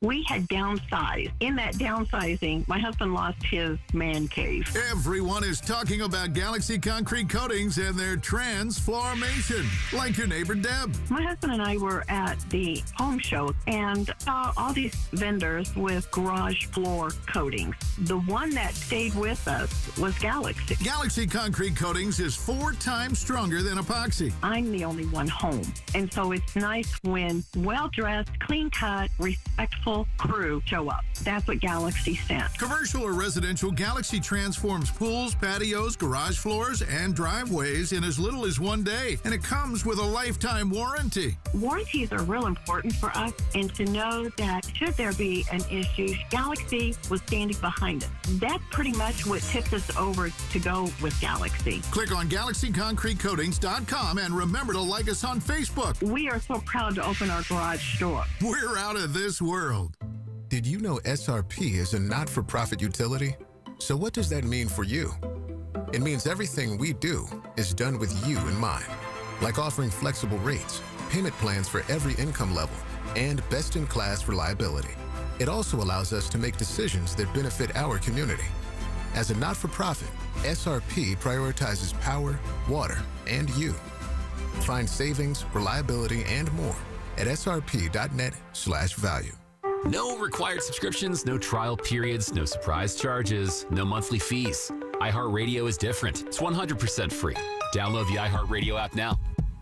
We had downsized. In that downsizing, my husband lost his man cave. Everyone is talking about Galaxy Concrete Coatings and their transformation, like your neighbor Deb. My husband and I were at the home show and saw all these vendors with garage floor coatings. The one that stayed with us was Galaxy. Galaxy Concrete Coatings is 4 times stronger than epoxy. I'm the only one home, and so it's nice when well-dressed, clean-cut, respectful crew show up. That's what Galaxy sent. Commercial or residential, Galaxy transforms pools, patios, garage floors, and driveways in as little as 1 day. And it comes with a lifetime warranty. Warranties are real important for us, and to know that should there be an issue, Galaxy was standing behind us. That's pretty much what tipped us over to go with Galaxy. Click on GalaxyConcreteCoatings.com and remember to like us on Facebook. We are so proud to open our garage door. We're out of this world. Did you know SRP is a not-for-profit utility? So what does that mean for you? It means everything we do is done with you in mind, like offering flexible rates, payment plans for every income level, and best-in-class reliability. It also allows us to make decisions that benefit our community. As a not-for-profit, SRP prioritizes power, water, and you. Find savings, reliability, and more at srp.net/value. No required subscriptions, no trial periods, no surprise charges, no monthly fees. iHeartRadio is different. It's 100% free. Download the iHeartRadio app now.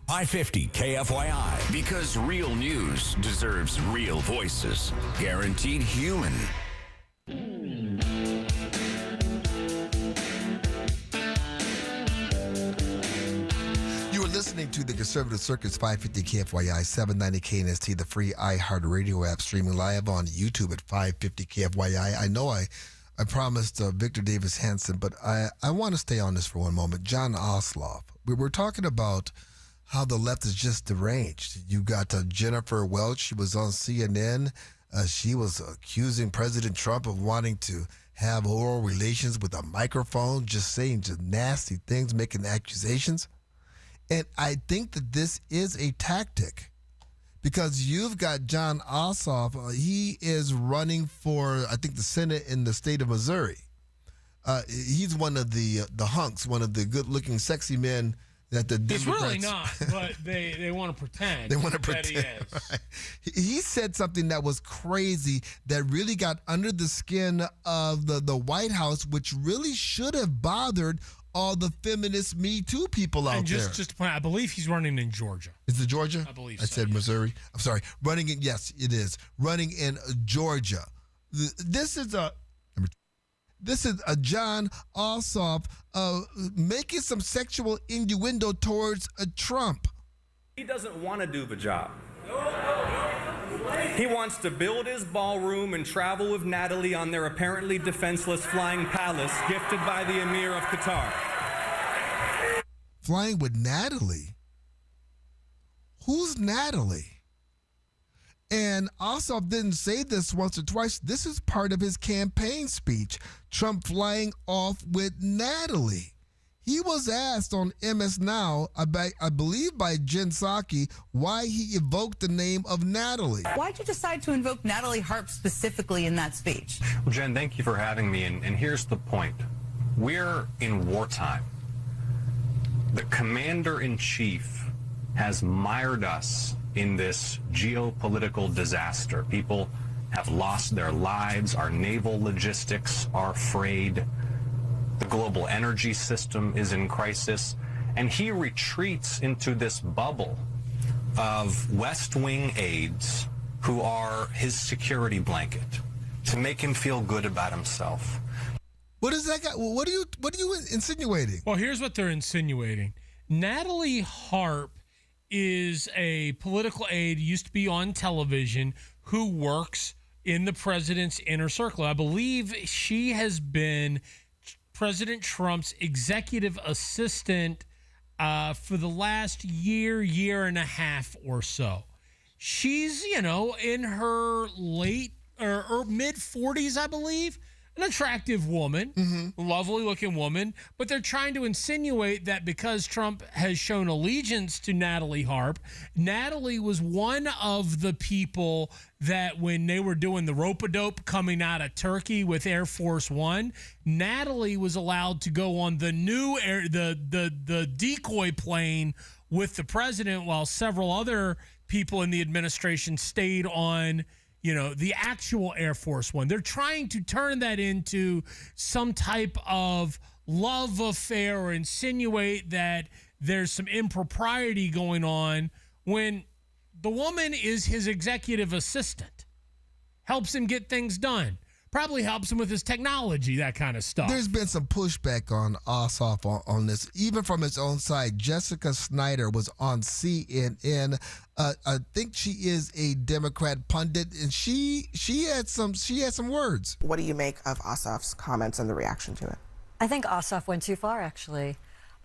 550 KFYI. Because real news deserves real voices. Guaranteed human. Listening to the Conservative Circus 550 KFYI 790 KNST, the free iHeartRadio app, streaming live on YouTube at 550 KFYI. I know I promised Victor Davis Hanson, but I want to stay on this for one moment. John Ossoff. We were talking about how the left is just deranged. You got Jennifer Welch. She was on CNN. She was accusing President Trump of wanting to have oral relations with a microphone, just saying just nasty things, making accusations. And I think that this is a tactic because you've got John Ossoff. He is running for, I think, the Senate in the state of Missouri. He's one of the hunks, one of the good-looking, sexy men that the Democrats... He's really not, but they want to pretend. They want to that pretend. He is. Right? He said something that was crazy that really got under the skin of the White House, which really should have bothered all the feminist Me Too people out there. Just to point out, I believe he's running in Georgia. Is it Georgia? I believe I said Missouri. I'm sorry. Running in, yes, it is. Running in Georgia. This is a John Ossoff making some sexual innuendo towards Trump. He doesn't want to do the job. He wants to build his ballroom and travel with Natalie on their apparently defenseless flying palace gifted by the Emir of Qatar. Flying with Natalie? Who's Natalie? And Ossoff didn't say this once or twice. This is part of his campaign speech. Trump flying off with Natalie. He was asked on MS Now, I believe by Jen Psaki, why he evoked the name of Natalie. Why'd you decide to invoke Natalie Harp specifically in that speech? Well, Jen, thank you for having me, and here's the point. We're in wartime. The commander-in-chief has mired us in this geopolitical disaster. People have lost their lives. Our naval logistics are frayed. The global energy system is in crisis. And he retreats into this bubble of West Wing aides who are his security blanket to make him feel good about himself. What is that guy? What are you insinuating? Well, here's what they're insinuating. Natalie Harp is a political aide, used to be on television, who works in the president's inner circle. I believe she has been President Trump's executive assistant for the last year and a half or so. She's, in her late or mid 40s, I believe. An attractive woman, lovely looking woman, but they're trying to insinuate that because Trump has shown allegiance to Natalie Harp, Natalie was one of the people that when they were doing the rope-a-dope coming out of Turkey with Air Force One, Natalie was allowed to go on the new the decoy plane with the president while several other people in the administration stayed on the actual Air Force One. They're trying to turn that into some type of love affair or insinuate that there's some impropriety going on when the woman is his executive assistant, helps him get things done, probably helps him with his technology, that kind of stuff. There's been some pushback on Ossoff on this, even from his own side. Jessica Snyder was on CNN. I think she is a Democrat pundit, and she had some words. What do you make of Ossoff's comments and the reaction to it? I think Ossoff went too far, actually.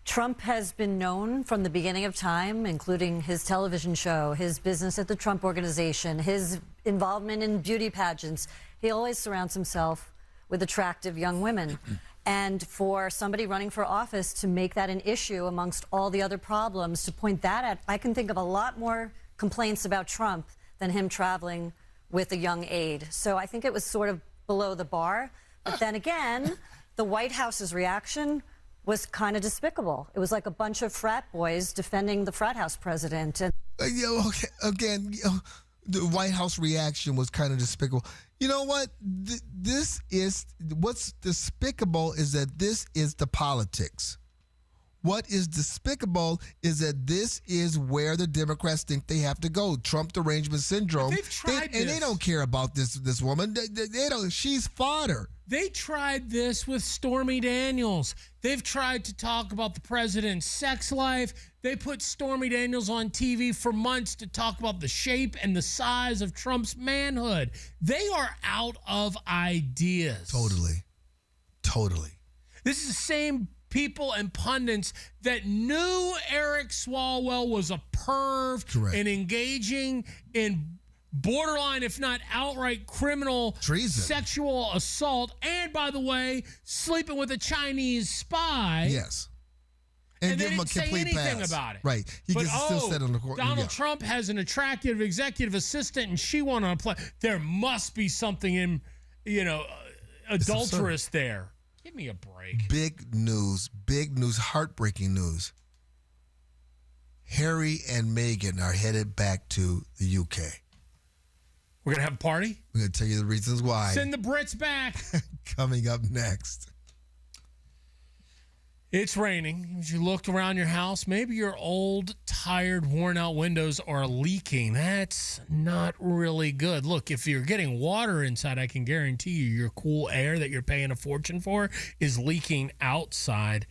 Trump has been known from the beginning of time, including his television show, his business at the Trump Organization, his involvement in beauty pageants. He always surrounds himself with attractive young women. And for somebody running for office to make that an issue amongst all the other problems, to point that at, I can think of a lot more complaints about Trump than him traveling with a young aide. So I think it was sort of below the bar. But then again, the White House's reaction was kind of despicable. It was like a bunch of frat boys defending the frat house president. And the White House reaction was kind of despicable. You know what? What's despicable is that this is the politics. What is despicable is that this is where the Democrats think they have to go. Trump derangement syndrome. They've tried this. And they don't care about this woman. They don't. She's fodder. They tried this with Stormy Daniels. They've tried to talk about the president's sex life. They put Stormy Daniels on TV for months to talk about the shape and the size of Trump's manhood. They are out of ideas. Totally. This is the same people and pundits that knew Eric Swalwell was a perv and engaging in borderline, if not outright criminal treason, sexual assault, and by the way, sleeping with a Chinese spy. Yes. And give they him a didn't say complete anything pass. about it. Right. He gets still set on the court. Donald Trump has an attractive executive assistant and she went on a plane. There must be something in, adulterous there. Give me a break. Big news, heartbreaking news. Harry and Meghan are headed back to the UK. We're going to have a party? We're going to tell you the reasons why. Send the Brits back. Coming up next. It's raining. As you look around your house, maybe your old, tired, worn-out windows are leaking. That's not really good. Look, if you're getting water inside, I can guarantee you your cool air that you're paying a fortune for is leaking outside.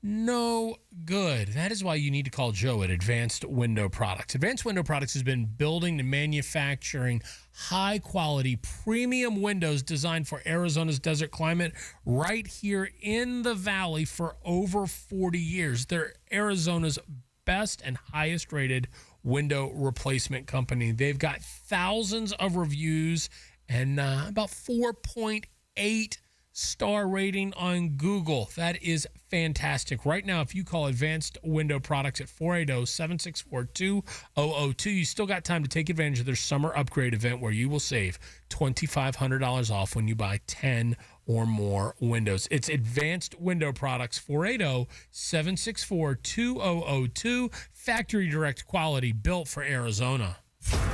No good. That is why you need to call Joe at Advanced Window Products. Advanced Window Products has been building and manufacturing high-quality premium windows designed for Arizona's desert climate right here in the valley for over 40 years. They're Arizona's best and highest-rated window replacement company. They've got thousands of reviews and about 4.8 star rating on Google. That is fantastic. Right now, if you call Advanced Window Products at 480-764-2002, you still got time to take advantage of their summer upgrade event where you will save $2,500 off when you buy 10 or more windows. It's Advanced Window Products, 480-764-2002. Factory direct quality built for Arizona.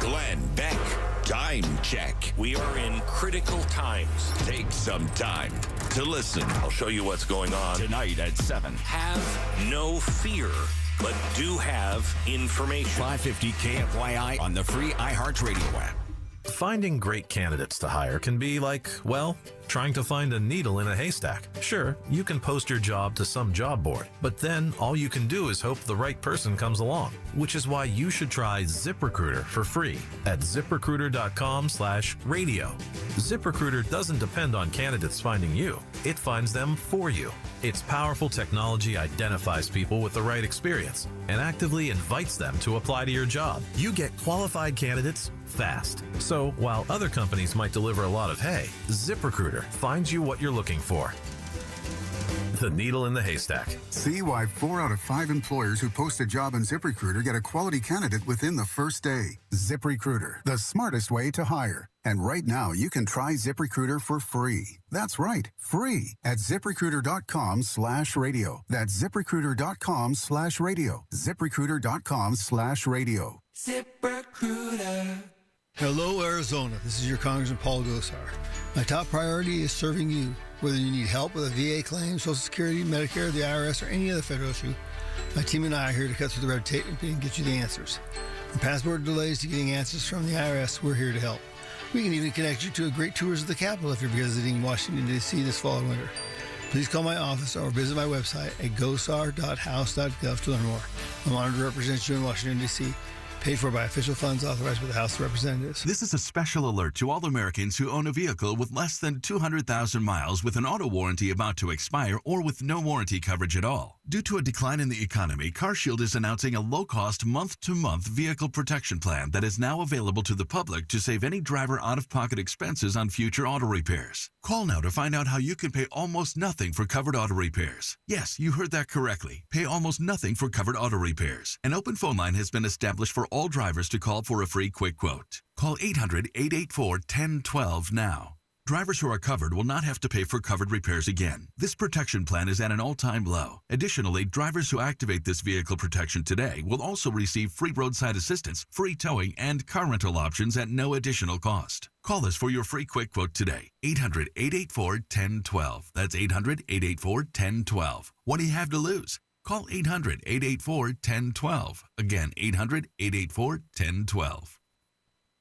Glenn Beck. Time check. We are in critical times. Take some time to listen. I'll show you what's going on tonight at 7. Have no fear, but do have information. 550 KFYI on the free iHeartRadio app. Finding great candidates to hire can be like, well, trying to find a needle in a haystack. Sure, you can post your job to some job board, but then all you can do is hope the right person comes along, which is why you should try ZipRecruiter for free at ZipRecruiter.com/radio. ZipRecruiter doesn't depend on candidates finding you. It finds them for you. Its powerful technology identifies people with the right experience and actively invites them to apply to your job. You get qualified candidates fast. So while other companies might deliver a lot of hay, ZipRecruiter finds you what you're looking for. The needle in the haystack. See why 4 out of 5 employers who post a job on ZipRecruiter get a quality candidate within the first day. ZipRecruiter, the smartest way to hire. And right now, you can try ZipRecruiter for free. That's right, free at ZipRecruiter.com/radio. That's ZipRecruiter.com/radio. ZipRecruiter.com/radio. ZipRecruiter. Hello, Arizona. This is your Congressman Paul Gosar. My top priority is serving you. Whether you need help with a VA claim, Social Security, Medicare, the IRS, or any other federal issue, my team and I are here to cut through the red tape and get you the answers. From passport delays to getting answers from the IRS, we're here to help. We can even connect you to a great tours of the Capitol if you're visiting Washington, D.C. this fall and winter. Please call my office or visit my website at gosar.house.gov to learn more. I'm honored to represent you in Washington, D.C., paid for by official funds authorized by the House of Representatives. This is a special alert to all Americans who own a vehicle with less than 200,000 miles with an auto warranty about to expire or with no warranty coverage at all. Due to a decline in the economy, CarShield is announcing a low-cost month-to-month vehicle protection plan that is now available to the public to save any driver out-of-pocket expenses on future auto repairs. Call now to find out how you can pay almost nothing for covered auto repairs. Yes, you heard that correctly. Pay almost nothing for covered auto repairs. An open phone line has been established for all drivers to call for a free quick quote. Call 800-884-1012 now. Drivers who are covered will not have to pay for covered repairs again. This protection plan is at an all-time low. Additionally, drivers who activate this vehicle protection today will also receive free roadside assistance, free towing, and car rental options at no additional cost. Call us for your free quick quote today. 800-884-1012. That's 800-884-1012. What do you have to lose? Call 800-884-1012. Again, 800-884-1012.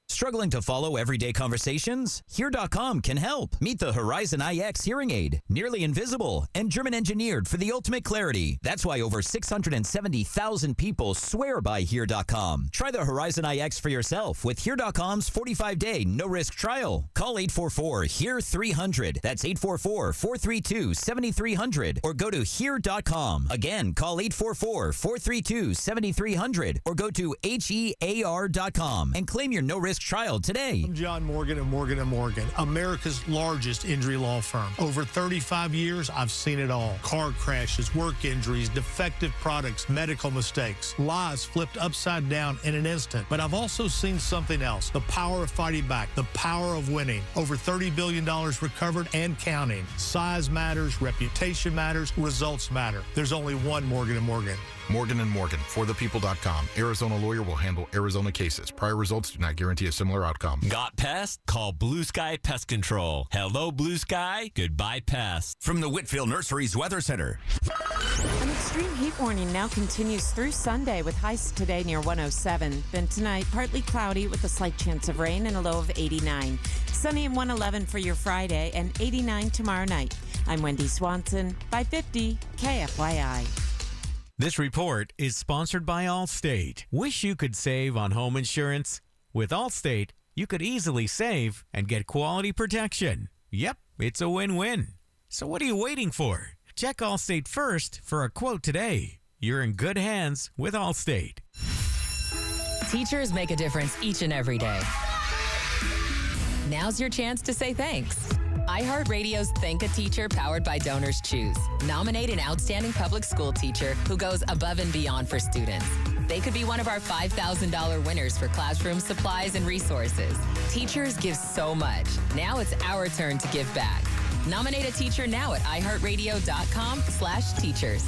Struggling to follow everyday conversations? Here.com can help. Meet the Horizon IX hearing aid. Nearly invisible and German engineered for the ultimate clarity. That's why over 670,000 people swear by Here.com. Try the Horizon IX for yourself with Here.com's 45-day no-risk trial. Call 844-HERE-300. That's 844-432-7300. Or go to Here.com. Again, call 844-432-7300. Or go to HEAR.com and claim your no-risk trial today. I'm John Morgan of Morgan & Morgan, America's largest injury law firm. Over 35 years, I've seen it all. Car crashes, work injuries, defective products, medical mistakes, lives flipped upside down in an instant. But I've also seen something else, the power of fighting back, the power of winning. Over $30 billion recovered and counting. Size matters, reputation matters, results matter. There's only one Morgan & Morgan. Morgan & Morgan, forthepeople.com. Arizona lawyer will handle Arizona cases. Prior results do not guarantee a similar outcome. Got pest? Call Blue Sky Pest Control. Hello, Blue Sky. Goodbye, pest. From the Whitfield Nurseries Weather Center. An extreme heat warning now continues through Sunday with highs today near 107. Then tonight, partly cloudy with a slight chance of rain and a low of 89. Sunny and 111 for your Friday and 89 tomorrow night. I'm Wendy Swanson, 550 KFYI. This report is sponsored by Allstate. Wish you could save on home insurance? With Allstate, you could easily save and get quality protection. Yep, it's a win-win. So what are you waiting for? Check Allstate first for a quote today. You're in good hands with Allstate. Teachers make a difference each and every day. Now's your chance to say thanks. iHeartRadio's Thank a Teacher powered by Donors Choose. Nominate an outstanding public school teacher who goes above and beyond for students. They could be one of our $5,000 winners for classroom supplies and resources. Teachers give so much. Now it's our turn to give back. Nominate a teacher now at iHeartRadio.com/teachers.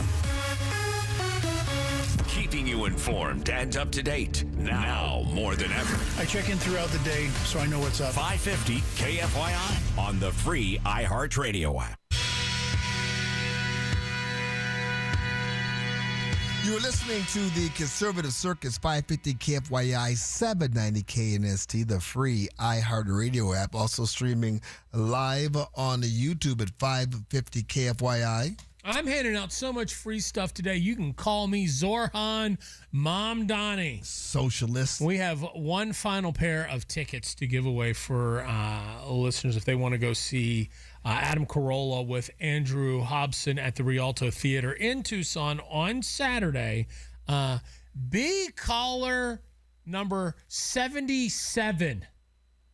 keeping you informed and up to date. Now more than ever. I check in throughout the day so I know what's up. 550 KFYI on the free iHeartRadio app. You're listening to the Conservative Circus, 550 KFYI, 790 KNST, the free iHeartRadio app. Also streaming live on YouTube at 550 KFYI. I'm handing out so much free stuff today. You can call me Zorhan Mamdani. Socialist. We have one final pair of tickets to give away for listeners if they want to go see Adam Carolla with Andrew Hobson at the Rialto Theater in Tucson on Saturday. Be caller number 77.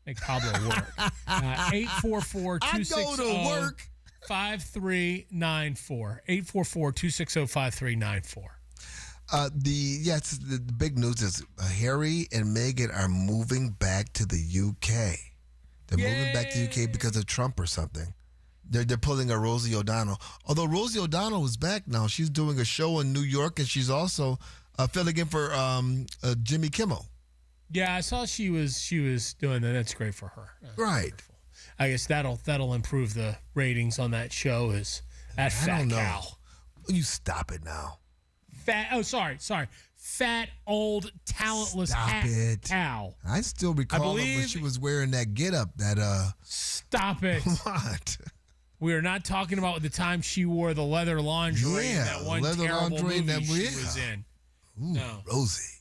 Make Pablo work. 844-260. I go to work. 5394. 844-260-5394. The big news is Harry and Meghan are moving back to the UK. They're moving back to the UK because of Trump or something. They're pulling a Rosie O'Donnell. Although Rosie O'Donnell is back now. She's doing a show in New York, and she's also filling in for Jimmy Kimmel. Yeah, I saw she was doing that. That's great for her. Right. Wonderful. I guess that'll improve the ratings on that show. Is that Fat Cow? You stop it now. Fat old talentless cow. I still recall her when she was wearing that getup. Stop it. What? We are not talking about the time she wore the leather lingerie in that one terrible movie she was in. Ooh, no. Rosie.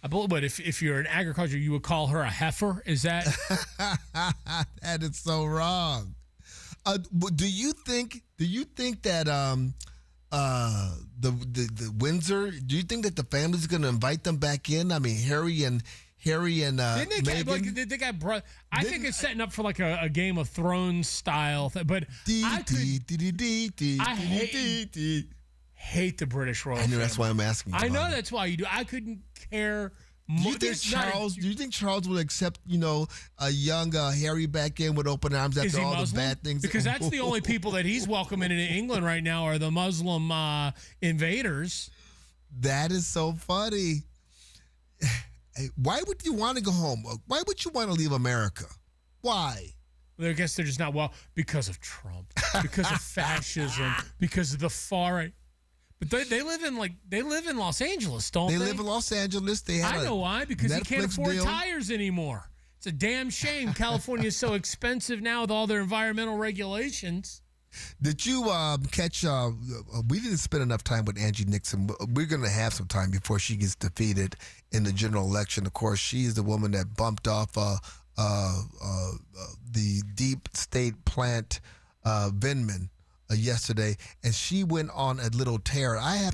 But if you're in agriculture, you would call her a heifer? Is that? That is so wrong. Do you think that the Windsor? Do you think that the family's going to invite them back in? I mean, Harry and Meghan. I think it's setting up for like a Game of Thrones style thing. But I hate the British royal family. I know, that's why I'm asking you. I know that's why you do. I couldn't care more. Do you think Charles would accept, a young Harry back in with open arms after all the bad things? Because that's the only people that he's welcoming into England right now are the Muslim invaders. That is so funny. Why would you want to go home? Why would you want to leave America? Why? I guess they're just not because of Trump, because of fascism, because of the far right. But they live in Los Angeles, don't they? They live in Los Angeles. I know why, because Netflix he can't afford deal. tires anymore. It's a damn shame. California is so expensive now with all their environmental regulations. Did you catch? We didn't spend enough time with Angie Nixon. We're going to have some time before she gets defeated in the general election. Of course, she is the woman that bumped off the deep state plant Vindman yesterday, and she went on a little tear. I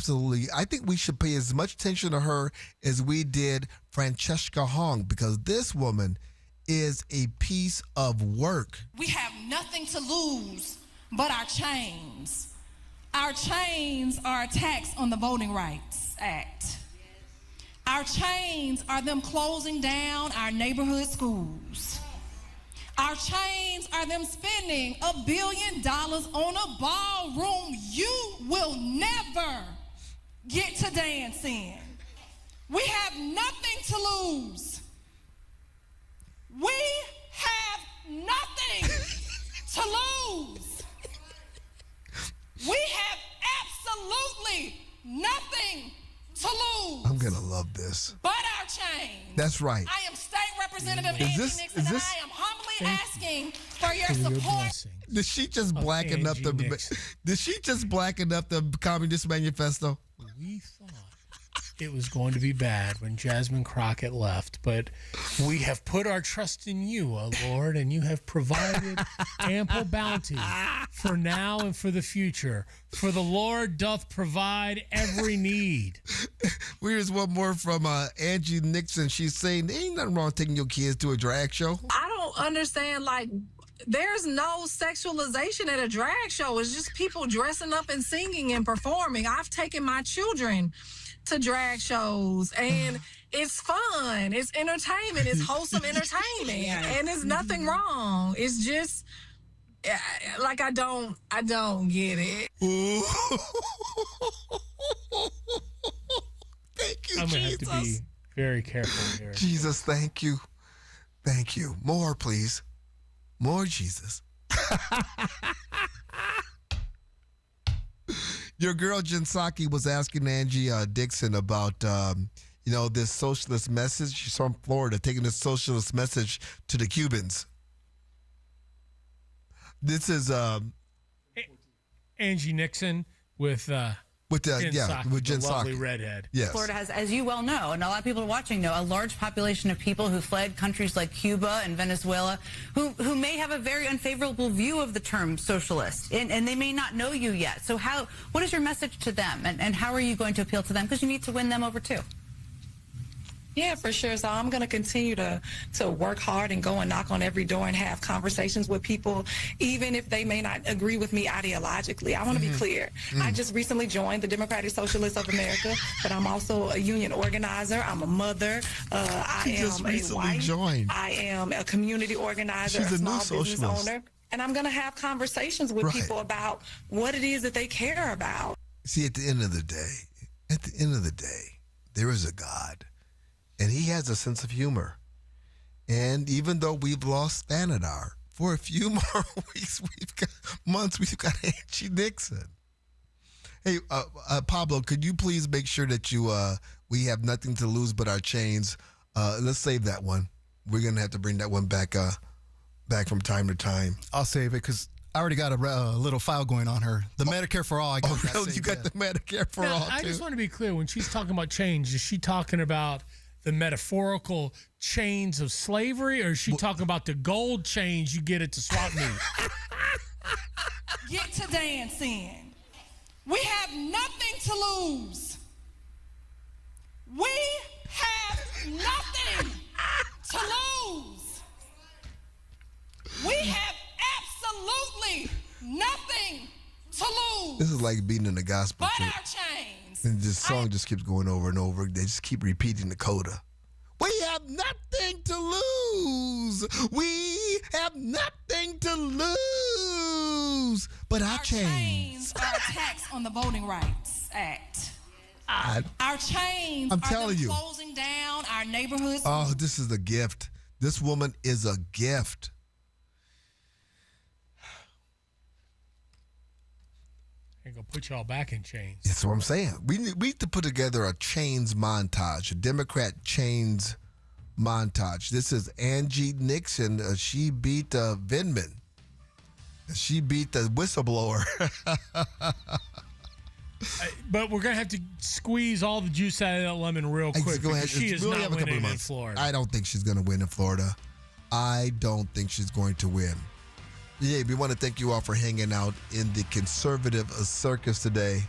think we should pay as much attention to her as we did Francesca Hong, because this woman is a piece of work. We have nothing to lose but our chains. Our chains are a tax on the Voting Rights Act. Our chains are them closing down our neighborhood schools. Our chains are them spending $1 billion on a ballroom you will never get to dance in. We have nothing to lose. We have nothing to lose. We have absolutely nothing to lose. I'm going to love this. But our chains. That's right. I am State Representative Angie Nixon, and I am humbly asking for your support. Did she just blacken up the Communist Manifesto? We thought it was going to be bad when Jasmine Crockett left, but we have put our trust in you, O Lord, and you have provided ample bounty for now and for the future. For the Lord doth provide every need. Here's one more from Angie Nixon. She's saying, there ain't nothing wrong taking your kids to a drag show. I don't understand, there's no sexualization at a drag show. It's just people dressing up and singing and performing. I've taken my children to drag shows, and it's fun. It's entertainment. It's wholesome entertainment, and there's nothing wrong. It's just I don't get it. I'm going to have to be very careful here. Jesus, thank you. Thank you. More, please. More, Jesus. Your girl Jen Psaki was asking Angie Dixon about, this socialist message. She's from Florida, taking this socialist message to the Cubans. This is Angie Nixon with Jen Jen lovely Psaki. redhead. Yes. Florida has, as you well know, and a lot of people are watching know, a large population of people who fled countries like Cuba and Venezuela who may have a very unfavorable view of the term socialist, and they may not know you yet. So what is your message to them, and how are you going to appeal to them? Because you need to win them over too. Yeah, for sure. So I'm going to continue to work hard and go and knock on every door and have conversations with people, even if they may not agree with me ideologically. I want to be clear. I just recently joined the Democratic Socialists of America, but I'm also a union organizer. I'm a mother. I am a wife. Joined. I am a community organizer, She's a a small new business socialist. owner. And I'm going to have conversations with people about what it is that they care about. See, at the end of the day, there is a God. And he has a sense of humor. And even though we've lost Vanadar, for a few more weeks, we've got Angie Nixon. Hey, Pablo, could you please make sure that we have nothing to lose but our chains? Let's save that one. We're going to have to bring that one back from time to time. I'll save it because I already got a little file going on her. The Medicare for All. You got the Medicare for All, I too? just want to be clear. When she's talking about change, is she talking about the metaphorical chains of slavery, or is she talking about the gold chains you get at the swap meet? Get to dancing. We have nothing to lose. We have nothing to lose. We have absolutely nothing to lose. This is like being in the gospel But church. our chains. And this song just keeps going over and over. They just keep repeating the coda. We have nothing to lose. We have nothing to lose. But our chains are a tax on the Voting Rights Act. Our chains I'm are telling them you. closing down our neighborhoods. Oh, this is a gift. This woman is a gift. Ain't gonna put y'all back in chains. That's what I'm saying. We need to put together a chains montage, a Democrat chains montage. This is Angie Nixon. She beat Vindman. She beat the whistleblower. But we're gonna have to squeeze all the juice out of that lemon real quick. Go ahead. Because she is We only not have a couple winning of in months. Florida. I don't think she's going to win in Florida. I don't think she's going to win. Yeah, we want to thank you all for hanging out in the conservative circus today.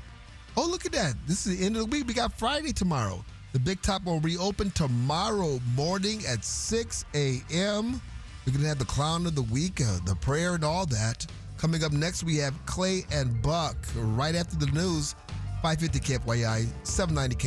Oh, look at that. This is the end of the week. We got Friday tomorrow. The Big Top will reopen tomorrow morning at 6 a.m. We're going to have the clown of the week, the prayer and all that. Coming up next, we have Clay and Buck right after the news. 550 KFYI, 790 K.